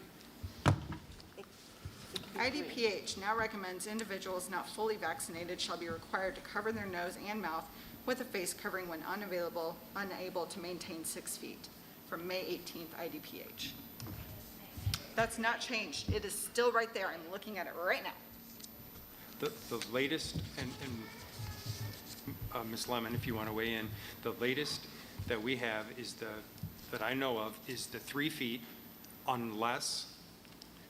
IDPH now recommends individuals not fully vaccinated shall be required to cover their nose and mouth with a face covering when unable to maintain 6 feet from May 18th IDPH. That's not changed. It is still right there. I'm looking at it right now. The latest, and Ms. Lemon, if you want to weigh in, the latest that we have is that I know of is the 3 feet, unless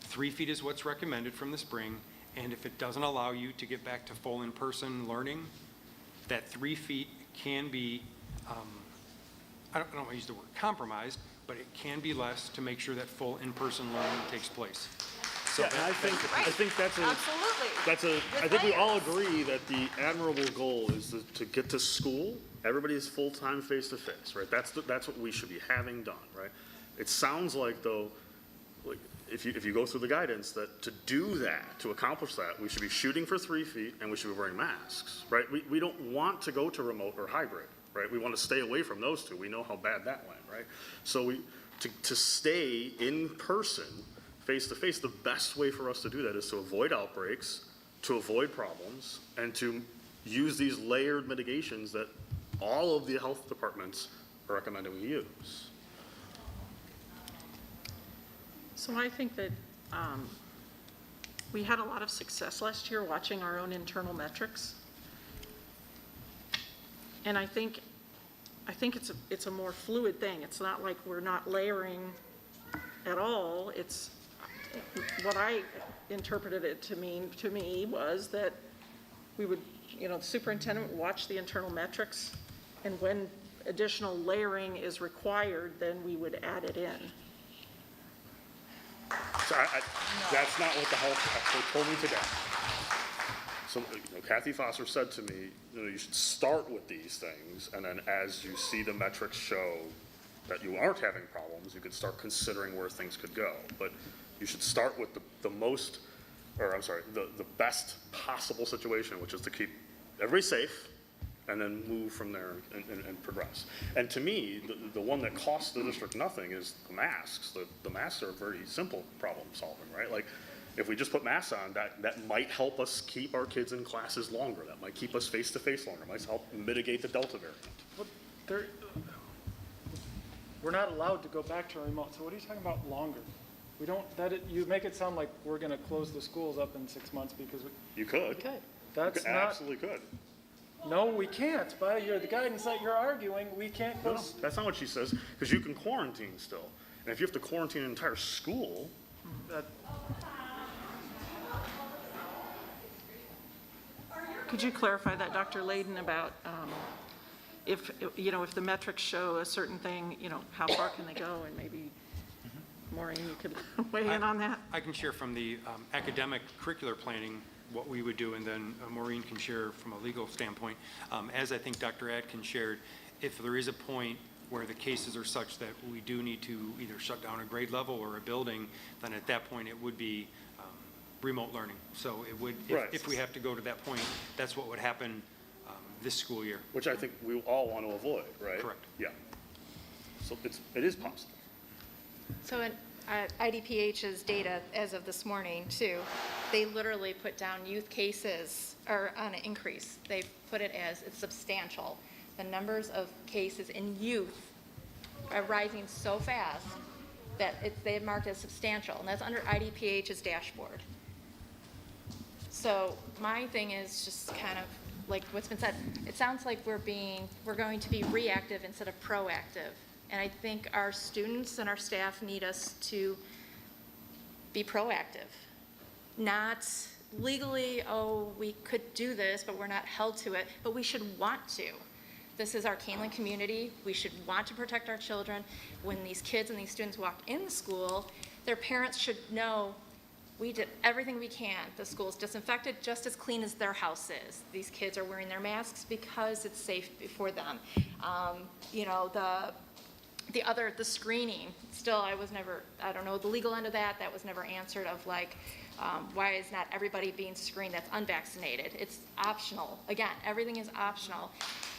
3 feet is what's recommended from the spring, and if it doesn't allow you to get back to full in-person learning, that 3 feet can be, I don't want to use the word compromised, but it can be less to make sure that full in-person learning takes place. So yeah, and I think that's absolutely. I think we all agree that the admirable goal is to get to school. Everybody is full-time face-to-face, right? That's what we should be having done, right? It sounds like, though, like if you go through the guidance, that to do that, to accomplish that, we should be shooting for 3 feet and we should be wearing masks, right? We don't want to go to remote or hybrid, right? We want to stay away from those two. We know how bad that went, right? So to stay in person, face-to-face, the best way for us to do that is to avoid outbreaks, to avoid problems, and to use these layered mitigations that all of the health departments are recommending we use. So I think that we had a lot of success last year watching our own internal metrics. And I think it's a more fluid thing. It's not like we're not layering at all. It's what I interpreted it to mean to me was that we would, the superintendent would watch the internal metrics, and when additional layering is required, then we would add it in. So that's not what the health expert told me today. So Kathy Foster said to me, you should start with these things, and then as you see the metrics show that you aren't having problems, you could start considering where things could go. But you should start with the best possible situation, which is to keep everybody safe, and then move from there and progress. And to me, the one that costs the district nothing is the masks. The masks are a very simple problem solving, right? Like, if we just put masks on, that might help us keep our kids in classes longer. That might keep us face-to-face longer. It might help mitigate the Delta variant. We're not allowed to go back to remote, so what are you talking about longer? We don't, you make it sound like we're gonna close the schools up in 6 months because You could. we could. That's You not, absolutely could. no, we can't. By the guidance that you're arguing, we can't No, close. that's not what she says, because you can quarantine still. And if you have to quarantine an entire school, Could you clarify that, Dr. Layden, about if the metrics show a certain thing, how far can they go? And maybe, Maureen, you could weigh in on that? I can share from the academic curricular planning what we would do, and then Maureen can share from a legal standpoint. As I think Dr. Adkin shared, if there is a point where the cases are such that we do need to either shut down a grade level or a building, then at that point it would be remote learning. So it would, if we have to go to that point, that's what would happen this school year. which I think we all want to avoid, right? Correct. Yeah. So it is possible. So in IDPH's data as of this morning too, they literally put down youth cases are on an increase. They put it as it's substantial. The numbers of cases in youth are rising so fast that they have marked as substantial, and that's under IDPH's dashboard. So my thing is just kind of like what's been said. It sounds like we're going to be reactive instead of proactive. And I think our students and our staff need us to be proactive. Not legally, oh, we could do this, but we're not held to it, but we should want to. This is our Kaneland community. We should want to protect our children. When these kids and these students walk in the school, their parents should know we did everything we can. The school's disinfected just as clean as their house is. These kids are wearing their masks because it's safe for them. The screening, still I don't know the legal end of that was never answered of like, why is not everybody being screened that's unvaccinated? It's optional. Again, everything is optional.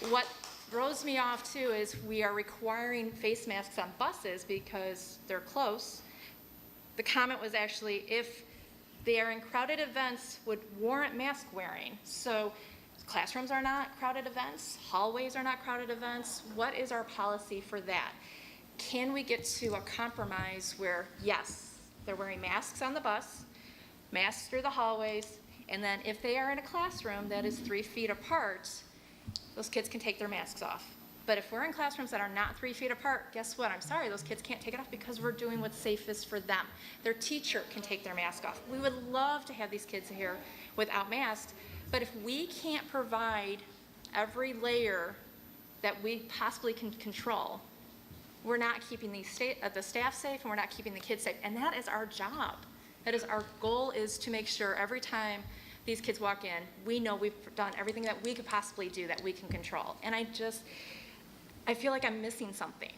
What throws me off too is we are requiring face masks on buses because they're close. The comment was actually if they are in crowded events would warrant mask wearing. So classrooms are not crowded events, hallways are not crowded events. What is our policy for that? Can we get to a compromise where, yes, they're wearing masks on the bus, masks through the hallways, and then if they are in a classroom that is 3 feet apart, those kids can take their masks off. But if we're in classrooms that are not 3 feet apart, guess what? I'm sorry, those kids can't take it off because we're doing what's safest for them. Their teacher can take their mask off. We would love to have these kids here without masks, but if we can't provide every layer that we possibly can control, we're not keeping the staff safe and we're not keeping the kids safe. And that is our job. That is our goal, is to make sure every time these kids walk in, we know we've done everything that we could possibly do that we can control. And I feel like I'm missing something.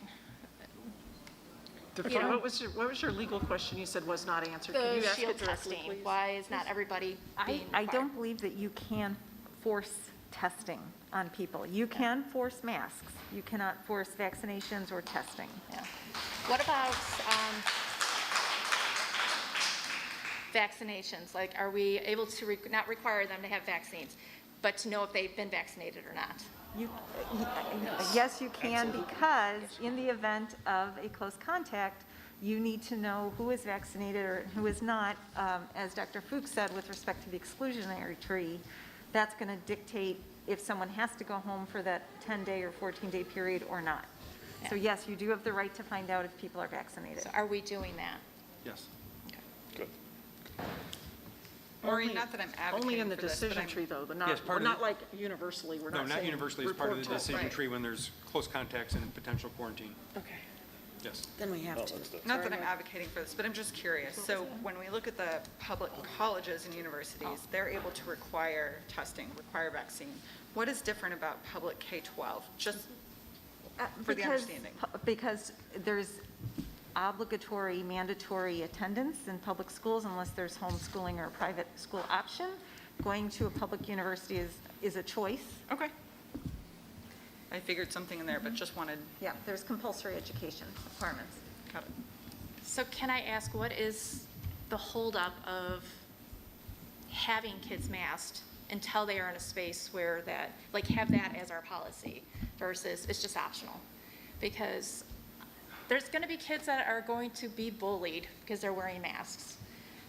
Okay, what was your legal question you said was not answered? Can The you ask shield it directly, testing, please? why is not everybody being I required? don't believe that you can force testing on people. You can force masks. You cannot force vaccinations or testing. Yeah. What about vaccinations? Like, are we able to not require them to have vaccines? but to know if they've been vaccinated or not. Yes, you can, because in the event of a close contact, you need to know who is vaccinated or who is not. As Dr. Fuchs said, with respect to the exclusionary tree, that's going to dictate if someone has to go home for that 10-day or 14-day period or not. So yes, you do have the right to find out if people are vaccinated. So are we doing that? Yes. Good. Maureen, not that I'm advocating Only in the for this, but decision I'm- tree, though, but Yes, not, part of not the- like universally, we're No, not not saying. universally, as part of the report to- decision right. tree when there's close contacts and potential quarantine. Okay. Yes. Then we have to. Not that I'm advocating for this, but I'm just curious. So when we look at the public colleges and universities, they're able to require testing, require vaccine. What is different about public K-12, just for the understanding? Because there's obligatory, mandatory attendance in public schools unless there's homeschooling or a private school option. Going to a public university is a choice. Okay. I figured something in there, but just wanted. Yeah, there's compulsory education requirements. Got it. So can I ask, what is the holdup of having kids masked until they are in a space where that, like, have that as our policy versus it's just optional? Because there's going to be kids that are going to be bullied because they're wearing masks.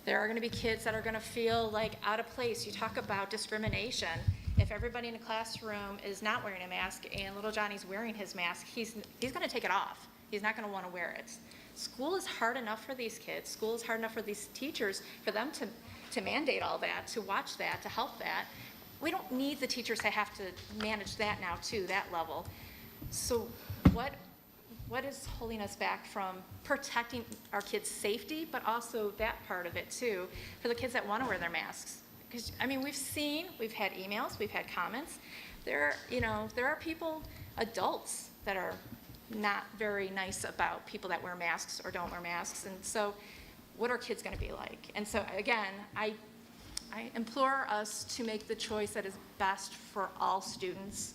There are going to be kids that are going to feel like out of place. You talk about discrimination. If everybody in the classroom is not wearing a mask and little Johnny's wearing his mask, he's going to take it off. He's not going to want to wear it. School is hard enough for these kids. School is hard enough for these teachers, for them to mandate all that, to watch that, to help that. We don't need the teachers to have to manage that now too, that level. So what is holding us back from protecting our kids' safety, but also that part of it too, for the kids that want to wear their masks? Because, I mean, we've had emails, we've had comments. There are people, adults, that are not very nice about people that wear masks or don't wear masks. And so what are kids going to be like? And so, again, I implore us to make the choice that is best for all students,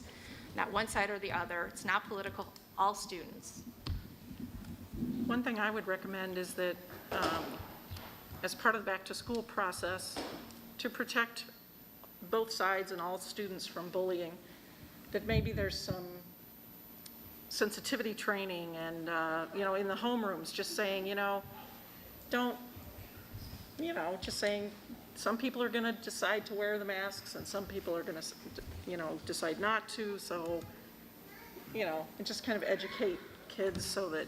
not one side or the other. It's not political, all students. One thing I would recommend is that as part of the back-to-school process, to protect both sides and all students from bullying, that maybe there's some sensitivity training and, in the homerooms, just saying, just saying some people are going to decide to wear the masks and some people are going to, decide not to. So, and just kind of educate kids so that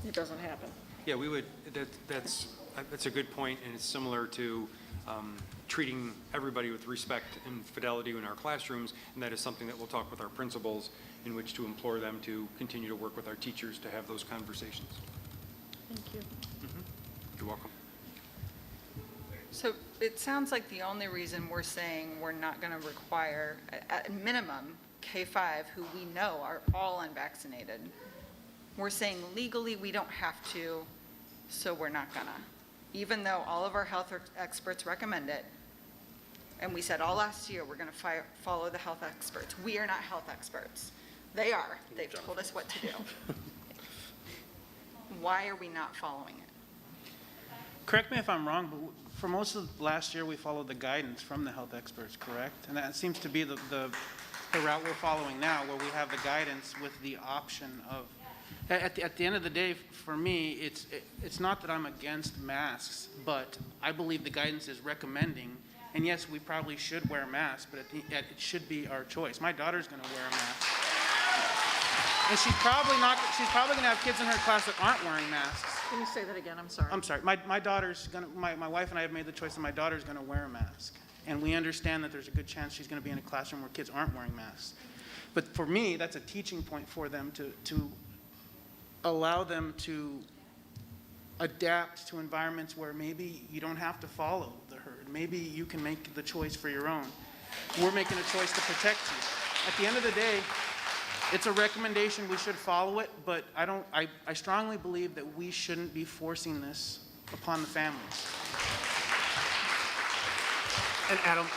it doesn't happen. Yeah, we would, that's a good point, and it's similar to treating everybody with respect and fidelity in our classrooms, and that is something that we'll talk with our principals in which to implore them to continue to work with our teachers to have those conversations. Thank you. You're welcome. So it sounds like the only reason we're saying we're not going to require, at minimum, K-5, who we know are all unvaccinated, we're saying legally we don't have to, so we're not gonna. Even though all of our health experts recommend it, and we said all last year we're gonna follow the health experts. We are not health experts. They are. They've told us what to do. Why are we not following it? Correct me if I'm wrong, but for most of last year, we followed the guidance from the health experts, correct? And that seems to be the route we're following now, where we have the guidance with the option of, at the end of the day, for me, it's not that I'm against masks, but I believe the guidance is recommending, and yes, we probably should wear masks, but it should be our choice. My daughter's going to wear a mask. And she's probably going to have kids in her class that aren't wearing masks. Can you say that again? I'm sorry. I'm sorry. My daughter's going to, my wife and I have made the choice that my daughter's going to wear a mask. And we understand that there's a good chance she's going to be in a classroom where kids aren't wearing masks. But for me, that's a teaching point for them to allow them to adapt to environments where maybe you don't have to follow the herd. Maybe you can make the choice for your own. We're making a choice to protect you. At the end of the day, it's a recommendation, we should follow it, but I strongly believe that we shouldn't be forcing this upon the families. And Adam,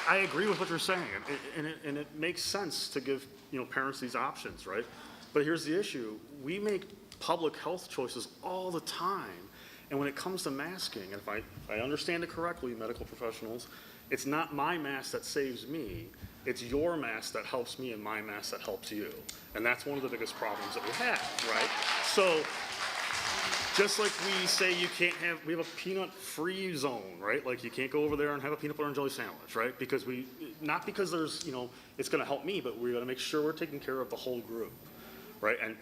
I agree with what you're saying, and it makes sense to give parents these options, right? But here's the issue: we make public health choices all the time, and when it comes to masking, and if I understand it correctly, medical professionals, It's not my mask that saves me. It's your mask that helps me and my mask that helps you. And that's one of the biggest problems that we have, right? So just like we say we have a peanut-free zone, right? Like you can't go over there and have a peanut butter and jelly sandwich, right? Because not because there's, it's gonna help me, but we're gonna make sure we're taking care of the whole group, right? And,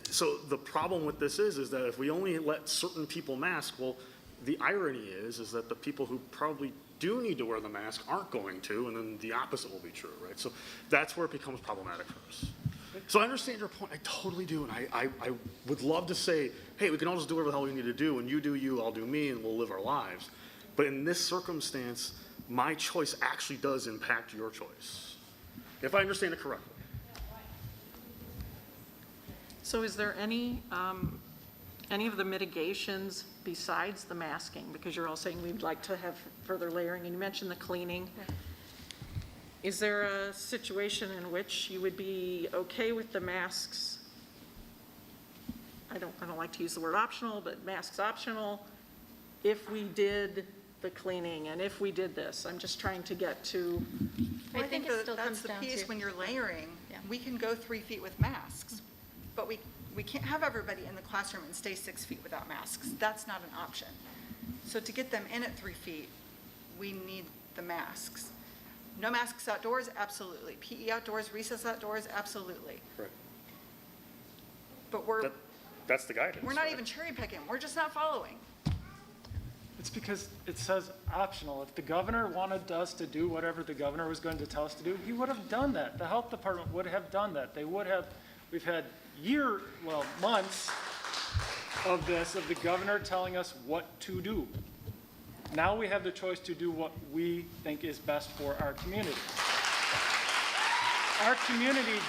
so the problem with this is that if we only let certain people mask, well, the irony is that the people who probably do need to wear the mask aren't going to, and then the opposite will be true, right? So that's where it becomes problematic for us. So I understand your point, I totally do, and I would love to say, hey, we can all just do whatever the hell we need to do, and you do you, I'll do me, and we'll live our lives. But in this circumstance, my choice actually does impact your choice, if I understand it correctly. So is there any of the mitigations besides the masking? Because you're all saying we'd like to have further layering, and you mentioned the cleaning. Yeah. Is there a situation in which you would be okay with the masks? I don't like to use the word optional, but masks optional, if we did the cleaning and if we did this? I'm just trying to get to. I think that's the piece when you're layering. Yeah. We can go 3 feet with masks, but we can't have everybody in the classroom and stay 6 feet without masks. That's not an option. So to get them in at 3 feet, we need the masks. No masks outdoors, absolutely. PE outdoors, recess outdoors, absolutely. Right. But that's the guidance. We're not even cherry picking. We're just not following. It's because it says optional. If the governor wanted us to do whatever the governor was going to tell us to do, he would have done that. The health department would have done that. They would have. We've had months of the governor telling us what to do. Now we have the choice to do what we think is best for our community. Our community,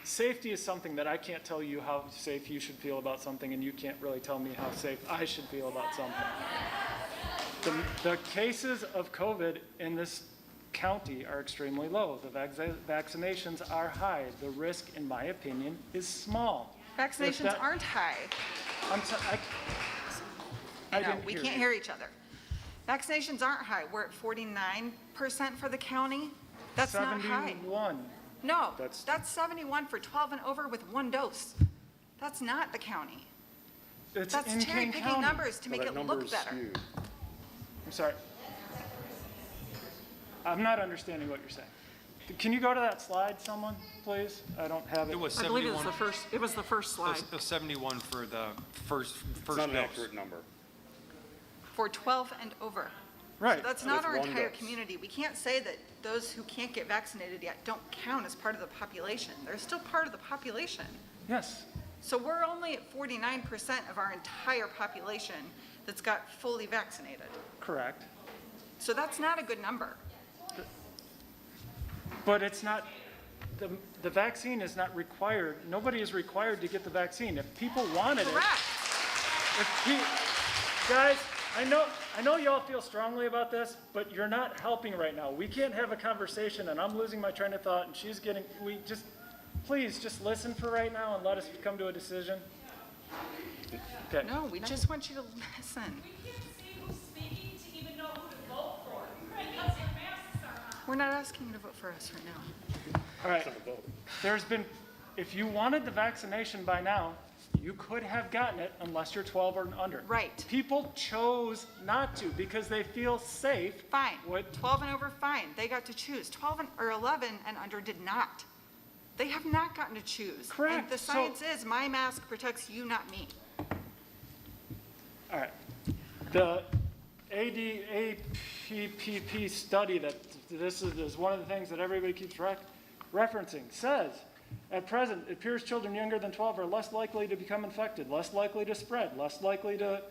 safety is something that I can't tell you how safe you should feel about something, and you can't really tell me how safe I should feel about something. The cases of COVID in this county are extremely low. The vaccinations are high. The risk, in my opinion, is small. Vaccinations aren't high. We can't hear each other. Vaccinations aren't high. We're at 49% for the county. That's not high. 71. No, that's 71 for 12 and over with 1 dose. That's not the county. That's cherry picking numbers to make it look better. Skewed. I'm sorry. I'm not understanding what you're saying. Can you go to that slide, someone, please? I don't have it. It was 71. I believe it was the first slide. It was 71 for the first It's not an dose. accurate number. For 12 and over. Right. So that's not our entire community. We can't say that those who can't get vaccinated yet don't count as part of the population. They're still part of the population. Yes. So we're only at 49% of our entire population that's got fully vaccinated. Correct. So that's not a good number. But it's not, the vaccine is not required. Nobody is required to get the vaccine. If people wanted Correct. Guys, I know y'all feel strongly about this, but you're not helping right now. We can't have a conversation, and I'm losing my train of thought, and she's getting, please, just listen for right now and let us come to a decision. Okay. No, we just want you to listen. We can't see who's speaking to even know who to vote for because their masks are on. We're not asking you to vote for us right now. All right. If you wanted the vaccination by now, you could have gotten it unless you're 12 or under. Right. People chose not to because they feel safe. Fine. 12 and over, fine. They got to choose. 12 or 11 and under did not. They have not gotten to choose. Correct. And the science is my mask protects you, not me. All right. The ADPP study that this is one of the things that everybody keeps referencing says, at present, it appears children younger than 12 are less likely to become infected, less likely to spread, less likely to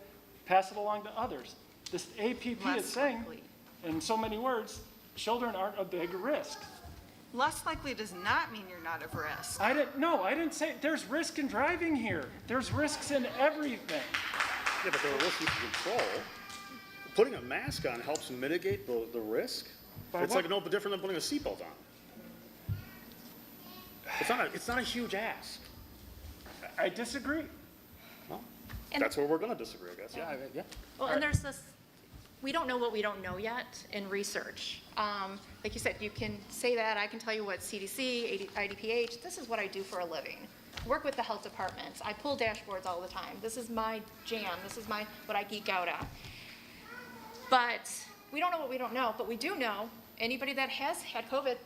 pass it along to others. This APP is saying, in so many words, children aren't a big risk. Less likely does not mean you're not at risk. I didn't say, there's risk in driving here. There's risks in everything. Yeah, but there are risks you can control. Putting a mask on helps mitigate the risk. It's like no different than putting a seatbelt on. It's not a huge ask. I disagree. Well, that's where we're going to disagree, I guess. Yeah. Well, and there's this, we don't know what we don't know yet in research. Like you said, you can say that, I can tell you what CDC, IDPH, this is what I do for a living. Work with the health departments. I pull dashboards all the time. This is my jam. This is what I geek out on. But we don't know what we don't know, but we do know anybody that has had COVID,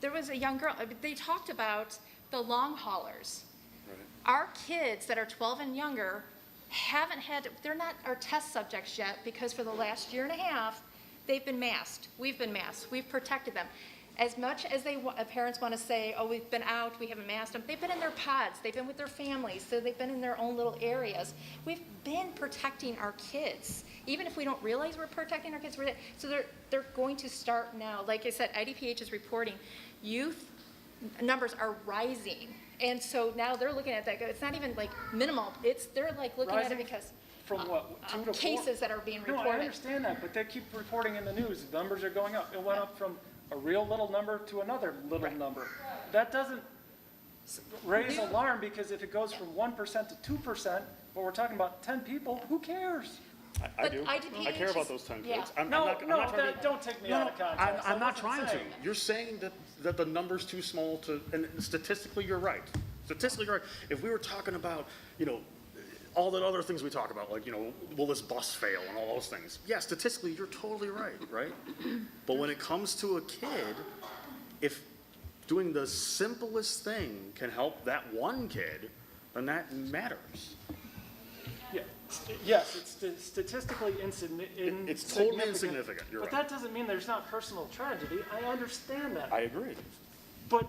there was a young girl, they talked about the long haulers. Our kids that are 12 and younger haven't had, they're not our test subjects yet because for the last year and a half, they've been masked. We've been masked. We've protected them. As much as parents want to say, oh, we've been out, we haven't masked them, they've been in their pods, they've been with their families, so they've been in their own little areas. We've been protecting our kids. Even if we don't realize we're protecting our kids, so they're going to start now. Like I said, IDPH is reporting youth numbers are rising. And so now they're looking at that. It's not even like minimal. They're like looking at it because from what, 2 to 4? Cases that are being reported. No, I understand that, but they keep reporting in the news. The numbers are going up. It went up from a real little number to another little number. That doesn't raise alarm because if it goes from 1% to 2%, but we're talking about 10 people, who cares? I do. I care about those 10 kids. Don't take me out of context. I'm not trying to. You're saying that the number's too small to, and statistically you're right. Statistically you're right. If we were talking about, all the other things we talk about, like, will this bus fail and all those things. Yeah, statistically you're totally right? But when it comes to a kid, if doing the simplest thing can help that one kid, then that matters. Yeah. Yes, it's statistically insignificant. It's totally insignificant, you're right. But that doesn't mean there's not personal tragedy. I understand that. I agree. But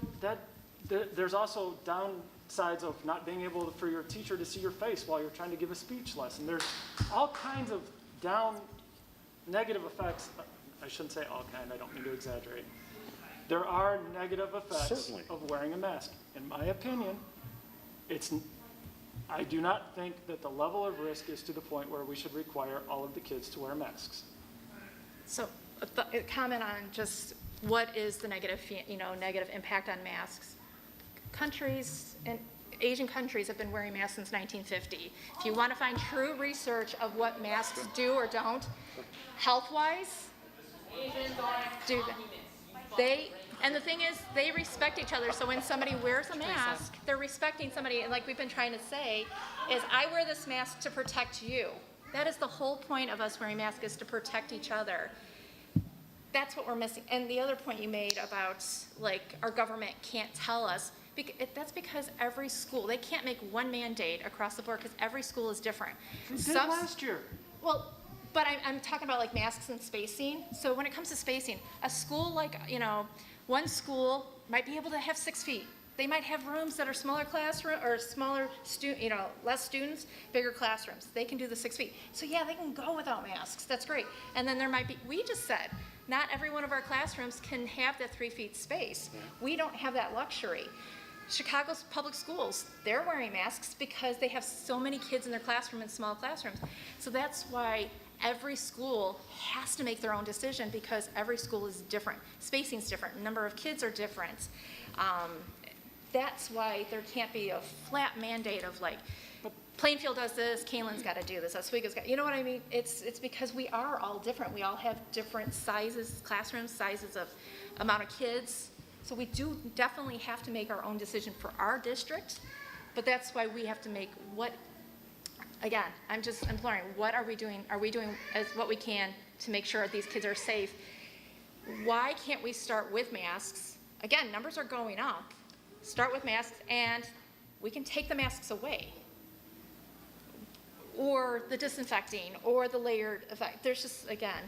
there's also downsides of not being able for your teacher to see your face while you're trying to give a speech lesson. There's all kinds of negative effects. I shouldn't say all kind, I don't mean to exaggerate. There are negative effects of wearing a mask. In my opinion, I do not think that the level of risk is to the point where we should require all of the kids to wear masks. So a comment on just what is the negative impact on masks. Countries and Asian countries have been wearing masks since 1950. If you want to find true research of what masks do or don't, health-wise, do they? And the thing is, they respect each other. So when somebody wears a mask, they're respecting somebody. And like we've been trying to say, is I wear this mask to protect you. That is the whole point of us wearing masks, is to protect each other. That's what we're missing. And the other point you made about like our government can't tell us, that's because every school, they can't make one mandate across the board because every school is different. They did last year. Well, but I'm talking about like masks and spacing. So when it comes to spacing, a school like, one school might be able to have 6 feet. They might have rooms that are smaller classroom or smaller, less students, bigger classrooms. They can do the 6 feet. So yeah, they can go without masks. That's great. And then there might be, we just said, not every one of our classrooms can have that 3 feet space. We don't have that luxury. Chicago's public schools, they're wearing masks because they have so many kids in their classroom in small classrooms. So that's why every school has to make their own decision because every school is different. Spacing's different. Number of kids are different. That's why there can't be a flat mandate of like, Plainfield does this, Kaneland's got to do this, Oswego's got, you know what I mean? It's because we are all different. We all have different sizes, classroom sizes of amount of kids. So we do definitely have to make our own decision for our district, but that's why we have to make again, I'm just imploring, what are we doing? Are we doing as what we can to make sure these kids are safe? Why can't we start with masks? Again, numbers are going up. Start with masks and we can take the masks away. Or the disinfecting, or the layered effect. There's just, again,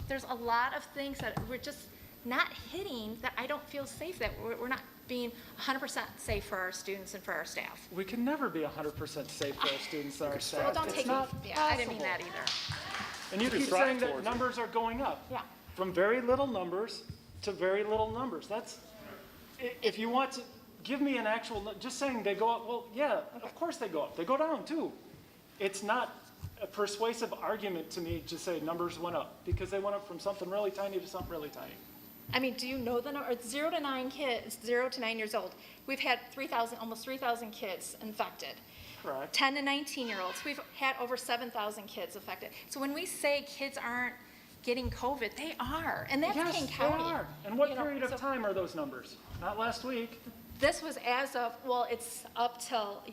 there's a lot of things that we're just not hitting that I don't feel safe, that we're not being 100% safe for our students and for our staff. We can never be 100% safe for our students and our staff. Well, don't take me, I didn't mean that either. And you keep saying that numbers are going up. Yeah. From very little numbers to very little numbers. That's, if you want to give me an actual, just saying they go up, well, yeah, of course they go up. They go down too. It's not a persuasive argument to me to say numbers went up because they went up from something really tiny to something really tiny. I mean, do you know the number? 0 to 9 years old. We've had almost 3,000 kids infected. Correct. 10 to 19-year-olds. We've had over 7,000 kids affected. So when we say kids aren't getting COVID, they are, and that's Yes, King they County. are. And what You know, period of so time are those numbers? Not last week. This was as of, well, it's up till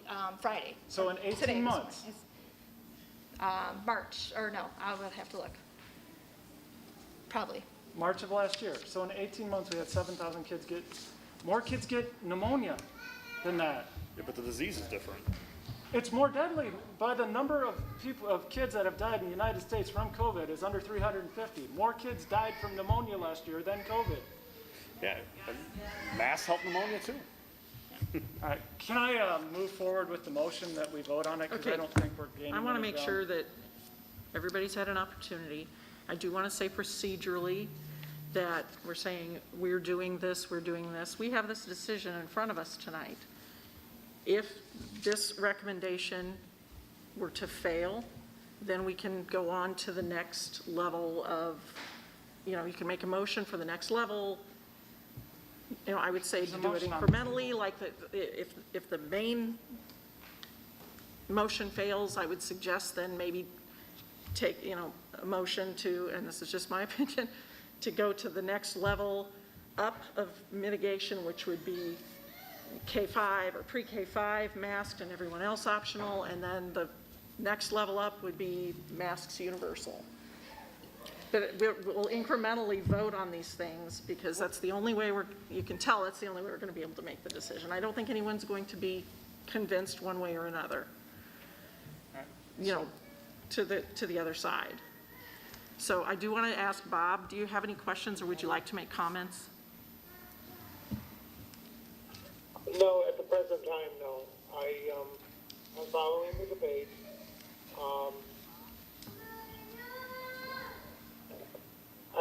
Friday. So in 18 Today, this months. one is, March, or no, I would have to look. Probably. March of last year. So in 18 months, we had 7,000 kids more kids get pneumonia than that. Yeah, but the disease is different. It's more deadly. By the number of kids that have died in the United States from COVID is under 350. More kids died from pneumonia last year than COVID. Yeah, mass help pneumonia too. All right, can I move forward with the motion that we vote on it? Because Okay. I don't think we're gaining I want to any make sure that everybody's had an opportunity. I do want to say procedurally that we're saying we're doing this, we're doing this. We have this decision in front of us tonight. If this recommendation were to fail, then we can go on to the next level of, you know, you can make a motion for the next level. You know, I would say to do it incrementally, like if the main motion fails, I would suggest then maybe take, you know, a motion to, and this is just my opinion, to go to the next level up of mitigation, which would be K-5 or pre-K-5 masked and everyone else optional, and then the next level up would be masks universal. But we'll incrementally vote on these things because that's the only way you can tell that's the only way we're going to be able to make the decision. I don't think anyone's going to be convinced one way or another, you know, to the other side. So I do want to ask Bob, do you have any questions or would you like to make comments? No, at the present time, no. I'm following the debate. I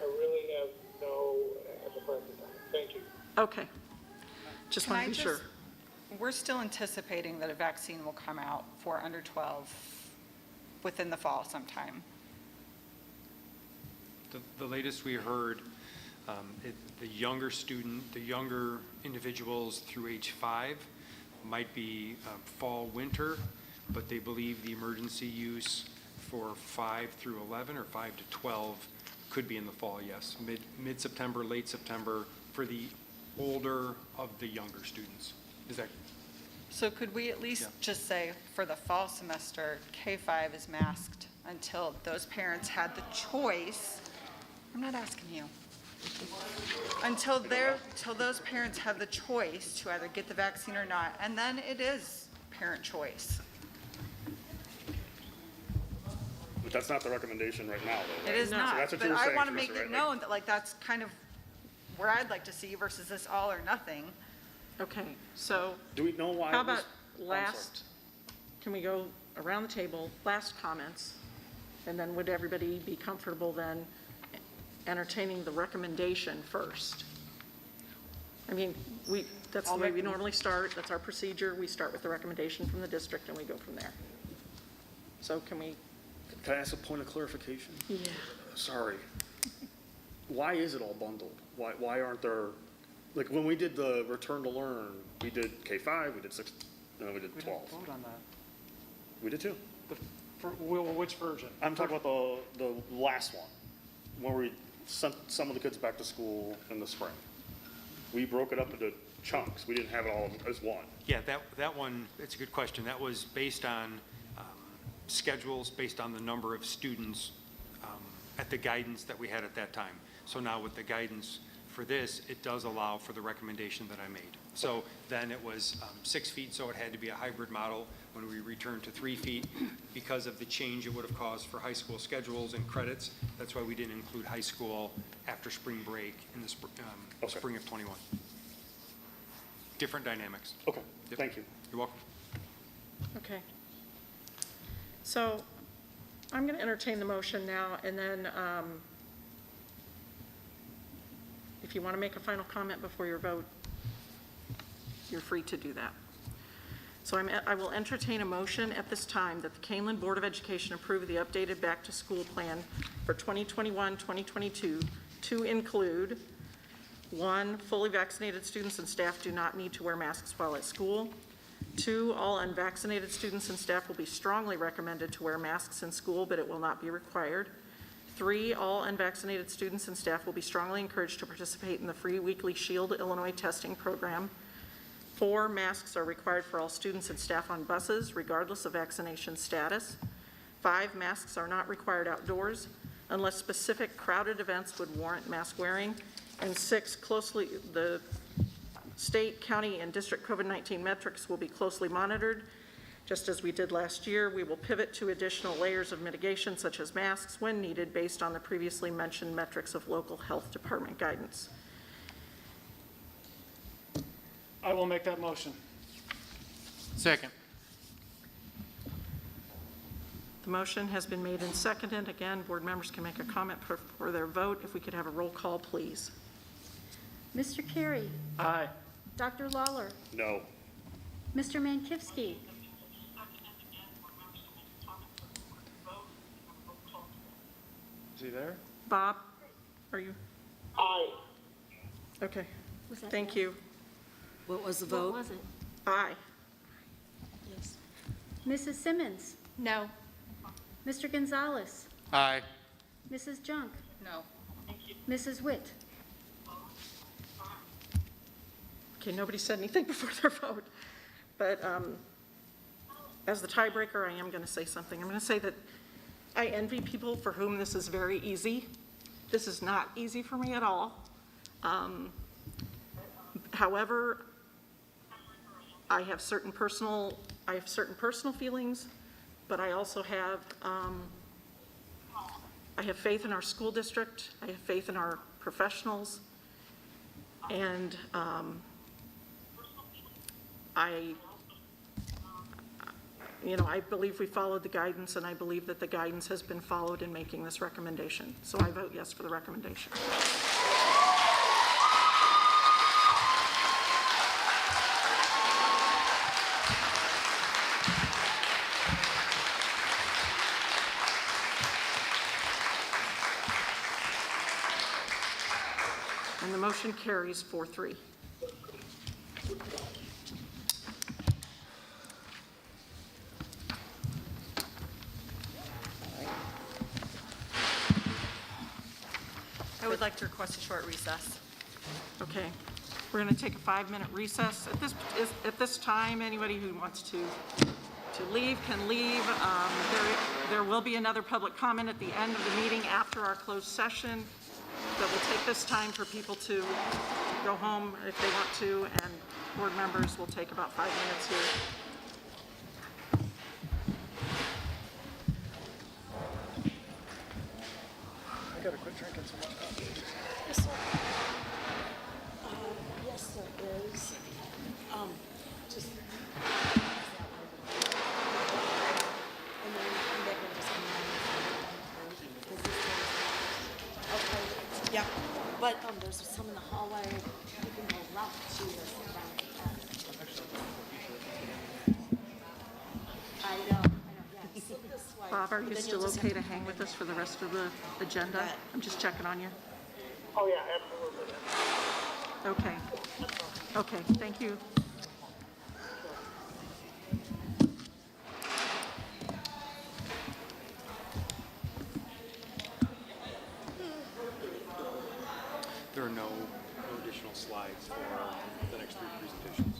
really have no at the present time. Thank you. Okay. Just want to be sure. We're still anticipating that a vaccine will come out for under 12 within the fall sometime. The latest we heard, the younger individuals through age 5 might be fall, winter, but they believe the emergency use for 5 through 11 or 5 to 12 could be in the fall, yes. Mid-September, late September for the older of the younger students. Is that? So could we at least just say for the fall semester, K-5 is masked until those parents had the choice? I'm not asking you. Until those parents have the choice to either get the vaccine or not, and then it is parent choice. But that's not the recommendation right now, though, right? It is So not, that's what but you were I saying, want to Teresa, make it right? known that like that's kind of where I'd like to see versus this all or nothing. Okay, so Do we know why? how it was- about I'm sorry. last, can we go around the table, last comments? And then would everybody be comfortable then entertaining the recommendation first? I mean, that's the way we normally start, that's our procedure. We start with the recommendation from the district and we go from there. So can we? Can I ask a point of clarification? Yeah. Sorry. Why is it all bundled? Why aren't there, like when we did the return to learn, we did K-5, we did 6, and then we did 12. We didn't vote on that. We did too. Which version? I'm talking about the last one, where we sent some of the kids back to school in the spring. We broke it up into chunks. We didn't have it all as one. Yeah, that one, it's a good question. That was based on schedules, based on the number of students at the guidance that we had at that time. So now with the guidance for this, it does allow for the recommendation that I made. So then it was 6 feet, so it had to be a hybrid model. When we returned to 3 feet, because of the change it would have caused for high school schedules and credits, that's why we didn't include high school after spring break in the spring of 21. Different dynamics. Okay, thank you. You're welcome. Okay. So I'm going to entertain the motion now, and then if you want to make a final comment before your vote, you're free to do that. So I will entertain a motion at this time that the Kaneland Board of Education approve the updated back-to-school plan for 2021-2022 to include 1, fully vaccinated students and staff do not need to wear masks while at school. 2, all unvaccinated students and staff will be strongly recommended to wear masks in school, but it will not be required. 3, all unvaccinated students and staff will be strongly encouraged to participate in the free weekly Shield Illinois testing program. 4, masks are required for all students and staff on buses, regardless of vaccination status. 5, masks are not required outdoors unless specific crowded events would warrant mask wearing. And 6, the state, county, and district COVID-19 metrics will be closely monitored. Just as we did last year, we will pivot to additional layers of mitigation, such as masks, when needed, based on the previously mentioned metrics of local health department guidance. I will make that motion. Second. The motion has been made and seconded. Again, board members can make a comment for their vote. If we could have a roll call, please. Mr. Carey, Aye. Dr. Lawler, No. Mr. Mankivsky, Is he there? Bob, are you? Aye. Okay, Was that thank yes? you. What was the What vote? was it? Aye. Yes. Mrs. Simmons, No. Mr. Gonzalez, Aye. Mrs. Junk, No. Mrs. Witt. Okay, nobody said anything before their vote. But as the tiebreaker, I am going to say something. I'm going to say that I envy people for whom this is very easy. This is not easy for me at all. However, I have certain personal feelings, but I also have, I have faith in our school district. I have faith in our professionals. And I believe we followed the guidance, and I believe that the guidance has been followed in making this recommendation. So I vote yes for the recommendation. And the motion carries 4-3. I would like to request a short recess. Okay, we're going to take a 5-minute recess. At this time, anybody who wants to leave can leave. There will be another public comment at the end of the meeting after our closed session. But we'll take this time for people to go home if they want to, and board members will take about 5 minutes here. I gotta quit drinking so much coffee. Yes, sir. Yes, there is. Just. And then come back and just come on. Okay, yeah, but there's some in the hallway. You can go left to the down. I know, yeah. Sit this way. Bob, are you Then you'll still just okay have to hang with us for the rest of the agenda? bet. I'm just checking on you. Oh, yeah, absolutely. Okay. Okay, thank you. There are no additional slides for the next 3 presentations.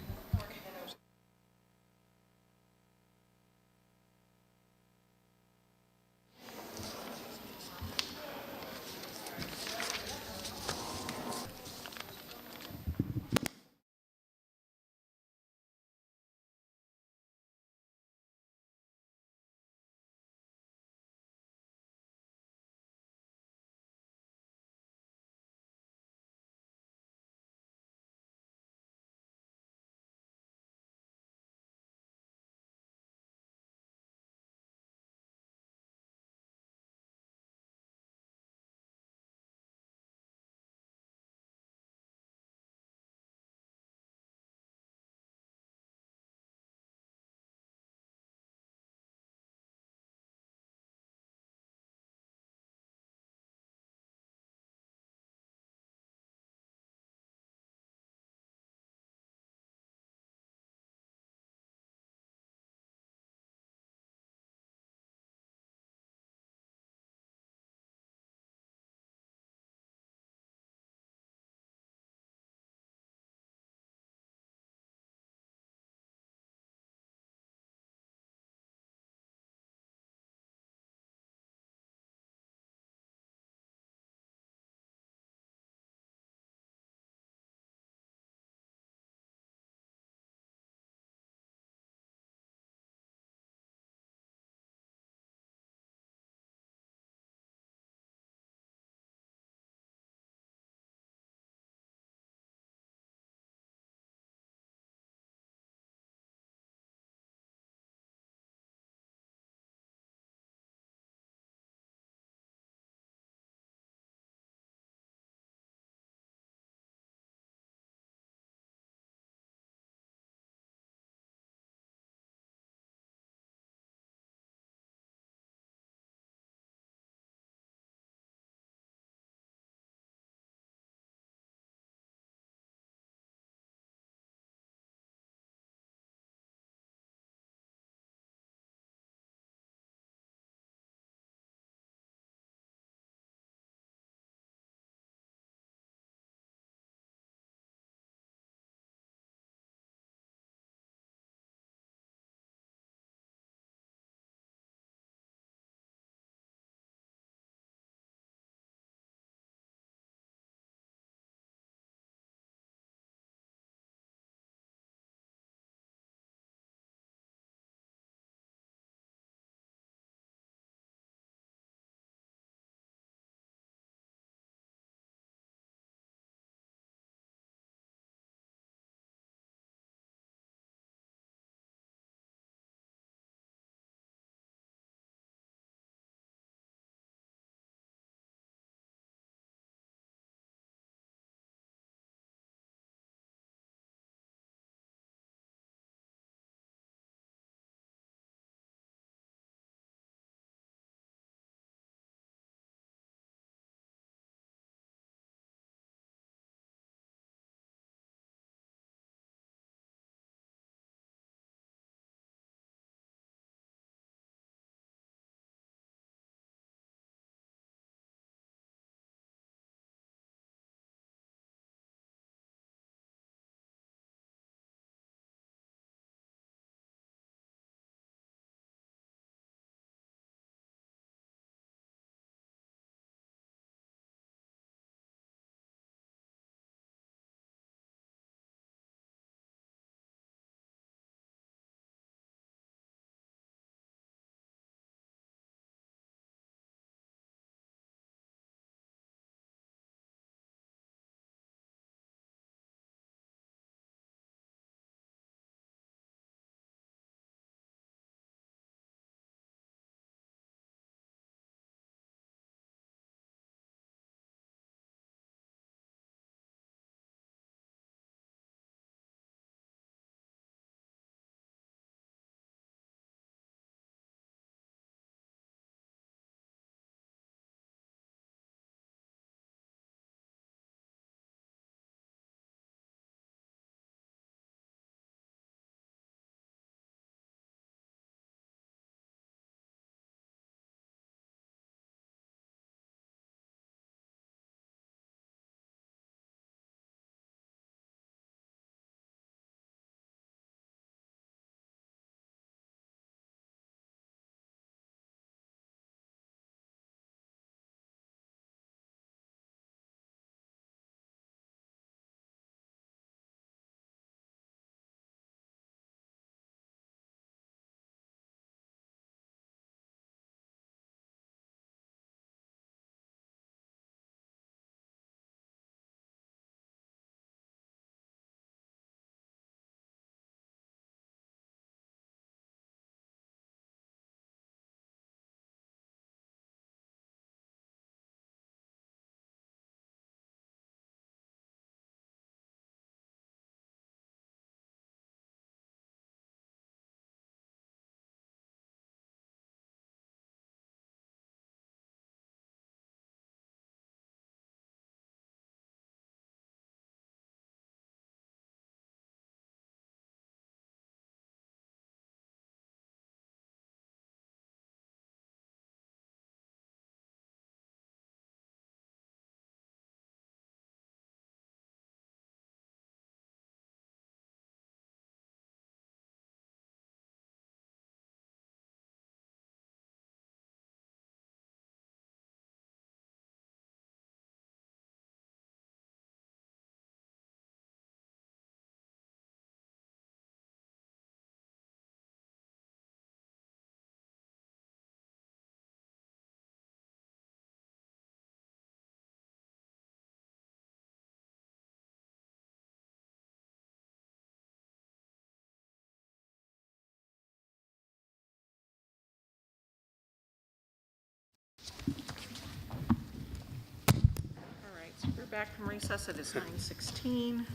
back from recess. It is 9:16.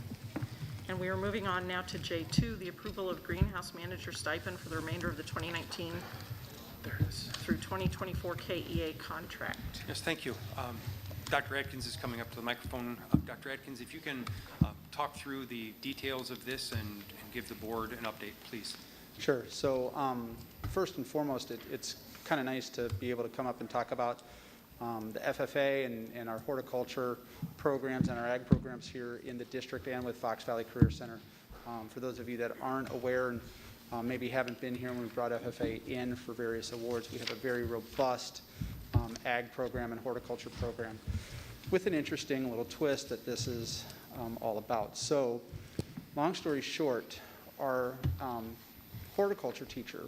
And we are moving on now to J2, the approval of greenhouse manager stipend for the remainder of the 2019 through 2024 KEA contract. Yes, thank you. Dr. Adkins is coming up to the microphone. Dr. Adkins, if you can talk through the details of this and give the board an update, please. Sure. So first and foremost, it's kind of nice to be able to come up and talk about the FFA and our horticulture programs and our ag programs here in the district and with Fox Valley Career Center. For those of you that aren't aware and maybe haven't been here when we brought FFA in for various awards, we have a very robust ag program and horticulture program with an interesting little twist that this is all about. So long story short, our horticulture teacher,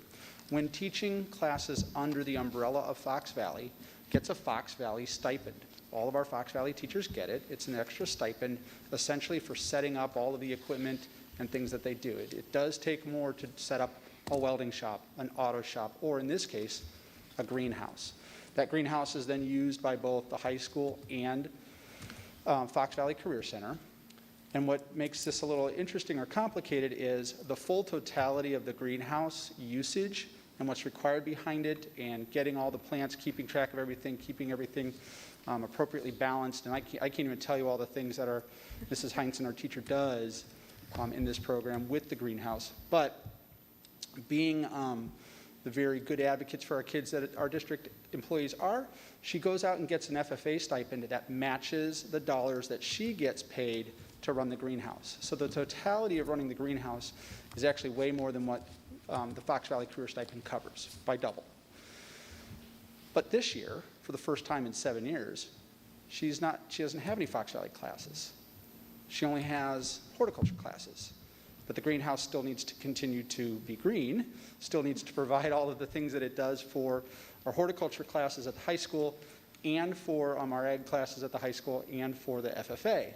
when teaching classes under the umbrella of Fox Valley, gets a Fox Valley stipend. All of our Fox Valley teachers get it. It's an extra stipend essentially for setting up all of the equipment and things that they do. It does take more to set up a welding shop, an auto shop, or in this case, a greenhouse. That greenhouse is then used by both the high school and Fox Valley Career Center. And what makes this a little interesting or complicated is the full totality of the greenhouse usage and what's required behind it and getting all the plants, keeping track of everything, keeping everything appropriately balanced. And I can't even tell you all the things that our Mrs. Heinzen, our teacher, does in this program with the greenhouse. But being the very good advocates for our kids that our district employees are, she goes out and gets an FFA stipend that matches the dollars that she gets paid to run the greenhouse. So the totality of running the greenhouse is actually way more than what the Fox Valley Career Stipend covers, by double. But this year, for the first time in 7 years, she doesn't have any Fox Valley classes. She only has horticulture classes. But the greenhouse still needs to continue to be green, still needs to provide all of the things that it does for our horticulture classes at the high school and for our ag classes at the high school and for the FFA.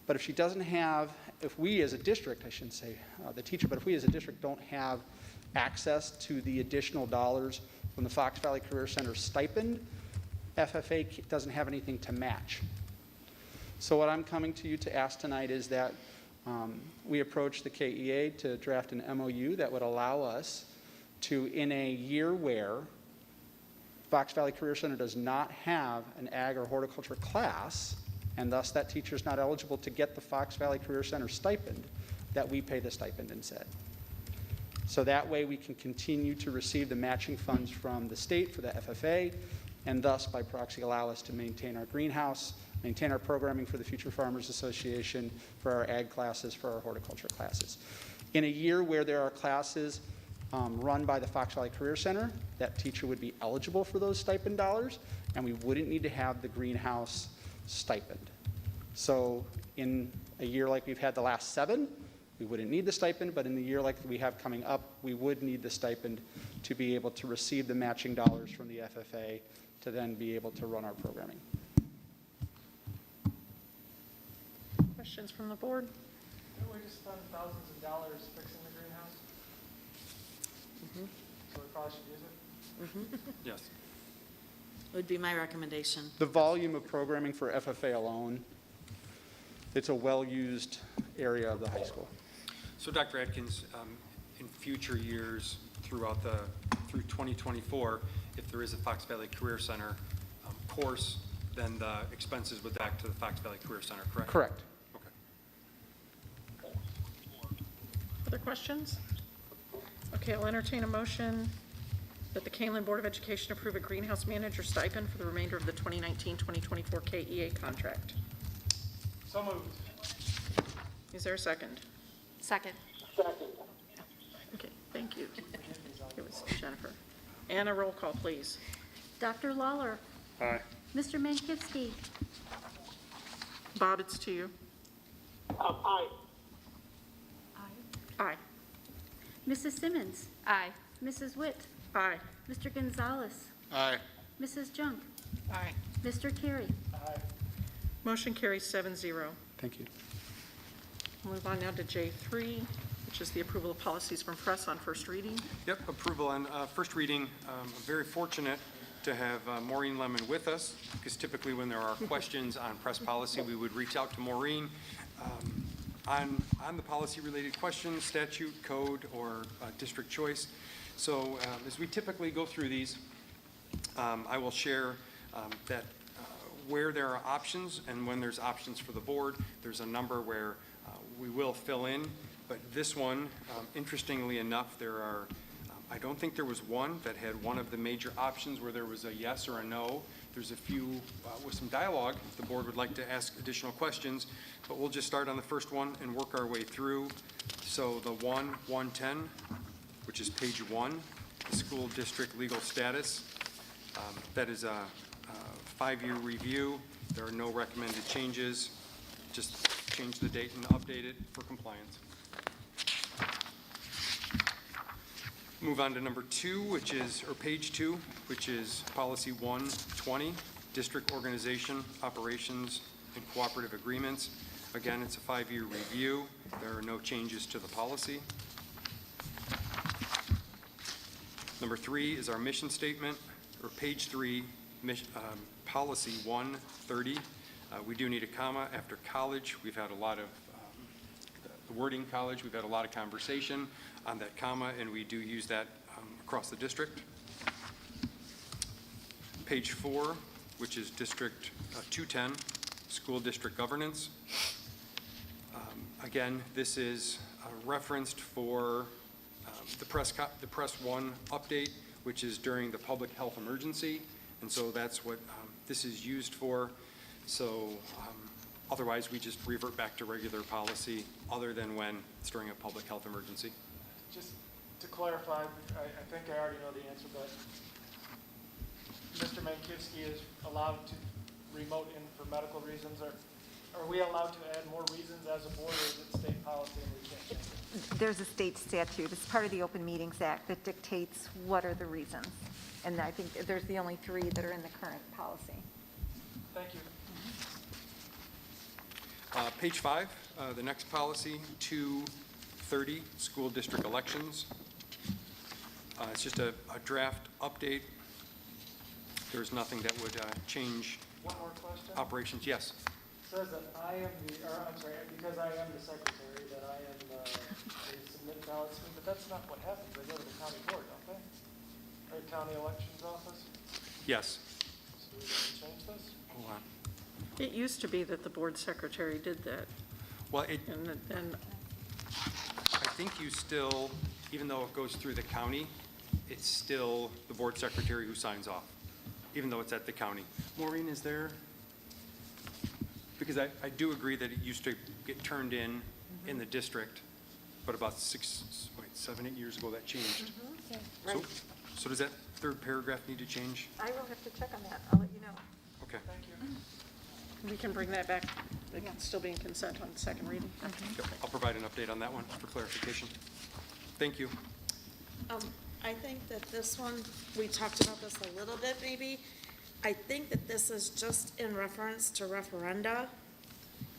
But if she doesn't have, if we as a district, I shouldn't say the teacher, but if we as a district don't have access to the additional dollars from the Fox Valley Career Center stipend, FFA doesn't have anything to match. So what I'm coming to you to ask tonight is that we approach the KEA to draft an MOU that would allow us to, in a year where Fox Valley Career Center does not have an ag or horticulture class, and thus that teacher is not eligible to get the Fox Valley Career Center stipend, that we pay the stipend instead. So that way we can continue to receive the matching funds from the state for the FFA, and thus by proxy allow us to maintain our greenhouse, maintain our programming for the Future Farmers Association, for our ag classes, for our horticulture classes. In a year where there are classes run by the Fox Valley Career Center, that teacher would be eligible for those stipend dollars, and we wouldn't need to have the greenhouse stipend. So in a year like we've had the last 7, we wouldn't need the stipend, but in the year like we have coming up, we would need the stipend to be able to receive the matching dollars from the FFA to then be able to run our programming. Questions from the board? Didn't we just spend thousands of dollars fixing the greenhouse? So we probably should use it? Yes. Would be my recommendation. The volume of programming for FFA alone, it's a well-used area of the high school. So Dr. Adkins, in future years through 2024, if there is a Fox Valley Career Center course, then the expenses would back to the Fox Valley Career Center, correct? Correct. Okay. Other questions? Okay, I'll entertain a motion that the Kaneland Board of Education approve a greenhouse manager stipend for the remainder of the 2019-2024 KEA contract. So moved. Is there a second? Second. Okay, thank you. It was Jennifer. And a roll call, please. Dr. Lawler. Aye. Mr. Mankivsky. Bob, it's to you. Aye. Aye. Mrs. Simmons. Aye. Mrs. Witt. Aye. Mr. Gonzalez. Aye. Mrs. Junk. Aye. Mr. Carey. Aye. Motion carries 7-0. Thank you. We'll move on now to J3, which is the approval of policies from press on first reading. Yep, approval on first reading. I'm very fortunate to have Maureen Lemon with us, because typically when there are questions on press policy, we would reach out to Maureen on the policy-related questions, statute, code, or district choice. So as we typically go through these, I will share that where there are options and when there's options for the board, there's a number where we will fill in. But this one, interestingly enough, there are, I don't think there was one that had one of the major options where there was a yes or a no. There's a few with some dialogue if the board would like to ask additional questions, but we'll just start on the first one and work our way through. So the 110, which is page 1, the school district legal status. That is a 5-year review. There are no recommended changes. Just change the date and update it for compliance. Move on to number 2, which is, or page 2, which is policy 120, district organization, operations, and cooperative agreements. Again, it's a 5-year review. There are no changes to the policy. Number 3 is our mission statement, or page 3, policy 130. We do need a comma after college. We've had a lot of, the wording college, we've had a lot of conversation on that comma, and we do use that across the district. Page 4, which is District 210, School District Governance. Again, this is referenced for the press 1 update, which is during the public health emergency, and so that's what this is used for. So otherwise, we just revert back to regular policy other than when it's during a public health emergency. Just to clarify, I think I already know the answer, but Mr. Mankivsky is allowed to remote in for medical reasons. Are we allowed to add more reasons as a board, or is it state policy and we can't change it? There's a state statute. It's part of the Open Meetings Act that dictates what are the reasons. And I think there's the only 3 that are in the current policy. Thank you. Page 5, the next policy, 230, school district elections. It's just a draft update. There's nothing that would change One more question. operations. Yes. It says that I am the, or I'm sorry, because I am the secretary, that I am the submit ballots, but that's not what happens. They go to the county board, don't they? Or county elections office? Yes. So we can change this? Hold on. It used to be that the board secretary did that. Well, And I think you still, even though it goes through the county, it's still the board secretary who signs off, even though it's at the county. Maureen, is there? Because I do agree that it used to get turned in the district, but about 7, 8 years ago that changed. Right. So does that third paragraph need to change? I will have to check on that. I'll let you know. Okay. Thank you. we can bring that back. It can still be in consent on second reading. Yep, I'll provide an update on that one for clarification. Thank you. I think that this one, we talked about this a little bit maybe. I think that this is just in reference to referenda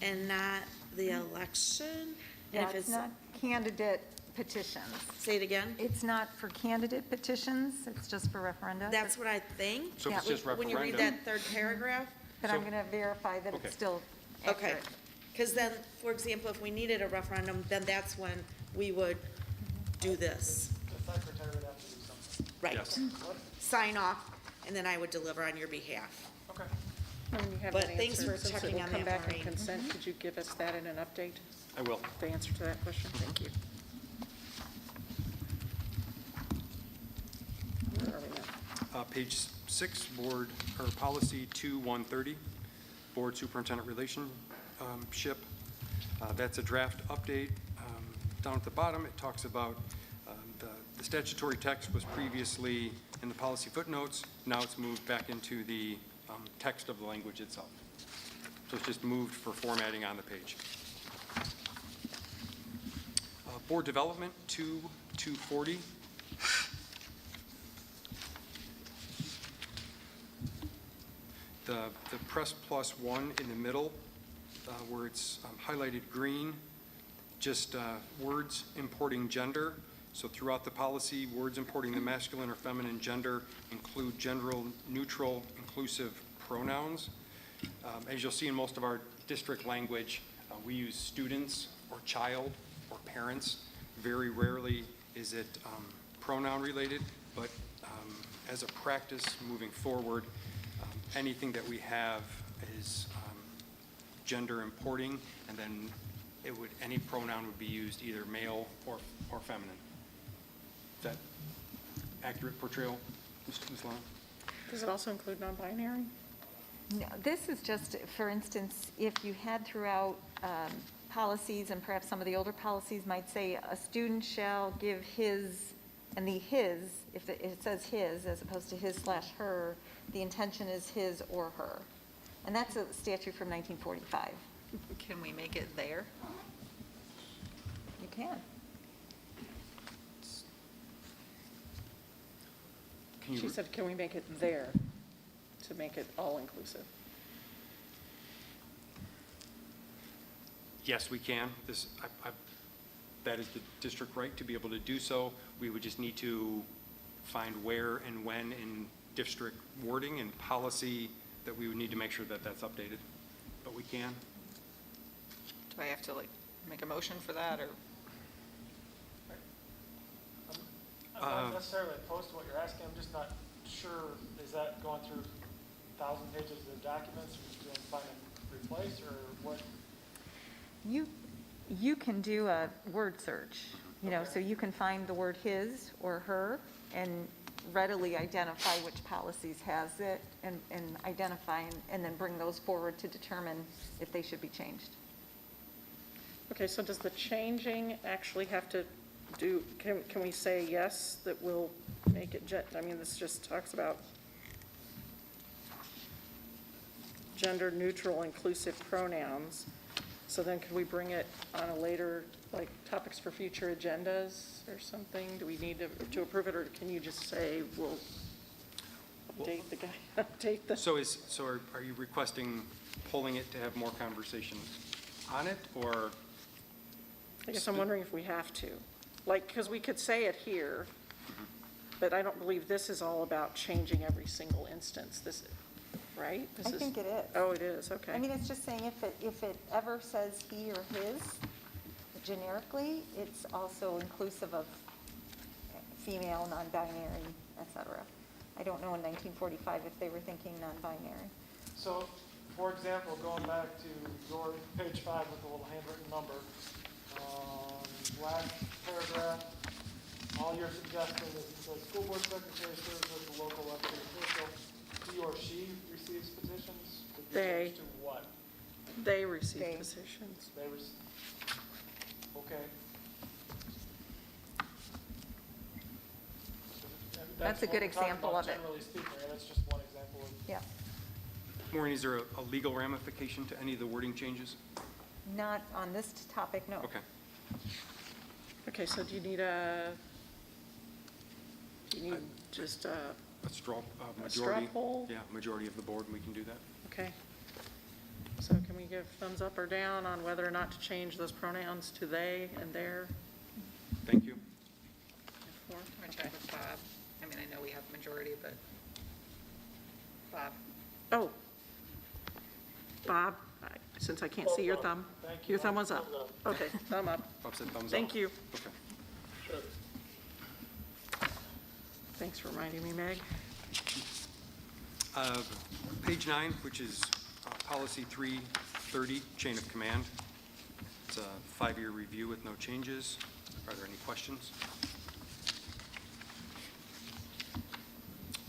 and not the election. Yeah, And if it's not candidate petitions. Say it again? It's not for candidate petitions, it's just for referenda. That's what I think. So if it's just When you read referendum- that third paragraph. But I'm going to verify that Okay. it's still Okay. accurate. Because then, for example, if we needed a referendum, then that's when we would do this. The secretary would have to do something. Right. Yes. Sign off, and then I would deliver on your behalf. Okay. When you have But that thanks answer, for since it checking will on come that, back in Maureen. consent, could you give us that in an update? I will. The answer to that question? Thank you. Where are we now? Page 6, board, or policy 2130, board superintendent relationship. That's a draft update. Down at the bottom, it talks about the statutory text was previously in the policy footnotes. Now it's moved back into the text of the language itself. So it's just moved for formatting on the page. Board development 240. The press plus one in the middle, where it's highlighted green, just words importing gender. So throughout the policy, words importing the masculine or feminine gender include gender-neutral inclusive pronouns. As you'll see in most of our district language, we use students or child or parents. Very rarely is it pronoun related, but as a practice moving forward, anything that we have is gender importing, and then any pronoun would be used either male or feminine. Is that accurate portrayal, Ms. Lana? Does it also include non-binary? No, this is just, for instance, if you had throughout policies, and perhaps some of the older policies might say, a student shall give his, and the his, if it says his as opposed to his/her, the intention is his or her. And that's a statute from 1945. Can we make it there? You can. She said, can we make it there to make it all-inclusive? Yes, we can. That is the district right to be able to do so. We would just need to find where and when in district wording and policy that we would need to make sure that that's updated. But we can. Do I have to make a motion for that, or? I'm not necessarily opposed to what you're asking, I'm just not sure, is that going through 1,000 pages of documents, or doing find and replace, or what? You can do a word search, so you can find the word his or her and readily identify which policies has it and identify and then bring those forward to determine if they should be changed. Okay, so does the changing actually have to do, can we say yes, that we'll make it, I mean, this just talks about gender neutral inclusive pronouns. So then could we bring it on a later, like topics for future agendas or something? Do we need to approve it, or can you just say we'll update the guy, update the? So are you requesting pulling it to have more conversations on it, or? I guess I'm wondering if we have to. Like, because we could say it here, but I don't believe this is all about changing every single instance. This, right? I think it is. Oh, it is, okay. I mean, it's just saying if it ever says he or his generically, it's also inclusive of female, non-binary, et cetera. I don't know in 1945 if they were thinking non-binary. So, for example, going back to your page 5 with the little handwritten number, last paragraph, all you're suggesting is the school board secretary serves as the local elected official. He or she receives petitions? They. To what? They receive petitions. They okay. That's a good example of it. Generally speaking, right? That's just one example of. Yeah. Maureen, is there a legal ramification to any of the wording changes? Not on this topic, no. Okay. Okay, so do you need just a straw majority? straw poll? Yeah, majority of the board, and we can do that. Okay. So can we give thumbs up or down on whether or not to change those pronouns to they and their? Thank you. I check with Bob. I mean, I know we have majority, but Bob. Oh. Bob, since I can't see your thumb. Your thumb was up. Okay, thumb up. Bob said thumbs up. Thank you. Okay. Sure. Thanks for reminding me, Meg. Page 9, which is policy 330, chain of command. It's a 5-year review with no changes. Are there any questions?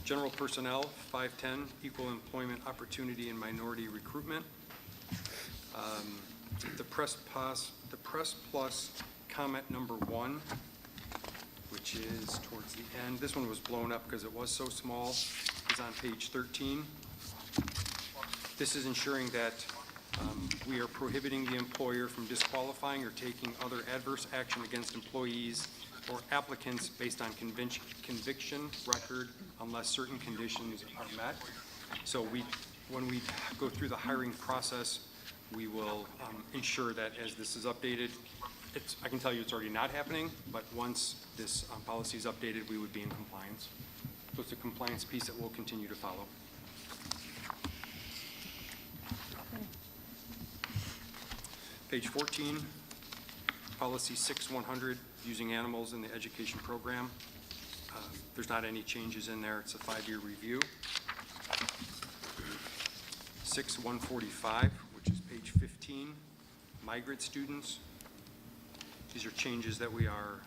General personnel, 510, equal employment opportunity and minority recruitment. The Press Plus comment number 1, which is towards the end. This one was blown up because it was so small. It's on page 13. This is ensuring that we are prohibiting the employer from disqualifying or taking other adverse action against employees or applicants based on conviction record unless certain conditions are met. So when we go through the hiring process, we will ensure that as this is updated, I can tell you it's already not happening, but once this policy is updated, we would be in compliance. So it's a compliance piece that we'll continue to follow. Page 14, policy 6100, using animals in the education program. There's not any changes in there. It's a 5-year review. 6145, which is page 15, migrant students. These are changes that we are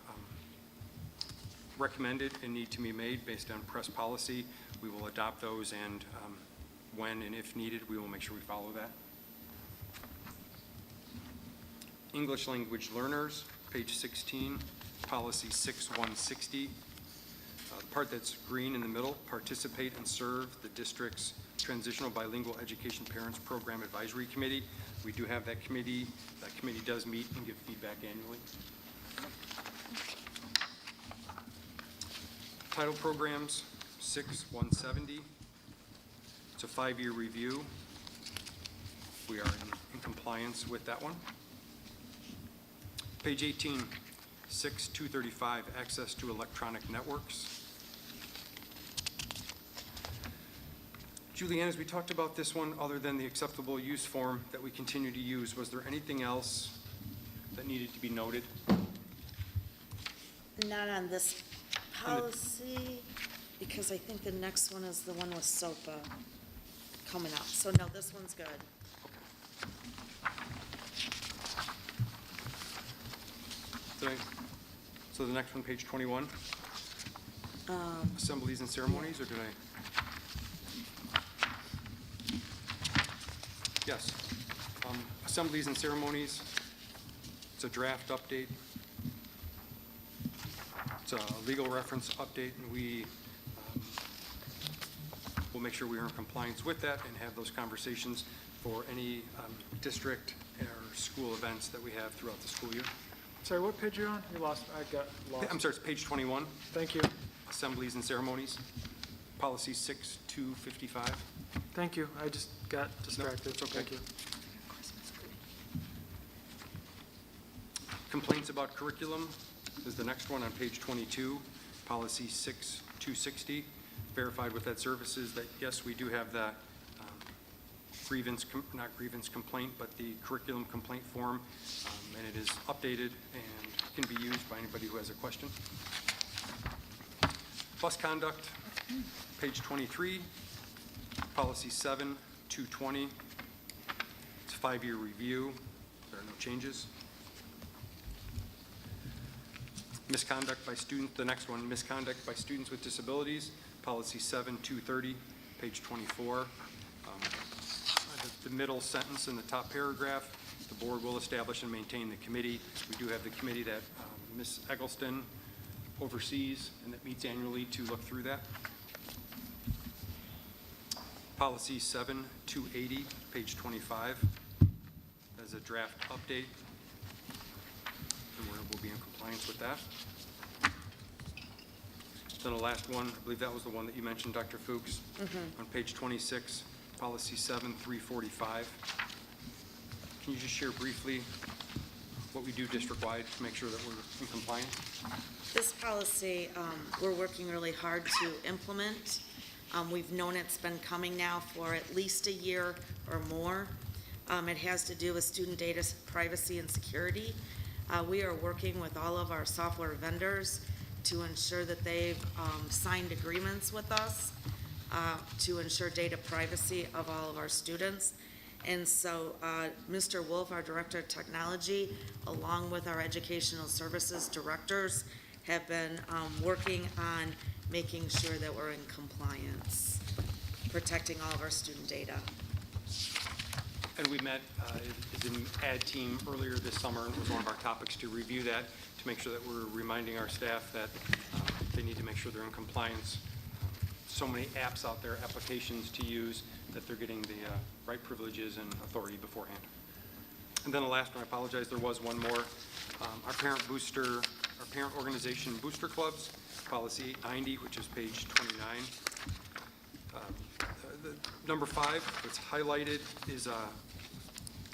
recommended and need to be made based on press policy. We will adopt those, and when and if needed, we will make sure we follow that. English language learners, page 16, policy 6160. The part that's green in the middle, participate and serve the district's Transitional Bilingual Education Parents Program Advisory Committee. We do have that committee. That committee does meet and give feedback annually. Title programs, 6170. It's a 5-year review. We are in compliance with that one. Page 18, 6235, access to electronic networks. Julianne, as we talked about this one, other than the acceptable use form that we continue to use, was there anything else that needed to be noted? Not on this policy, because I think the next one is the one with SOPA coming up. So no, this one's good. So the next one, page 21, assemblies and ceremonies, or did I? Yes. Assemblies and ceremonies. It's a draft update. It's a legal reference update, and we will make sure we are in compliance with that and have those conversations for any district or school events that we have throughout the school year. Sorry, what page are you on? You lost, I got lost. I'm sorry, it's page 21. Thank you. Assemblies and ceremonies, policy 6255. Thank you. I just got distracted. No, it's okay. Thank you. Complaints about curriculum is the next one on page 22, policy 6260. Verified with Ed Services that, yes, we do have the not grievance complaint, but the curriculum complaint form, and it is updated and can be used by anybody who has a question. Bus conduct, page 23, policy 7220. It's a 5-year review. There are no changes. Misconduct by students, the next one, misconduct by students with disabilities, policy 7230, page 24. The middle sentence in the top paragraph, the board will establish and maintain the committee. We do have the committee that Ms. Eggleston oversees and that meets annually to look through that. Policy 7280, page 25, as a draft update, and we'll be in compliance with that. Then the last one, I believe that was the one that you mentioned, Dr. Fuchs, on page 26, policy 7345. Can you just share briefly what we do district-wide to make sure that we're in compliance? This policy, we're working really hard to implement. We've known it's been coming now for at least a year or more. It has to do with student data privacy and security. We are working with all of our software vendors to ensure that they've signed agreements with us to ensure data privacy of all of our students. And so Mr. Wolf, our Director of Technology, along with our Educational Services Directors, have been working on making sure that we're in compliance, protecting all of our student data. And we met as an ad team earlier this summer, and it was one of our topics to review that, to make sure that we're reminding our staff that they need to make sure they're in compliance. So many apps out there, applications to use, that they're getting the right privileges and authority beforehand. And then the last one, I apologize, there was one more. Our parent organization booster clubs, policy 890, which is page 29. Number 5, that's highlighted, is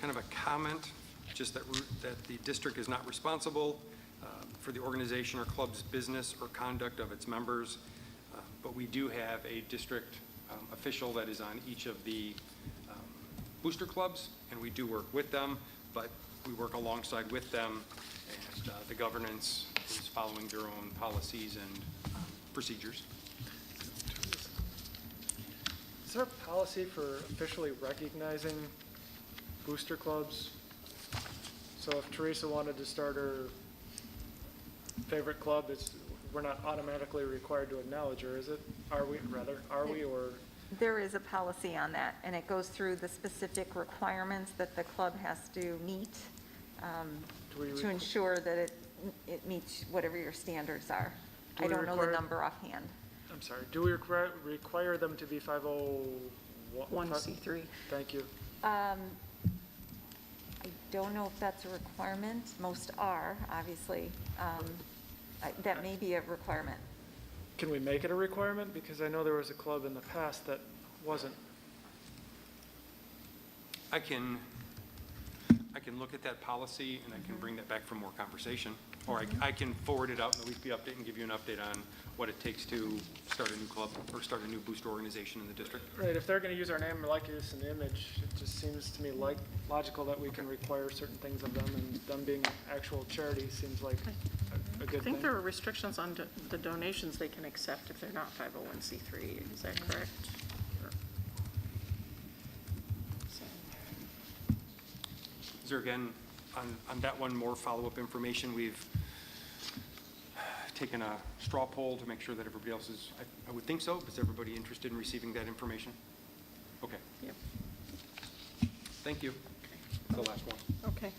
kind of a comment, just that the district is not responsible for the organization or club's business or conduct of its members, but we do have a district official that is on each of the booster clubs, and we do work with them, but we work alongside with them, and the governance is following their own policies and procedures. Is there a policy for officially recognizing booster clubs? So if Teresa wanted to start her favorite club, we're not automatically required to acknowledge her, is it? Are we, or? There is a policy on that, and it goes through the specific requirements that the club has to meet to ensure that it meets whatever your standards are. I don't know the number offhand. I'm sorry, do we require them to be 1C3. Thank you. I don't know if that's a requirement. Most are, obviously. That may be a requirement. Can we make it a requirement? Because I know there was a club in the past that wasn't. I can look at that policy and I can bring that back for more conversation, or I can forward it out in the weekly update and give you an update on what it takes to start a new club or start a new booster organization in the district. Right, if they're going to use our name, likeness, and image, it just seems to me logical that we can require certain things of them, and them being actual charity seems like a good I think thing. there are restrictions on the donations they can accept if they're not 501c3. Is that correct? Is there, again, on that one, more follow-up information? We've taken a straw poll to make sure that everybody else is, I would think so. Is everybody interested in receiving that information? Okay. Yep. Thank you. The last one. Okay.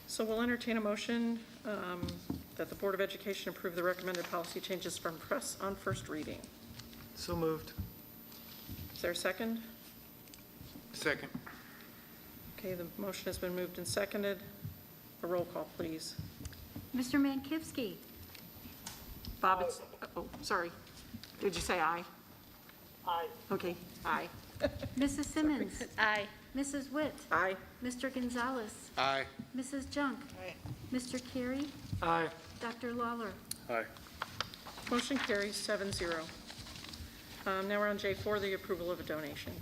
So we'll entertain a motion that the Board of Education approve the recommended policy changes from press on first reading. So moved. Is there a second? Second. Okay, the motion has been moved and seconded. A roll call, please. Mr. Mankivsky? Bob, it's, oh, sorry. Did you say aye? Aye. Okay, aye. Mrs. Simmons? Aye. Mrs. Witt? Aye. Mr. Gonzalez? Aye. Mrs. Junk? Aye. Mr. Carey? Aye. Dr. Lawler? Aye. Motion carries 7-0. Now we're on J4, the approval of a donation.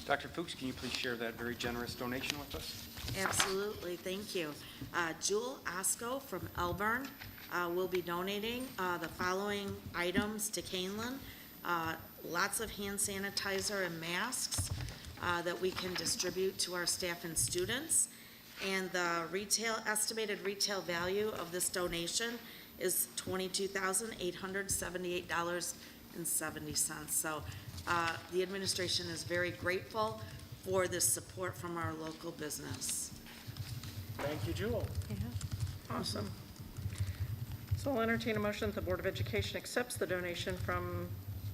Dr. Fuchs, can you please share that very generous donation with us? Absolutely, thank you. Jul Osco from Elburn will be donating the following items to Kaneland. Lots of hand sanitizer and masks that we can distribute to our staff and students. And the estimated retail value of this donation is $22,878.70. So the administration is very grateful for this support from our local business. Thank you, Jewel. Awesome. So I'll entertain a motion that the Board of Education accepts the donation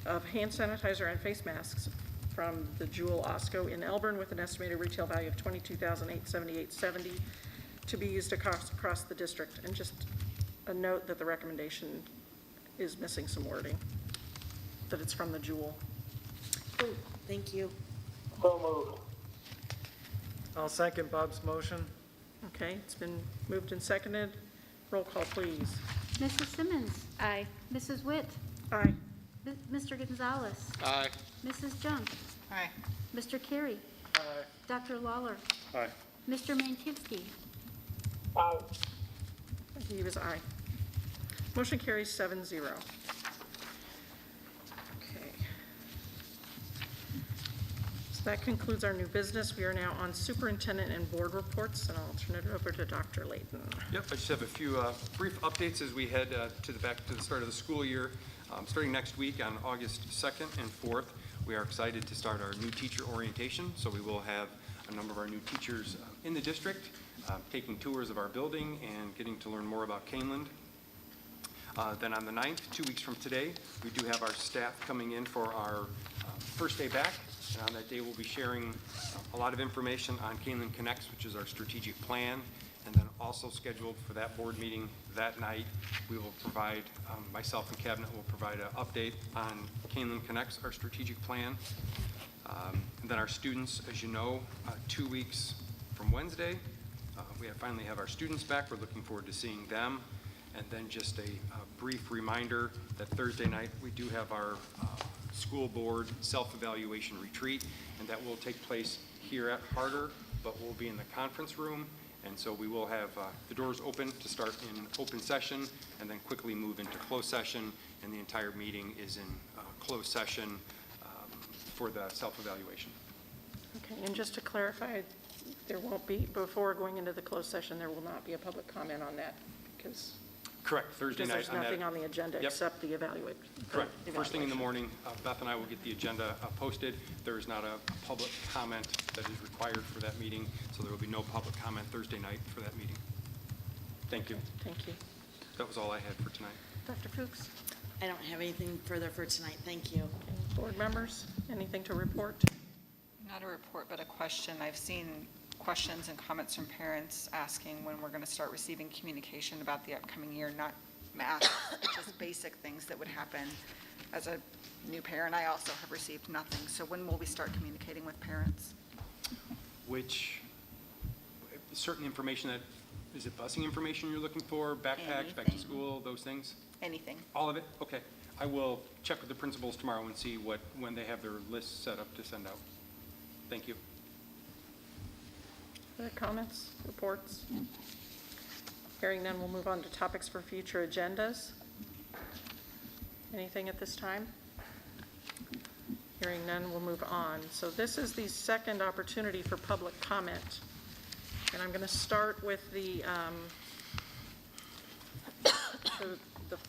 of hand sanitizer and face masks from the Jewel Osco in Elburn with an estimated retail value of $22,878.70 to be used across the district. And just a note that the recommendation is missing some wording, that it's from the Jewel. Thank you. So moved. I'll second Bob's motion. Okay, it's been moved and seconded. Roll call, please. Mrs. Simmons? Aye. Mrs. Witt? Aye. Mr. Gonzalez? Aye. Mrs. Junk? Aye. Mr. Carey? Aye. Dr. Lawler? Aye. Mr. Mankivsky? Aye. He was aye. Motion carries 7-0. Okay. So that concludes our new business. We are now on superintendent and board reports, and I'll turn it over to Dr. Layton. Yep, I just have a few brief updates as we head back to the start of the school year. Starting next week on August 2nd and 4th, we are excited to start our new teacher orientation. So we will have a number of our new teachers in the district taking tours of our building and getting to learn more about Kaneland. Then on the 9th, 2 weeks from today, we do have our staff coming in for our first day back. And on that day, we'll be sharing a lot of information on Kaneland Connects, which is our strategic plan. And then also scheduled for that board meeting that night, we will provide, myself and cabinet will provide an update on Kaneland Connects, our strategic plan. And And then our students, as you know, 2 weeks from Wednesday, we finally have our students back. We're looking forward to seeing them. And then just a brief reminder that Thursday night we do have our school board self-evaluation retreat, and that will take place here at Harder, but we'll be in the conference room. And so we will have the doors open to start in open session and then quickly move into closed session, and the entire meeting is in closed session for the self-evaluation. Okay, and just to clarify, there won't be, before going into the closed session, there will not be a public comment on that, because Correct, Thursday night. there's nothing on the agenda Yep. except the evaluate. Correct. First thing in the morning, Beth and I will get the agenda posted. There is not a public comment that is required for that meeting, so there will be no public comment Thursday night for that meeting. Thank you. Thank you. That was all I had for tonight. Dr. Fuchs? I don't have anything further for tonight. Thank you. Board members, anything to report? Not a report, but a question. I've seen questions and comments from parents asking when we're going to start receiving communication about the upcoming year, not math, just basic things that would happen. As a new parent, I also have received nothing. So when will we start communicating with parents? Which, certain information that, is it busing information you're looking for, backpacks, back to Anything. school, those things? Anything. All of it? Okay. I will check with the principals tomorrow and see when they have their list set up to send out. Thank you. Other comments, reports? Hearing none, we'll move on to topics for future agendas. Anything at this time? Hearing none, we'll move on. So this is the second opportunity for public comment. And I'm going to start with the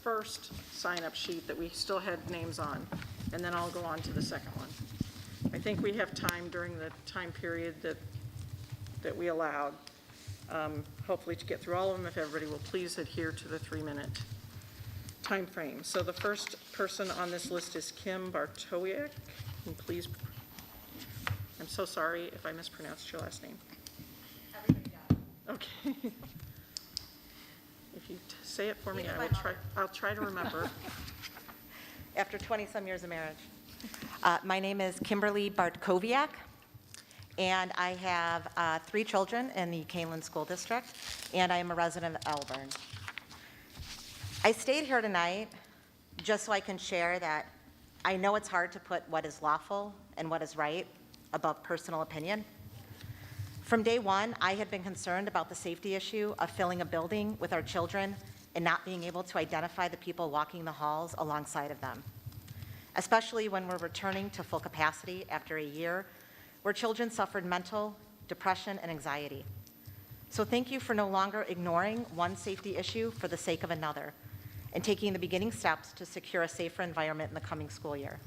first sign-up sheet that we still had names on, and then I'll go on to the second one. I think we have time during the time period that we allowed, hopefully to get through all of them, if everybody will please adhere to the 3-minute time frame. So the first person on this list is Kim Bartowiak. Can you please, I'm so sorry if I mispronounced your last name. Everybody got it. Okay. If you say it for me, Even I my will try. I'll try to remember. After 20-some years of marriage. My name is Kimberly Bartkowiak, and I have 3 children in the Kaneland School District, and I am a resident of Elburn. I stayed here tonight just so I can share that I know it's hard to put what is lawful and what is right above personal opinion. From day one, I had been concerned about the safety issue of filling a building with our children and not being able to identify the people walking the halls alongside of them, especially when we're returning to full capacity after a year where children suffered mental, depression, and anxiety. So thank you for no longer ignoring one safety issue for the sake of another and taking the beginning steps to secure a safer environment in the coming school year.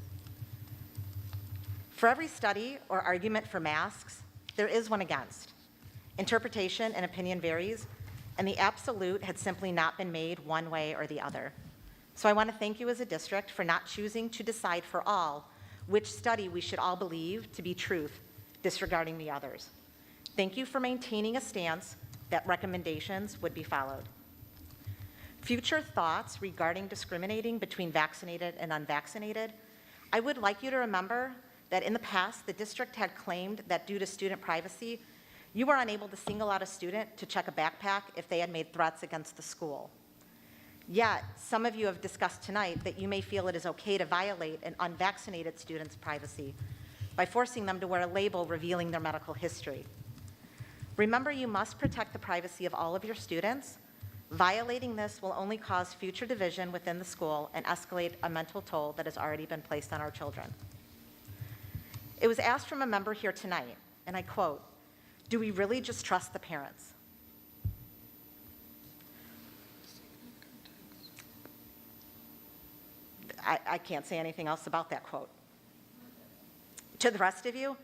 For every study or argument for masks, there is one against. Interpretation and opinion varies, and the absolute had simply not been made one way or the other. So I want to thank you as a district for not choosing to decide for all which study we should all believe to be truth, disregarding the others. Thank you for maintaining a stance that recommendations would be followed. Future thoughts regarding discriminating between vaccinated and unvaccinated, I would like you to remember that in the past, the district had claimed that due to student privacy, you were unable to single out a student to check a backpack if they had made threats against the school. Yet, some of you have discussed tonight that you may feel it is okay to violate an unvaccinated student's privacy by forcing them to wear a label revealing their medical history. Remember, you must protect the privacy of all of your students. Violating this will only cause future division within the school and escalate a mental toll that has already been placed on our children. It was asked from a member here tonight, and I quote, "Do we really just trust the parents?" I can't say anything else about that quote. To the rest of you,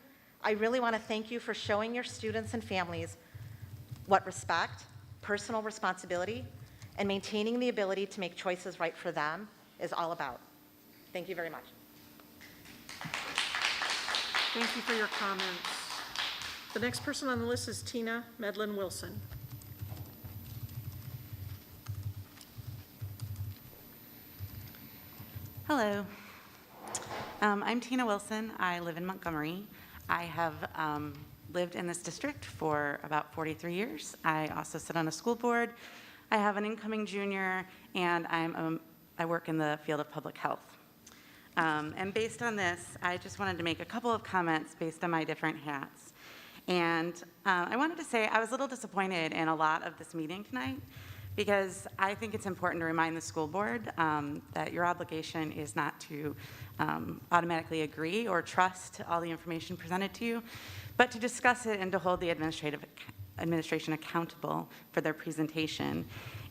I really want to thank you for showing your students and families what respect, personal responsibility, and maintaining the ability to make choices right for them is all about. Thank you very much. Thank you for your comments. The next person on the list is Tina Medlin Wilson. Hello. I'm Tina Wilson. I live in Montgomery. I have lived in this district for about 43 years. I also sit on a school board. I have an incoming junior, and I work in the field of public health. And based on this, I just wanted to make a couple of comments based on my different hats. And I wanted to say I was a little disappointed in a lot of this meeting tonight, because I think it's important to remind the school board that your obligation is not to automatically agree or trust all the information presented to you, but to discuss it and to hold the administration accountable for their presentation.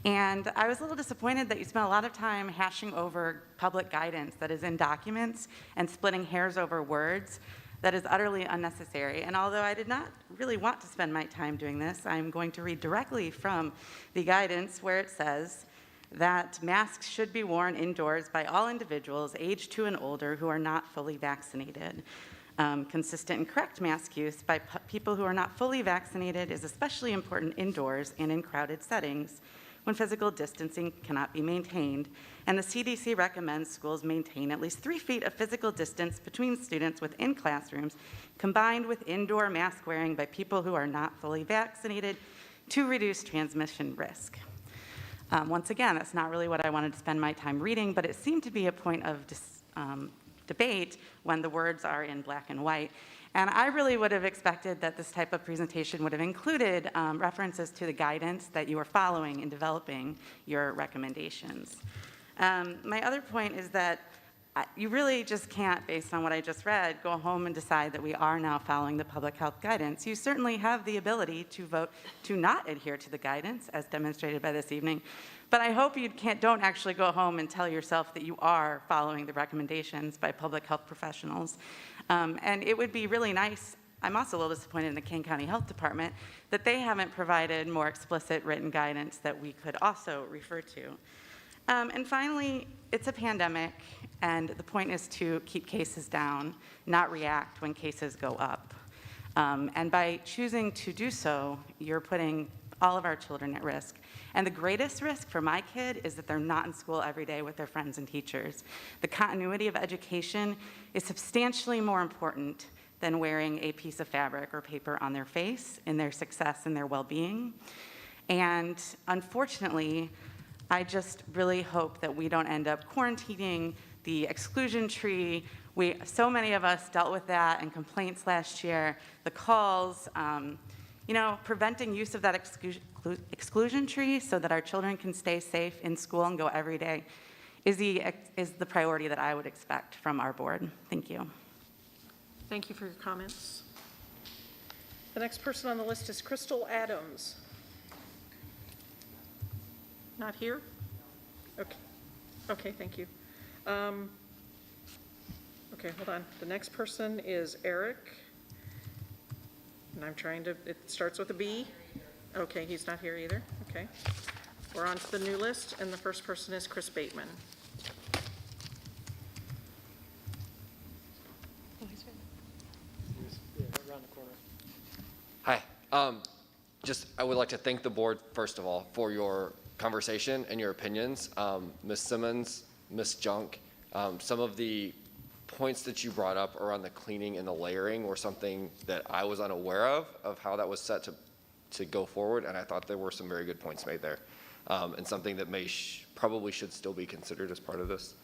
And I was a little disappointed that you spent a lot of time hashing over public guidance that is in documents and splitting hairs over words that is utterly unnecessary. And although I did not really want to spend my time doing this, I'm going to read directly from the guidance where it says that masks should be worn indoors by all individuals age 2 and older who are not fully vaccinated. Consistent and correct mask use by people who are not fully vaccinated is especially important indoors and in crowded settings when physical distancing cannot be maintained, and the CDC recommends schools maintain at least 3 feet of physical distance between students within classrooms, combined with indoor mask wearing by people who are not fully vaccinated to reduce transmission risk. Once again, that's not really what I wanted to spend my time reading, but it seemed to be a point of debate when the words are in black and white. And I really would have expected that this type of presentation would have included references to the guidance that you are following in developing your recommendations. My other point is that you really just can't, based on what I just read, go home and decide that we are now following the public health guidance. You certainly have the ability to vote to not adhere to the guidance, as demonstrated by this evening. But I hope you don't actually go home and tell yourself that you are following the recommendations by public health professionals. And it would be really nice, I'm also a little disappointed in the Kane County Health Department, that they haven't provided more explicit written guidance that we could also refer to. And finally, it's a pandemic, and the point is to keep cases down, not react when cases go up. And by choosing to do so, you're putting all of our children at risk. And the greatest risk for my kid is that they're not in school every day with their friends and teachers. The continuity of education is substantially more important than wearing a piece of fabric or paper on their face in their success and their well-being. And unfortunately, I just really hope that we don't end up quarantining the exclusion tree. So many of us dealt with that and complaints last year, the calls, preventing use of that exclusion tree so that our children can stay safe in school and go every day is the priority that I would expect from our board. Thank you. Thank you for your comments. The next person on the list is Crystal Adams. Not here? Okay, thank you. Okay, hold on. The next person is Eric. And I'm trying to, it starts with a B. Okay, he's not here either. Okay. We're on to the new list, and the first person is Chris Bateman. Hi. I would like to thank the board, first of all, for your conversation and your opinions. Ms. Simmons, Ms. Junk, some of the points that you brought up around the cleaning and the layering were something that I was unaware of how that was set to go forward, and I thought there were some very good points made there, and something that probably should still be considered as part of this.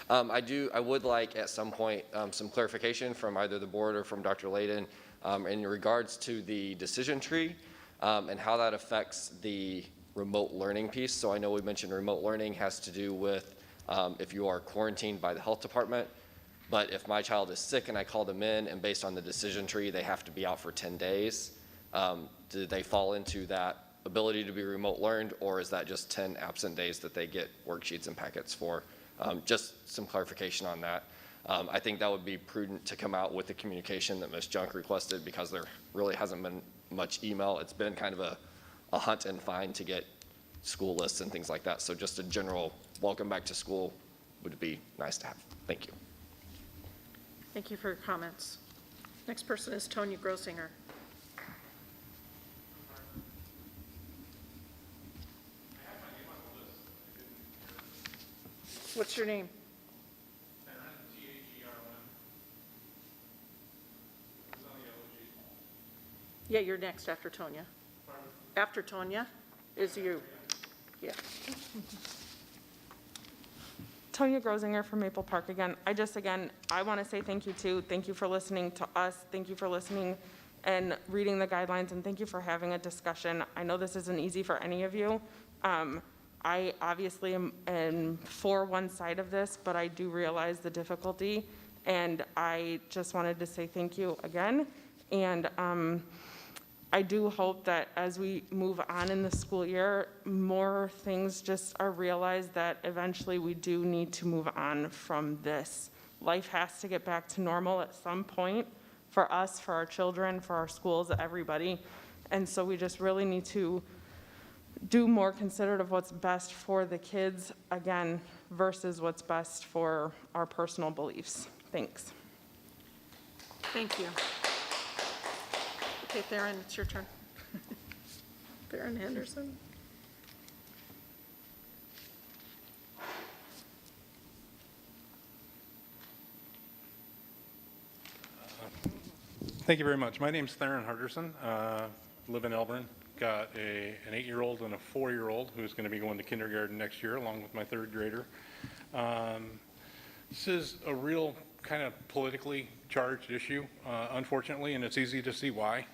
I would like at some point some clarification from either the board or from Dr. Layden in regards to the decision tree and how that affects the remote learning piece. So I know we mentioned remote learning has to do with if you are quarantined by the health department, but if my child is sick and I call them in and based on the decision tree, they have to be out for 10 days, do they fall into that ability to be remote learned, or is that just 10 absent days that they get worksheets and packets for? Just some clarification on that. I think that would be prudent to come out with the communication that Ms. Junk requested, because there really hasn't been much email. It's been kind of a hunt and find to get school lists and things like that. So just a general welcome back to school would be nice to have. Thank you. Thank you for your comments. Next person is Tonya Grosinger. What's your name? Yeah, you're next after Tonya. After Tonya is you. Yeah. Tonya Grosinger from Maple Park again. I want to say thank you too. Thank you for listening to us. Thank you for listening and reading the guidelines, and thank you for having a discussion. I know this isn't easy for any of you. I obviously am for one side of this, but I do realize the difficulty, and I just wanted to say thank you again. And I do hope that as we move on in the school year, more things just are realized that eventually we do need to move on from this. Life has to get back to normal at some point for us, for our children, for our schools, everybody. And so we just really need to do more considerate of what's best for the kids, again, versus what's best for our personal beliefs. Thanks. Thank you. Okay, Theron, it's your turn. Theron Henderson. Thank you very much. My name's Theron Henderson. Live in Elburn. Got an 8-year-old and a 4-year-old who's going to be going to kindergarten next year, along with my 3rd grader. This is a real kind of politically charged issue, unfortunately, and it's easy to see why.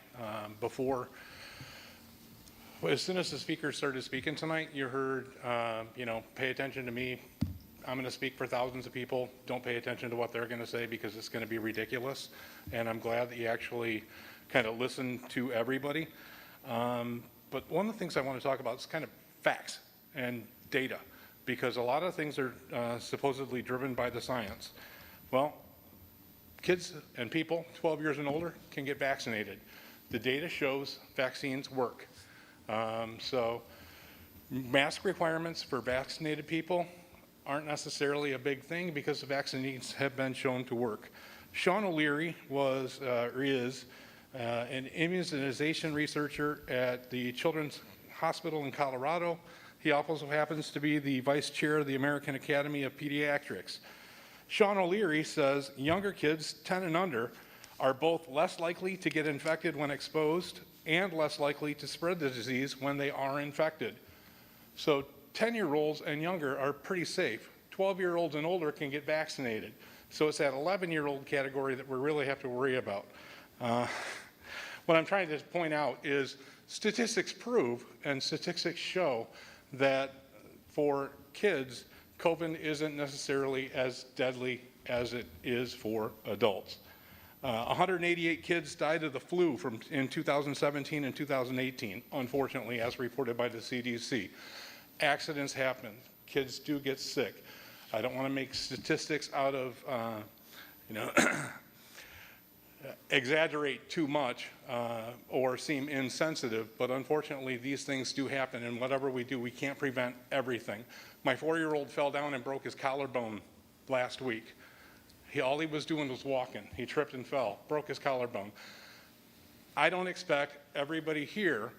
As soon as the speaker started speaking tonight, you heard, pay attention to me. I'm going to speak for thousands of people. Don't pay attention to what they're going to say because it's going to be ridiculous. And I'm glad that you actually kind of listen to everybody. But one of the things I want to talk about is kind of facts and data, because a lot of things are supposedly driven by the science. Well, kids and people 12 years and older can get vaccinated. The data shows vaccines work. So mask requirements for vaccinated people aren't necessarily a big thing because the vaccines have been shown to work. Sean O'Leary is an immunization researcher at the Children's Hospital in Colorado. He also happens to be the vice chair of the American Academy of Pediatrics. Sean O'Leary says younger kids, 10 and under, are both less likely to get infected when exposed and less likely to spread the disease when they are infected. So 10-year-olds and younger are pretty safe. 12-year-olds and older can get vaccinated. So it's that 11-year-old category that we really have to worry about. What I'm trying to point out is statistics prove and statistics show that for kids, COVID isn't necessarily as deadly as it is for adults. 188 kids died of the flu in 2017 and 2018, unfortunately, as reported by the CDC. Accidents happen. Kids do get sick. I don't want to make statistics out of, exaggerate too much or seem insensitive, but unfortunately these things do happen, and whatever we do, we can't prevent everything. My 4-year-old fell down and broke his collarbone last week. All he was doing was walking. He tripped and fell, broke his collarbone. I don't expect everybody here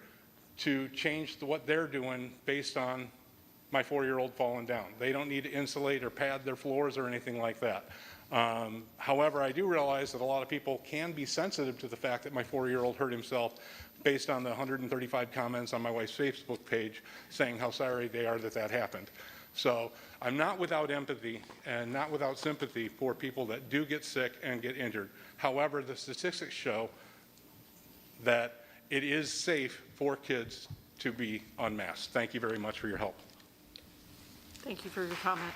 to change what they're doing based on my 4-year-old falling down. They don't need to insulate or pad their floors or anything like that. However, I do realize that a lot of people can be sensitive to the fact that my 4-year-old hurt himself based on the 135 comments on my wife's Facebook page saying how sorry they are that that happened. So I'm not without empathy and not without sympathy for people that do get sick and get injured. However, the statistics show that it is safe for kids to be unmasked. Thank you very much for your help. Thank you for your comment.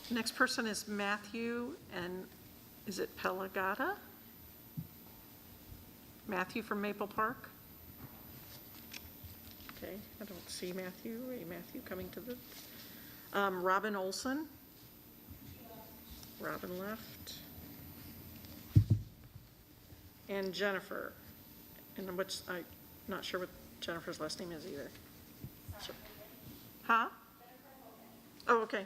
Next person is Matthew, and is it Pelagata? Matthew from Maple Park? Okay, I don't see Matthew. Matthew coming to the, Robin Olson? Robin left. And Jennifer, and I'm not sure what Jennifer's last name is either. So, huh? Oh, okay.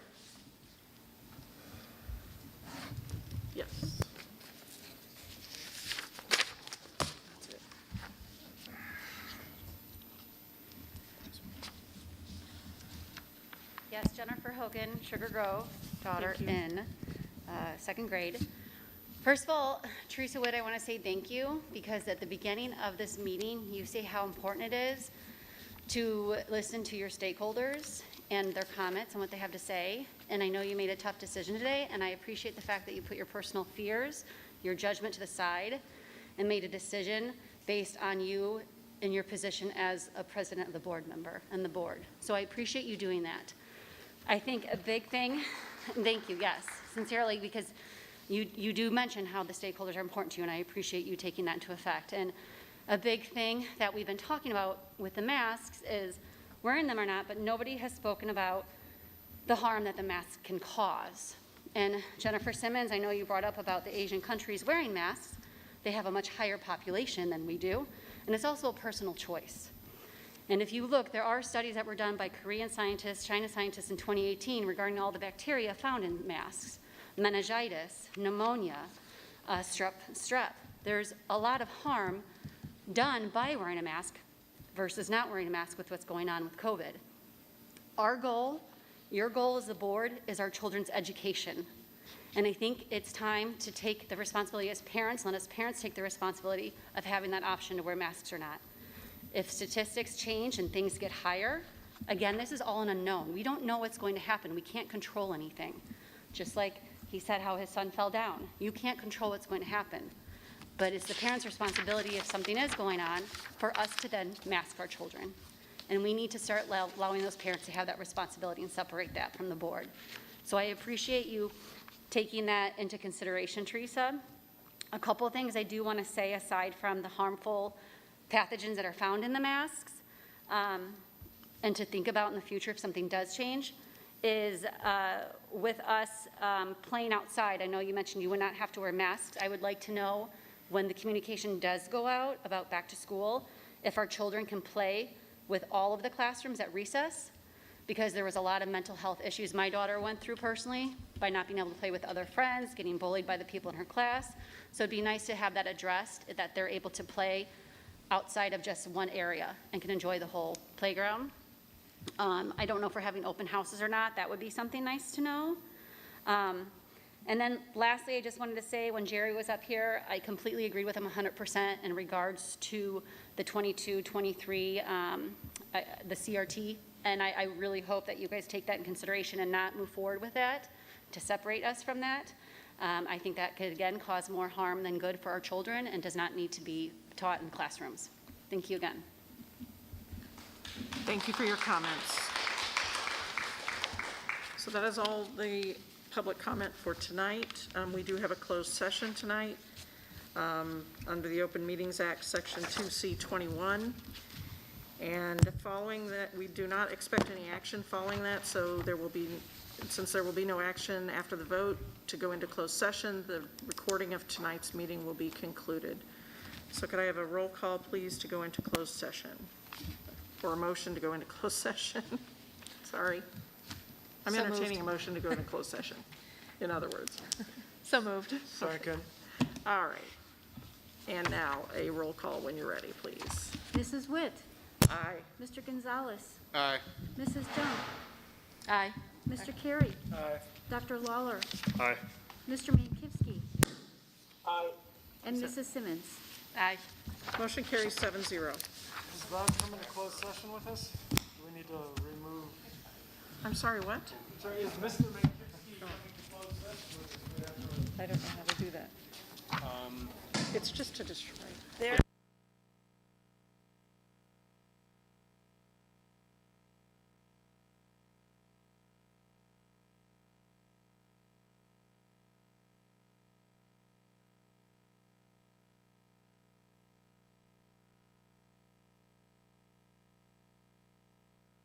Yes. That's it. Yes, Jennifer Hogan, Sugar Grove, daughter Thank you. in 2nd grade. First of all, Teresa Witt, I want to say thank you, because at the beginning of this meeting, you say how important it is to listen to your stakeholders and their comments and what they have to say. And I know you made a tough decision today, and I appreciate the fact that you put your personal fears, your judgment to the side, and made a decision based on you and your position as a president of the board member and the board. So I appreciate you doing that. I think a big thing, thank you, yes, sincerely, because you do mention how the stakeholders are important to you, and I appreciate you taking that into effect. And a big thing that we've been talking about with the masks is wearing them or not, but nobody has spoken about the harm that the mask can cause. And Jennifer Simmons, I know you brought up about the Asian countries wearing masks. They have a much higher population than we do, and it's also a personal choice. And if you look, there are studies that were done by Korean scientists, China scientists in 2018 regarding all the bacteria found in masks, meningitis, pneumonia, strep. There's a lot of harm done by wearing a mask versus not wearing a mask with what's going on with COVID. Our goal, your goal as a board, is our children's education. And I think it's time to take the responsibility as parents, let us parents take the responsibility of having that option to wear masks or not. If statistics change and things get higher, again, this is all an unknown. We don't know what's going to happen. We can't control anything. Just like he said how his son fell down. You can't control what's going to happen. But it's the parents' responsibility, if something is going on, for us to then mask our children. And we need to start allowing those parents to have that responsibility and separate that from the board. So I appreciate you taking that into consideration, Teresa. A couple of things I do want to say aside from the harmful pathogens that are found in the masks, and to think about in the future if something does change, is with us playing outside. I know you mentioned you would not have to wear masks. I would like to know when the communication does go out about back to school, if our children can play with all of the classrooms at recess, because there was a lot of mental health issues my daughter went through personally by not being able to play with other friends, getting bullied by the people in her class. So it'd be nice to have that addressed, that they're able to play outside of just one area and can enjoy the whole playground. I don't know if we're having open houses or not. That would be something nice to know. And then lastly, I just wanted to say when Jerry was up here, I completely agreed with him 100% in regards to the 22-23, the CRT. And I really hope that you guys take that in consideration and not move forward with that to separate us from that. I think that could, again, cause more harm than good for our children and does not need to be taught in classrooms. Thank you again. Thank you for your comments. So that is all the public comment for tonight. We do have a closed session tonight under the Open Meetings Act, Section 2C21. And following that, we do not expect any action following that, so there will be, since there will be no action after the vote to go into closed session, the recording of tonight's meeting will be concluded. So could I have a roll call, please, to go into closed session? Or a motion to go into closed session? Sorry. I'm So entertaining moved. a motion to go into closed session, in other words. So moved. Second. All right. And now a roll call when you're ready, please. Mrs. Witt? Aye. Mr. Gonzalez? Aye. Mrs. Junk? Aye. Mr. Carey? Aye. Dr. Lawler? Aye. Mr. Mankivsky? Aye. And Mrs. Simmons? Aye. Motion carries 7-0. Does Bob come into closed session with us? Do we need to remove? I'm sorry, what? Sorry, is Mr. Mankivsky coming to closed session with us? I don't know how to do that. It's just to destroy. There.